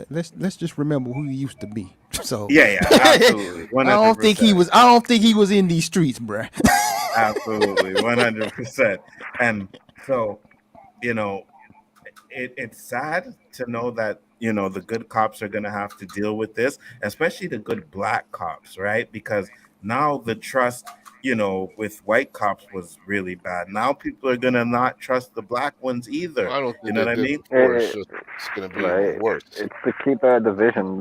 let's just remember who he used to be. So yeah, absolutely. 100%. I don't think he was in these streets, bruh. Absolutely, 100%. And so, it's sad to know that the good cops are gonna have to deal with this, especially the good black cops, right? Because now the trust with white cops was really bad. Now people are gonna not trust the black ones either. I don't think you know what I mean? It's gonna be worse. It's to keep that division,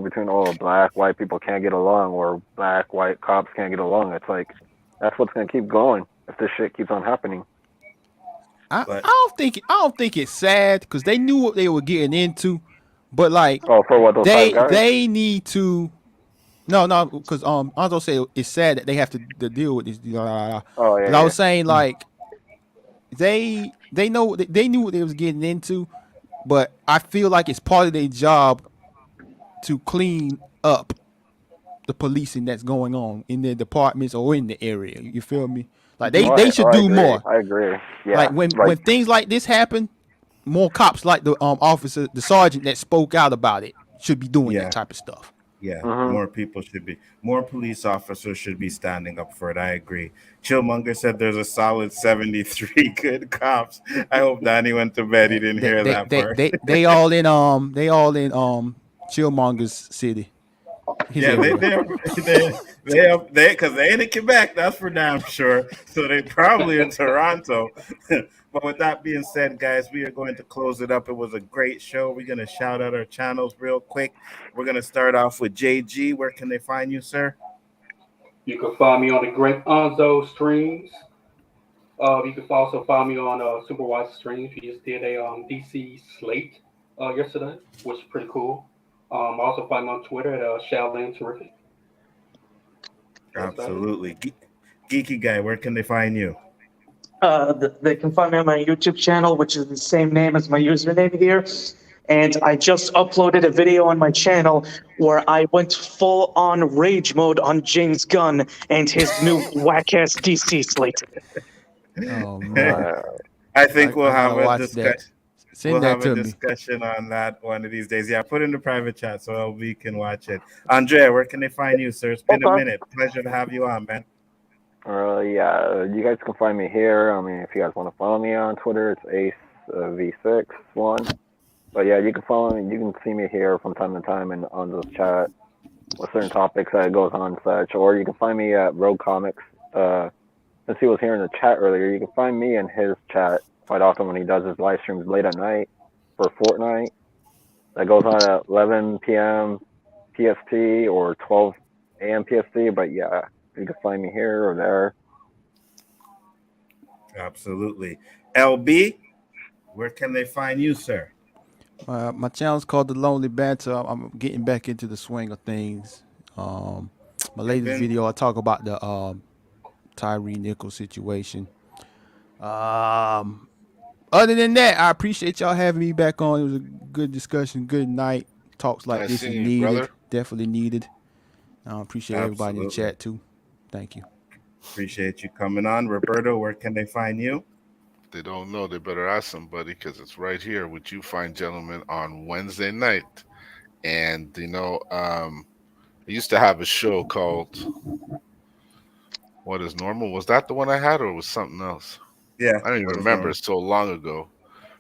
between black, white people can't get along, or black, white cops can't get along. It's like that's what's gonna keep going if this shit keeps on happening. I don't think it's sad because they knew what they were getting into, but like for what those they need to. No, because Nzo said it's sad that they have to deal with this. I was saying like they knew what they was getting into, but I feel like it's part of their job to clean up the policing that's going on in their departments or in the area. You feel me? Like they should do more. I agree. Yeah. Like when things like this happen, more cops like the officer, the sergeant that spoke out about it should be doing that type of stuff. Yeah, more people should be. More police officers should be standing up for it. I agree. Chillmonger said there's a solid 73 good cops. I hope Danny went to bed. He didn't hear that part. They all in Chillmonger's city. They because they ain't in Quebec, that's for damn sure. So they probably in Toronto. But with that being said, guys, we are going to close it up. It was a great show. We're going to shout out our channels real quick. We're going to start off with JG. Where can they find you, sir? You can find me on the Great Nzo streams. You can also find me on Super Wise streams. We just did a DC slate yesterday, which is pretty cool. Also find me on Twitter at Shaolin Terrific. Absolutely. Geeky guy, where can they find you? They can find me on my YouTube channel, which is the same name as my username here. And I just uploaded a video on my channel where I went full on rage mode on James Gunn and his new whack ass DC slate. Oh man, I think we'll I have gotta a watch discussion. that. Send that to me. Discussion on that one of these days. Yeah, put in the private chat so we can watch it. Andrea, where can they find you, sir? It's been a minute. Pleasure to have you on, man. Yeah, you guys can find me here. I mean, if you guys want to follow me on Twitter, it's AceV61. But yeah, you can follow me. You can see me here from time to time and on this chat with certain topics that goes on and such. Or you can find me at Rogue Comics. Since he was here in the chat earlier, you can find me in his chat quite often when he does his live streams late at night for Fortnite. That goes on at 11 p.m. PST or 12 a.m. PST. But yeah, you can find me here or there. Absolutely. LB, where can they find you, sir? My channel's called The Lonely Banter. I'm getting back into the swing of things. My latest video, I talk about the Tyre Nichols situation. Other than that, I appreciate y'all having me back on. It was a good discussion, good night. Talks like this is needed, brother. Definitely needed. I appreciate everybody in the chat too. Thank you. Appreciate you coming on. Roberto, where can they find you? They don't know. They better ask somebody because it's right here with you fine gentlemen on Wednesday night. And, I used to have a show called What is Normal? Was that the one I had or was something else? Yeah. I don't even remember. It's so long ago.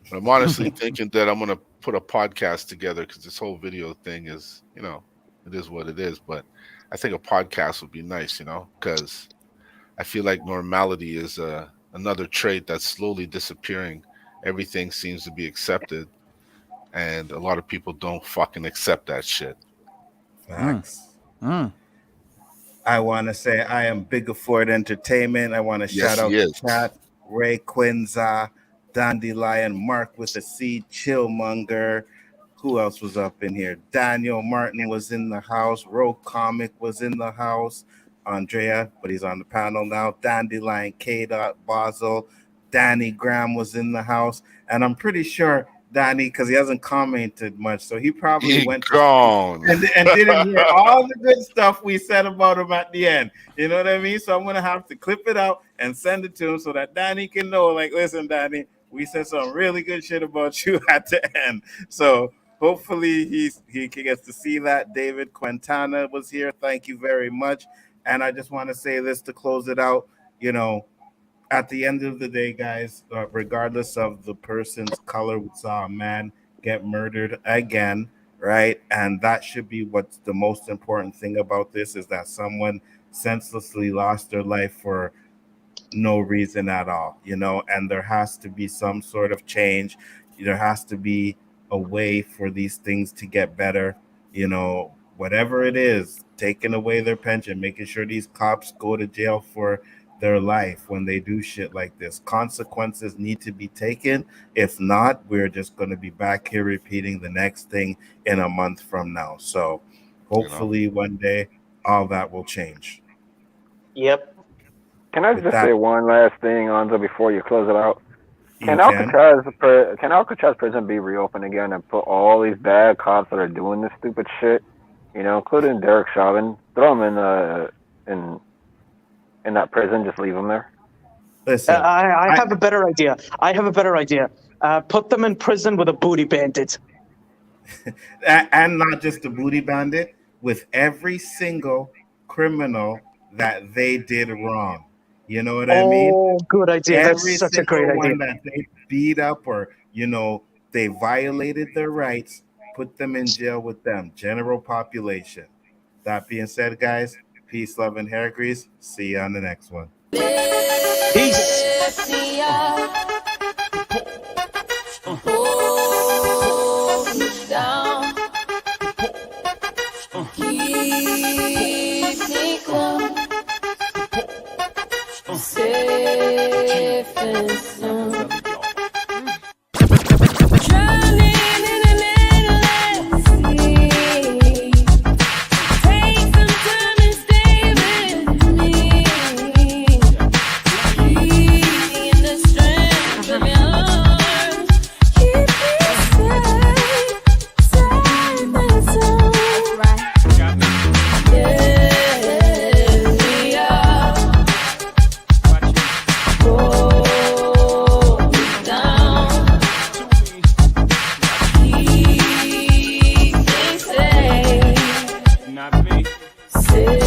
But I'm honestly thinking that I'm going to put a podcast together because this whole video thing is, it is what it is. But I think a podcast would be nice, because I feel like normality is another trait that's slowly disappearing. Everything seems to be accepted. And a lot of people don't fucking accept that shit. Facts. I want to say I am Bigger Ford Entertainment. I want to shout out the chat. Ray Quinza, Dandelion, Mark with a C, Chillmonger. Who else was up in here? Daniel Martin was in the house. Rogue Comic was in the house. Andrea, but he's on the panel now. Dandelion, K-Dot, Basel. Danny Graham was in the house. And I'm pretty sure Danny, because he hasn't commented much, so he probably went gone and didn't hear all the good stuff we said about him at the end. You know what I mean? So I'm gonna have to clip it out and send it to him so that Danny can know, like, listen, Danny, we said some really good shit about you at the end. So hopefully he gets to see that. David Quintana was here. Thank you very much. And I just want to say this to close it out. At the end of the day, guys, regardless of the person's color, we saw a man get murdered again, right? And that should be what's the most important thing about this, is that someone senselessly lost their life for no reason at all, and there has to be some sort of change. There has to be a way for these things to get better, whatever it is, taking away their pension, making sure these cops go to jail for their life when they do shit like this. Consequences need to be taken. If not, we're just going to be back here repeating the next thing in a month from now. So hopefully one day all that will change. Yep. Can I just say one last thing, Nzo, before you close it out? Can Alcatraz prison be reopened again and put all these bad cops that are doing this stupid shit, including Derek Chauvin, throw them in that prison, just leave them there? Listen, I have a better idea. Put them in prison with a booty bandit. And not just a booty bandit, with every single criminal that they did wrong. You know what I mean? Oh, good idea. Every That's such a great idea. one that they beat up or, they violated their rights, put them in jail with them. General population. That being said, guys, peace, love, and hair grease. See you on the next one. Peace. say